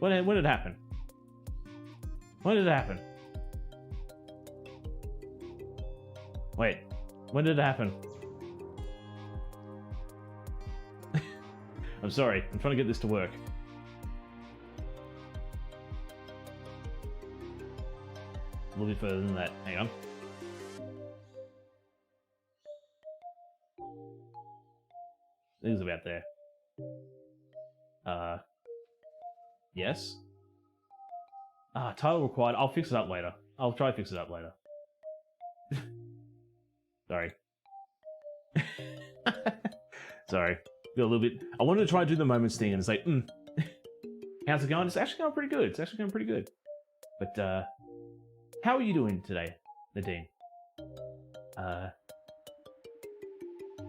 S1: When did it happen? When did it happen? Wait, when did it happen? I'm sorry, I'm trying to get this to work. A little bit further than that. Hang on. I think it's about there. Yes? Title required. I'll fix it up later. I'll try to fix it up later. Sorry. Sorry. Feel a little bit. I wanted to try to do the moments thing and it's like, how's it going? It's actually going pretty good. It's actually going pretty good. But, how are you doing today, Nadine?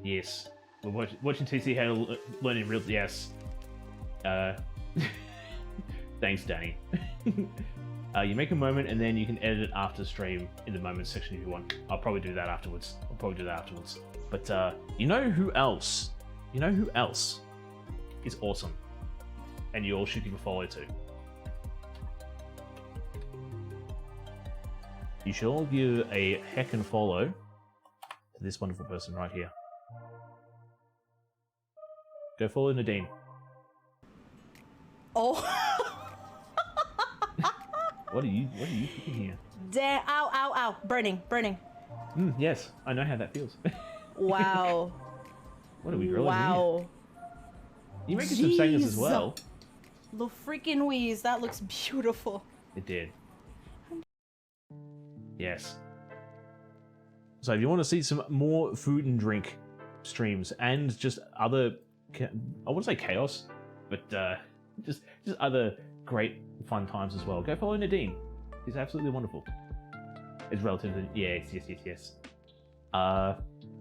S1: Yes. We're watching TC how to learn in real. Yes. Thanks, Danny. You make a moment and then you can edit it after stream in the moments section if you want. I'll probably do that afterwards. But you know who else? You know who else is awesome? And you all should give a follow to. You should all give a heckin' follow to this wonderful person right here. Go follow Nadine.
S6: Oh.
S1: What are you thinking here?
S6: Damn! Ow! Ow! Ow! Burning! Burning!
S1: Yes, I know how that feels.
S6: Wow.
S1: What are we grilling
S6: Wow.
S1: here? You making some sayings as well.
S6: The freaking wheeze! That looks beautiful.
S1: It did. Yes. So if you want to see some more food and drink streams and just other, I wouldn't say chaos, but just other great fun times as well, go follow Nadine. She's absolutely wonderful. It's relatively, yes.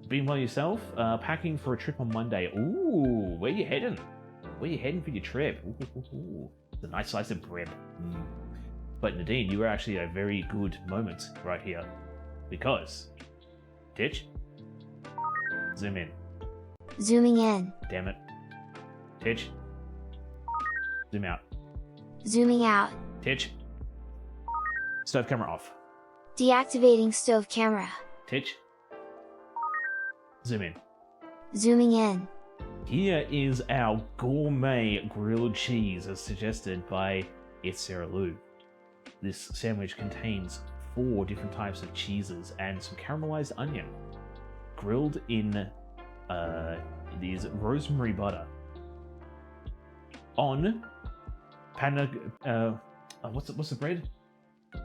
S1: Being well yourself, packing for a trip on Monday. Ooh, where you heading? Where you heading for your trip? Ooh. It's a nice slice of bread. But Nadine, you were actually a very good moment right here. Because, Ditch, zoom in.
S2: Zooming in.
S1: Damn it. Titch. Zoom out.
S2: Zooming out.
S1: Titch. Stove camera off.
S2: Deactivating stove camera.
S1: Titch. Zoom in.
S2: Zooming in.
S1: Here is our gourmet grilled cheese as suggested by ItsSarahLou. This sandwich contains 4 different types of cheeses and some caramelized onion, grilled in these rosemary butter on what's the bread?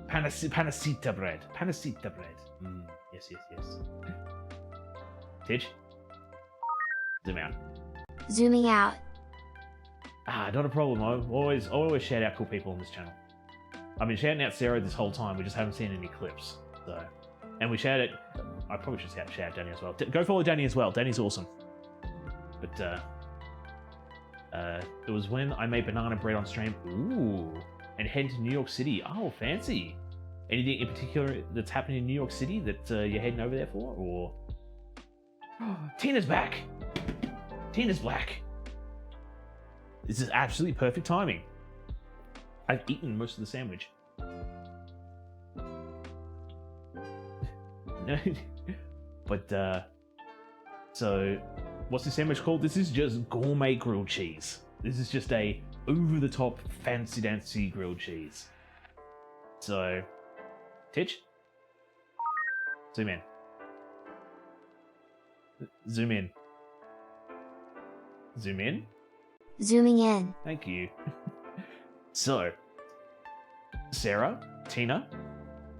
S1: Panacita bread. Panacita bread. Yes. Tidge. Zoom out.
S2: Zooming out.
S1: Not a problem. I always shout out cool people on this channel. I've been shouting out Sarah this whole time. We just haven't seen any clips. So, and we shout it. I probably should shout out Danny as well. Go follow Danny as well. Danny's awesome. But it was when I made banana bread on stream. Ooh, and heading to New York City. Oh, fancy. Anything in particular that's happening in New York City that you're heading over there for, or? Tina's back. Tina's black. This is absolutely perfect timing. I've eaten most of the sandwich. But, so, what's the sandwich called? This is just gourmet grilled cheese. This is just a over-the-top, fancy-dancy grilled cheese. So, Titch? Zoom in. Zoom in. Zoom in?
S2: Zooming in.
S1: Thank you. So, Sarah, Tina,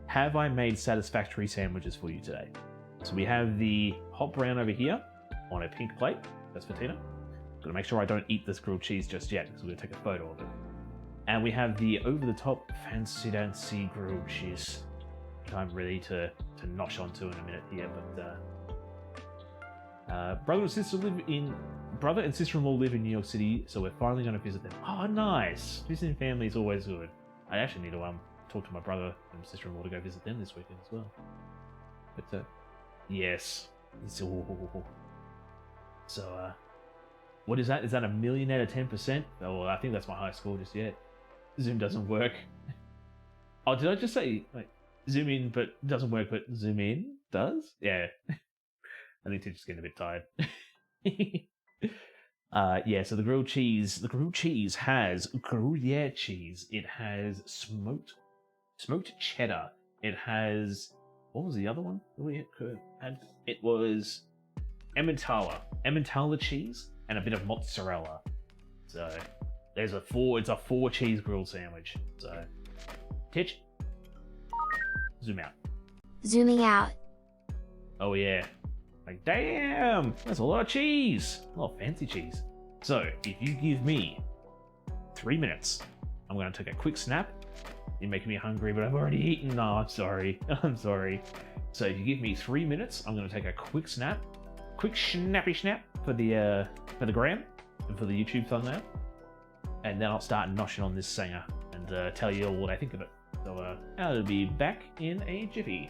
S1: have I made satisfactory sandwiches for you today? So we have the hot brown over here on a pink plate. That's for Tina. Gotta make sure I don't eat this grilled cheese just yet, because we're gonna take a photo of it. And we have the over-the-top fancy-dancy grilled cheese that I'm ready to nosh onto in a minute here, but brother and sister-in-law live in New York City, so we're finally going to visit them. Oh, nice! Visiting family is always good. I actually need to talk to my brother and sister-in-law to go visit them this weekend as well. But yes, so what is that? Is that a million out of 10%? Oh, well, I think that's my high score just yet. Zoom doesn't work. Oh, did I just say like zoom in but doesn't work, but zoom in does? Yeah. I think Titch is getting a bit tired. Yeah, so the grilled cheese has Gruyere cheese. It has smoked cheddar. It has, what was the other one that we had? It was Emmentaler cheese and a bit of mozzarella. So it's a 4 cheese grilled sandwich. So Titch, zoom out.
S2: Zooming out.
S1: Oh yeah. Like, damn, that's a lot of cheese. A lot of fancy cheese. So, if you give me 3 minutes, I'm going to take a quick snap. You're making me hungry, but I've already eaten. No, I'm sorry. I'm sorry. So, if you give me 3 minutes, I'm going to take a quick snap. Quick snappy snap for the gram and for the YouTube thumbnail. And then I'll start noshing on this singer and tell you all what I think of it. So, I'll be back in a jiffy.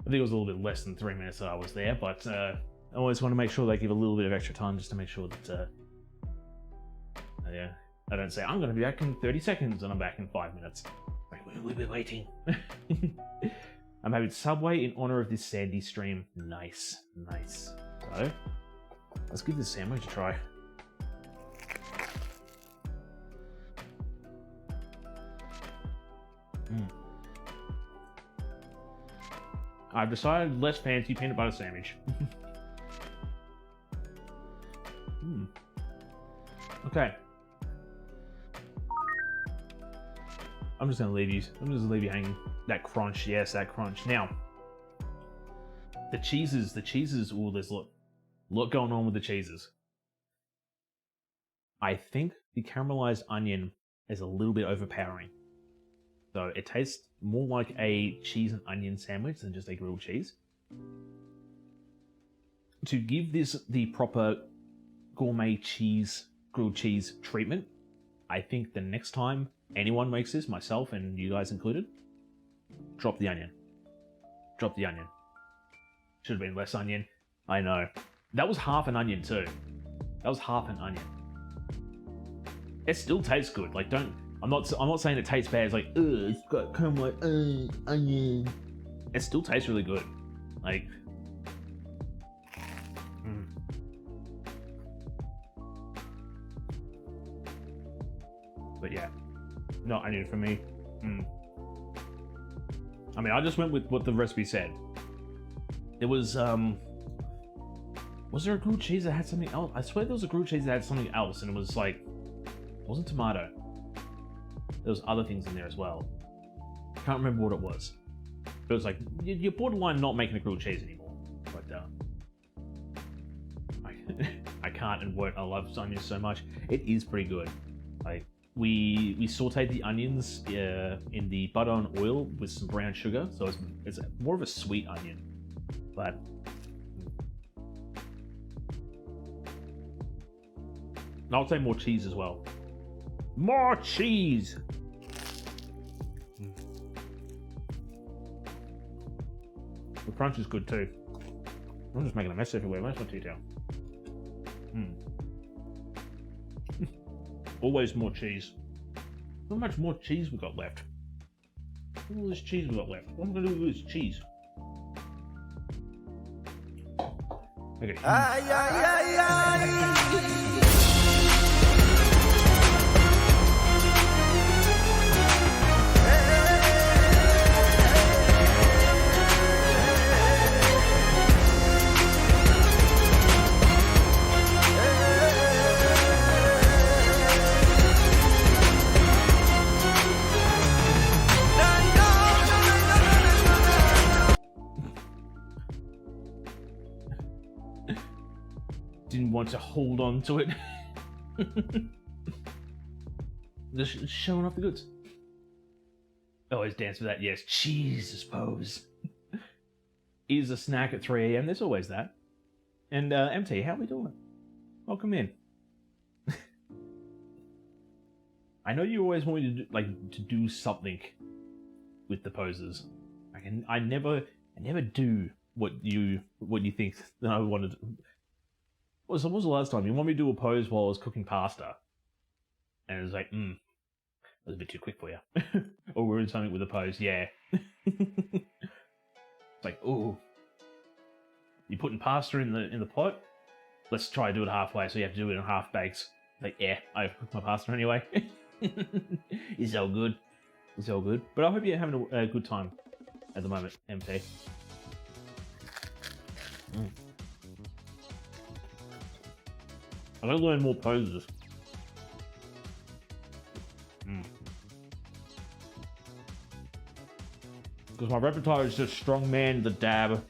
S1: I think it was a little bit less than 3 minutes that I was there, but I always want to make sure they give a little bit of extra time just to make sure that yeah, I don't say I'm going to be back in 30 seconds and I'm back in 5 minutes. Like, we'll be waiting. I'm having Subway in honor of this Sandy stream. Nice. So, let's give this sandwich a try. I've decided less fancy peanut butter sandwich. Okay. I'm just gonna leave you. I'm just gonna leave you hanging. That crunch, yes, that crunch. Now, the cheeses. Oh, there's a lot going on with the cheeses. I think the caramelized onion is a little bit overpowering. So it tastes more like a cheese and onion sandwich than just a grilled cheese. To give this the proper gourmet grilled cheese treatment, I think the next time anyone makes this, myself and you guys included, drop the onion. Drop the onion. Should have been less onion. I know. That was half an onion too. That was half an onion. It still tastes good. Like, I'm not saying it tastes bad. It's like, it's got kind of like onion. It still tastes really good. Like, but yeah, no onion for me. I mean, I just went with what the recipe said. There was there a grilled cheese that had something else? I swear there was a grilled cheese that had something else, and it was like, it wasn't tomato. There was other things in there as well. I can't remember what it was. But it was like, you're borderline not making a grilled cheese anymore. But I can't and won't. I love onions so much. It is pretty good. Like, we sauteed the onions in the butter and oil with some brown sugar, so it's more of a sweet onion. But I would say more cheese as well. More cheese! The crunch is good too. I'm just making a mess everywhere. Where's my tea towel? Always more cheese. How much more cheese we got left? Look at all this cheese we got left. What am I going to do with this cheese? Okay. Didn't want to hold on to it. Just showing off the goods. Always dance for that. Yes, cheese, I suppose. Is a snack at 3 a.m. There's always that. And MT, how are we doing? Welcome in. I know you always want me to do something with the poses. I never do what you think that I wanted. What was the last time? You want me to do a pose while I was cooking pasta? And it was like, that was a bit too quick for you. Or we're in something with a pose, yeah. It's like, ooh. You putting pasta in the pot? Let's try to do it halfway, so you have to do it in half bakes. Like, yeah, I cooked my pasta anyway. It's all good. It's all good. But I hope you're having a good time at the moment, MT. I gotta learn more poses. Because my repertoire is just strongman, the dab,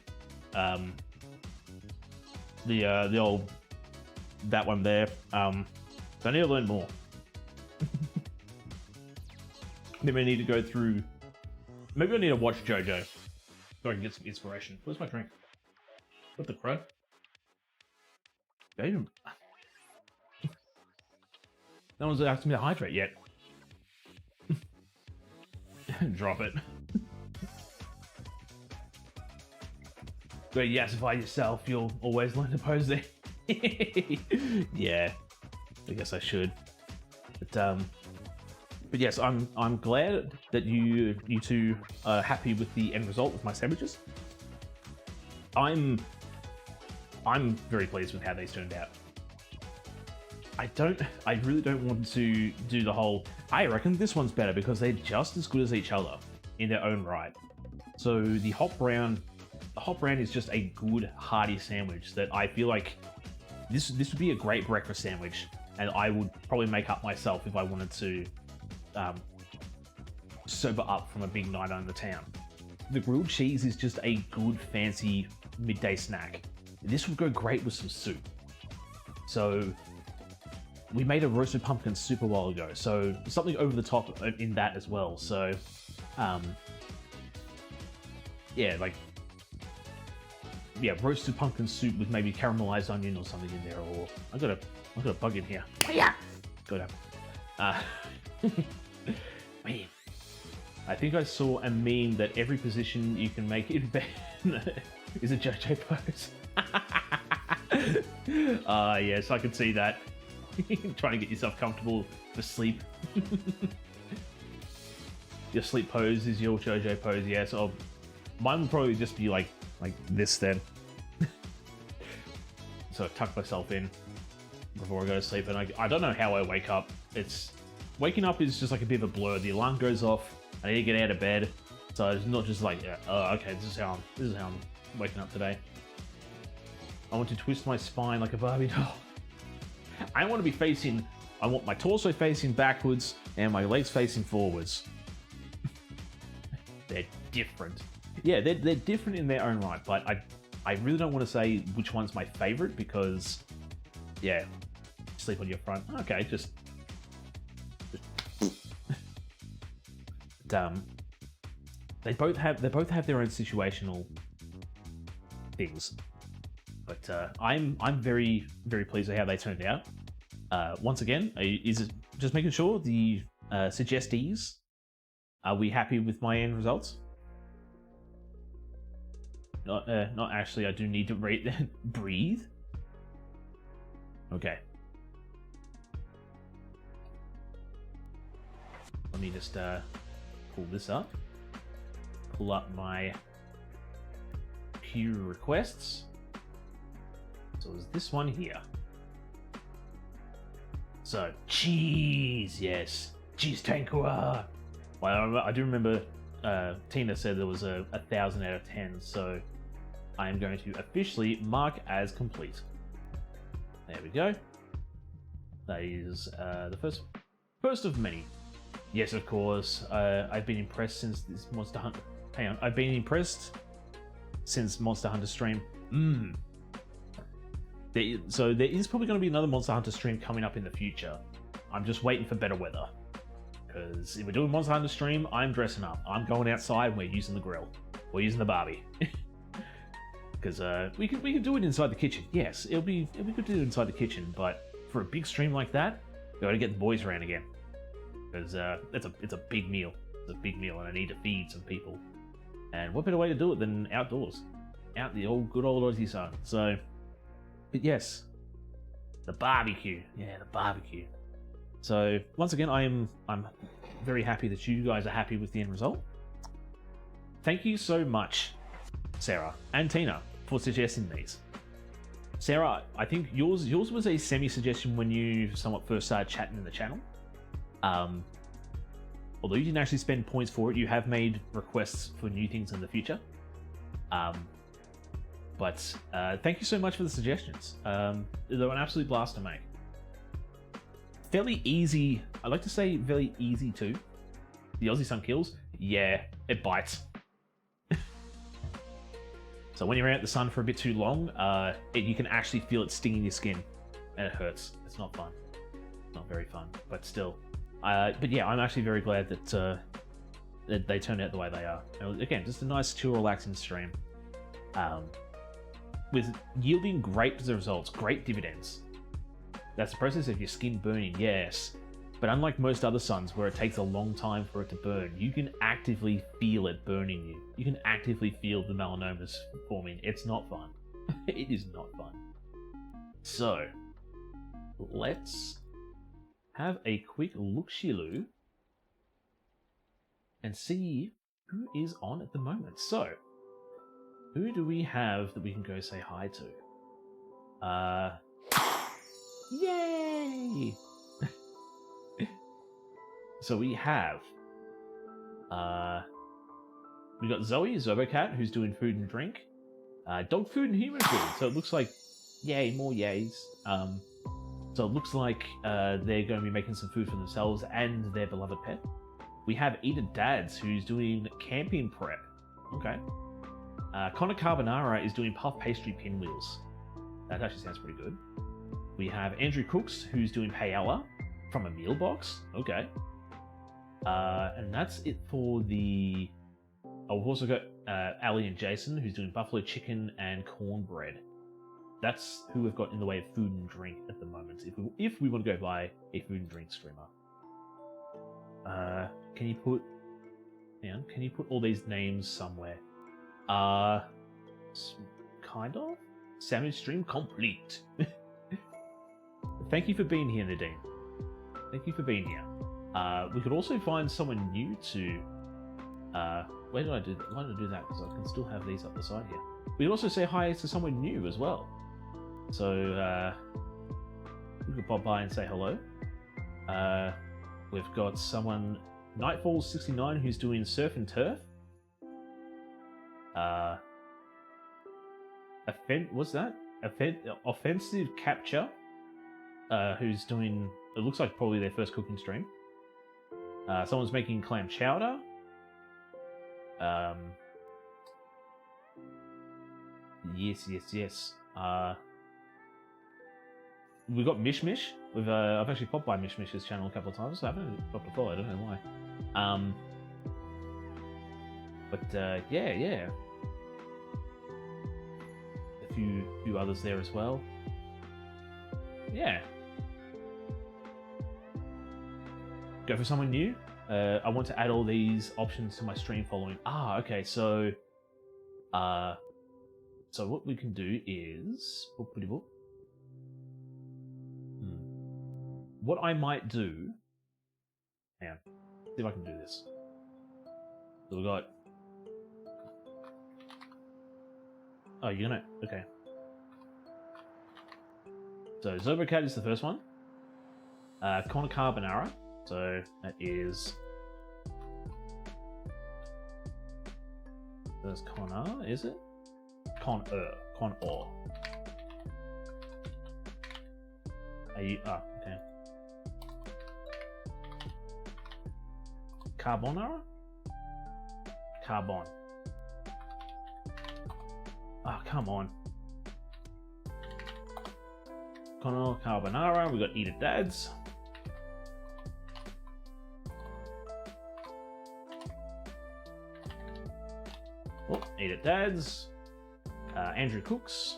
S1: the old that one there. So I need to learn more. Maybe I need to go through. Maybe I need to watch JoJo so I can get some inspiration. Where's my drink? What the crud? Damn. No one's asked me to hydrate yet. Drop it. But yassify yourself, you'll always learn to pose there. Yeah, I guess I should. But yes, I'm glad that you two are happy with the end result of my sandwiches. I'm very pleased with how these turned out. I really don't want to do the whole, I reckon this one's better, because they're just as good as each other in their own right. So the hot brown hot brown is just a good hearty sandwich that I feel like this would be a great breakfast sandwich, and I would probably make up myself if I wanted to sober up from a big night on the town. The grilled cheese is just a good fancy midday snack. This would go great with some soup. So we made a roasted pumpkin soup a while ago, so something over the top in that as well. So roasted pumpkin soup with maybe caramelized onion or something in there. Or I got a bug in here. Yeah, got man. I think I saw a meme that every position you can make in bed is a JoJo pose. Yes, I can see that. Trying to get yourself comfortable for sleep. Your sleep pose is your JoJo pose, yes. Or mine would probably just be like this then. So I tuck myself in before I go to sleep, and I don't know how I wake up. Waking up is just like a bit of a blur. The alarm goes off. I need to get out of bed, so it's not just like, okay, this is how I'm waking up today. I want to twist my spine like a Barbie doll. I want my torso facing backwards and my legs facing forwards. They're different. Yeah, they're different in their own right, but I really don't want to say which one's my favorite because, yeah, sleep on your front. Okay, just they both have their own situational things, but I'm very, very pleased with how they turned out. Once again, is just making sure the suggestees, are we happy with my end results? Not actually. I do need to breathe. Okay. Let me just pull this up. Pull up my queue requests. So it's this one here. So cheese, yes, cheese tankua. Well, I do remember Tina said there was a 1,000 out of 10, so I am going to officially mark as complete. There we go. That is the first of many. Yes, of course. I've been impressed since this Monster Hunter. Hang on, I've been impressed since Monster Hunter stream. So there is probably going to be another Monster Hunter stream coming up in the future. I'm just waiting for better weather. Because if we're doing Monster Hunter stream, I'm dressing up. I'm going outside and we're using the grill. We're using the Barbie. Because we can do it inside the kitchen. Yes, it'll be good to do it inside the kitchen, but for a big stream like that, we got to get the boys around again. Because it's a big meal. It's a big meal, and I need to feed some people. And what better way to do it than outdoors? Out the good old Aussie sun. So, but yes, the barbecue. Yeah, the barbecue. So once again, I'm very happy that you guys are happy with the end result. Thank you so much, Sarah and Tina, for suggesting these. Sarah, I think yours was a semi-suggestion when you somewhat first started chatting in the channel. Although you didn't actually spend points for it, you have made requests for new things in the future. But thank you so much for the suggestions. They're an absolute blast to make. Fairly easy. I like to say very easy too. The Aussie sun kills. Yeah, it bites. So when you're out in the sun for a bit too long, you can actually feel it stinging your skin, and it hurts. It's not fun. It's not very fun, but still. But yeah, I'm actually very glad that they turned out the way they are. Again, just a nice, chill, relaxing stream, with yielding great results, great dividends. That's the process of your skin burning, yes. But unlike most other suns where it takes a long time for it to burn, you can actively feel it burning you. You can actively feel the melanomas forming. It's not fun. It is not fun. So, let's have a quick look-see-loo and see who is on at the moment. So, who do we have that we can go say hi to? Yay! So we have, we got Zoe, Zobocat, who's doing food and drink. Dog food and human food. So it looks like, yay, more yays. So it looks like they're going to be making some food for themselves and their beloved pet. We have Eat It Dads, who's doing camping prep. Okay. Connor Carbonara is doing puff pastry pinwheels. That actually sounds pretty good. We have Andrew Cooks, who's doing paella from a meal box. Okay. And that's it for the... Oh, we've also got Ali and Jason, who's doing buffalo chicken and cornbread. That's who we've got in the way of food and drink at the moment, if we want to go buy a food and drink streamer. Can you put... Hang on, can you put all these names somewhere? Kind of? Sandwich stream complete. Thank you for being here, Nadine. Thank you for being here. We could also find someone new to... why did I do that? Because I can still have these up the side here. We could also say hi to someone new as well. So, we could pop by and say hello. We've got someone, Nightfall69, who's doing surf and turf. What's that? Offensive Capture, who's doing, it looks like probably their first cooking stream. Someone's making clam chowder. Yes. We've got Mishmish. I've actually popped by Mishmish's channel a couple of times. I haven't popped before, I don't know why. Yeah. A few others there as well. Yeah. Go for someone new. I want to add all these options to my stream following. Okay, so what we can do is what I might do. Hang on, see if I can do this. So we got. Oh, you're gonna okay. So Zobocat is the first one. Connor Carbonara. So that is. There's Connor, is it? Connor. Okay. Carbonara? Carbon. Come on. Connor Carbonara, we got Eat It Dads. Oh, Eat It Dads. Andrew Cooks.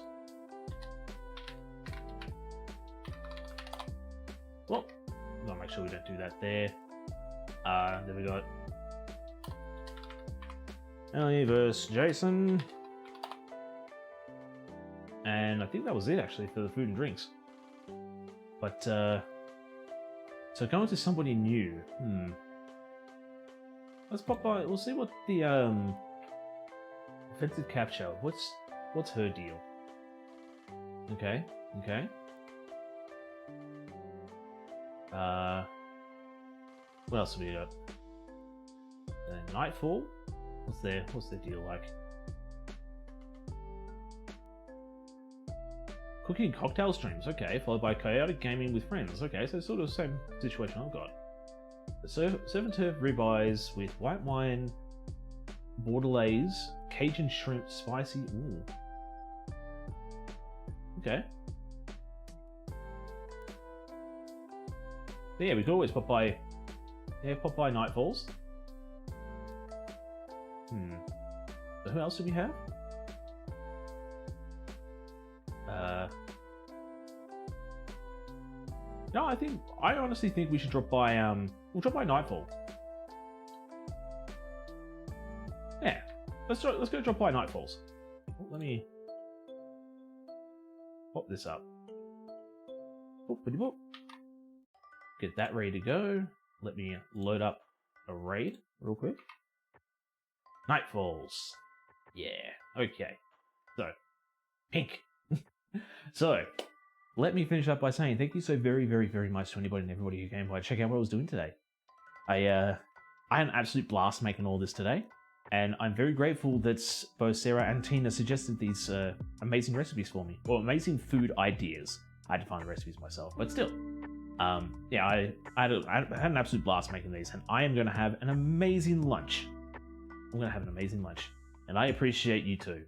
S1: Well, we've got to make sure we don't do that there. Then we got Ellie versus Jason. And I think that was it actually for the food and drinks. But so going to somebody new. Let's pop by. We'll see what the offensive capture. What's her deal? Okay. What else have we got? Nightfall. What's their deal like? Cooking and cocktail streams, okay, followed by chaotic gaming with friends. Okay, so sort of the same situation I've got. Surf and turf ribeyes with white wine, bordelaise, Cajun shrimp, spicy. Ooh. Okay. So yeah, we could always pop by Nightfalls. So who else do we have? No, I honestly think we should drop by. We'll drop by Nightfall. Yeah, let's go drop by Nightfalls. Oh, let me pop this up. Get that ready to go. Let me load up a raid real quick. Nightfalls. Yeah. Okay. So, pink. So, let me finish up by saying thank you so very, very, very much to anybody and everybody who came by to check out what I was doing today. I had an absolute blast making all this today. And I'm very grateful that both Sarah and Tina suggested these amazing recipes for me. Well, amazing food ideas. I had to find the recipes myself, but still. Yeah, I had an absolute blast making these, and I am going to have an amazing lunch. I'm going to have an amazing lunch. And I appreciate you too.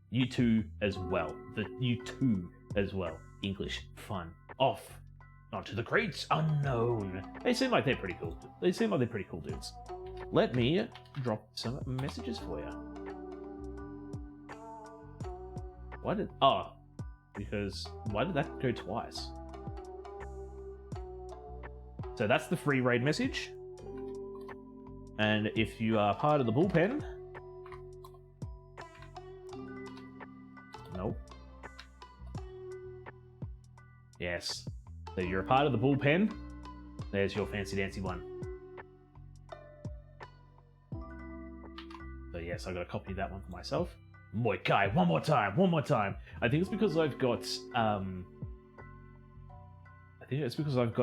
S1: You two as well. You two as well. English, fun, off. Not to the great unknown. They seem like they're pretty cool. They seem like they're pretty cool dudes. Let me drop some messages for you. Why did... Oh. Because... Why did that go twice? So that's the free raid message. And if you are part of the bullpen... Nope. Yes. So you're a part of the bullpen. There's your fancy dancy one. So yes, I got to copy that one for myself. Moi Kai, one more time. I think it's because I've got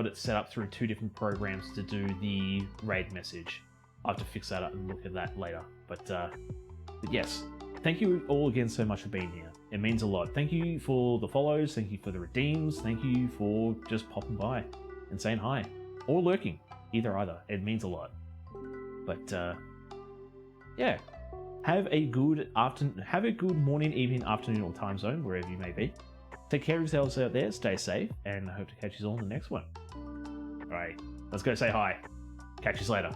S1: it set up through two different programs to do the raid message. I'll have to fix that up and look at that later. But yes, thank you all again so much for being here. It means a lot. Thank you for the follows, thank you for the redeems, thank you for just popping by and saying hi. Or lurking. Either. It means a lot. But yeah. Have a good morning, evening, afternoon, or time zone, wherever you may be. Take care of yourselves out there, stay safe, and I hope to catch you all in the next one. Alright, let's go say hi. Catch you later.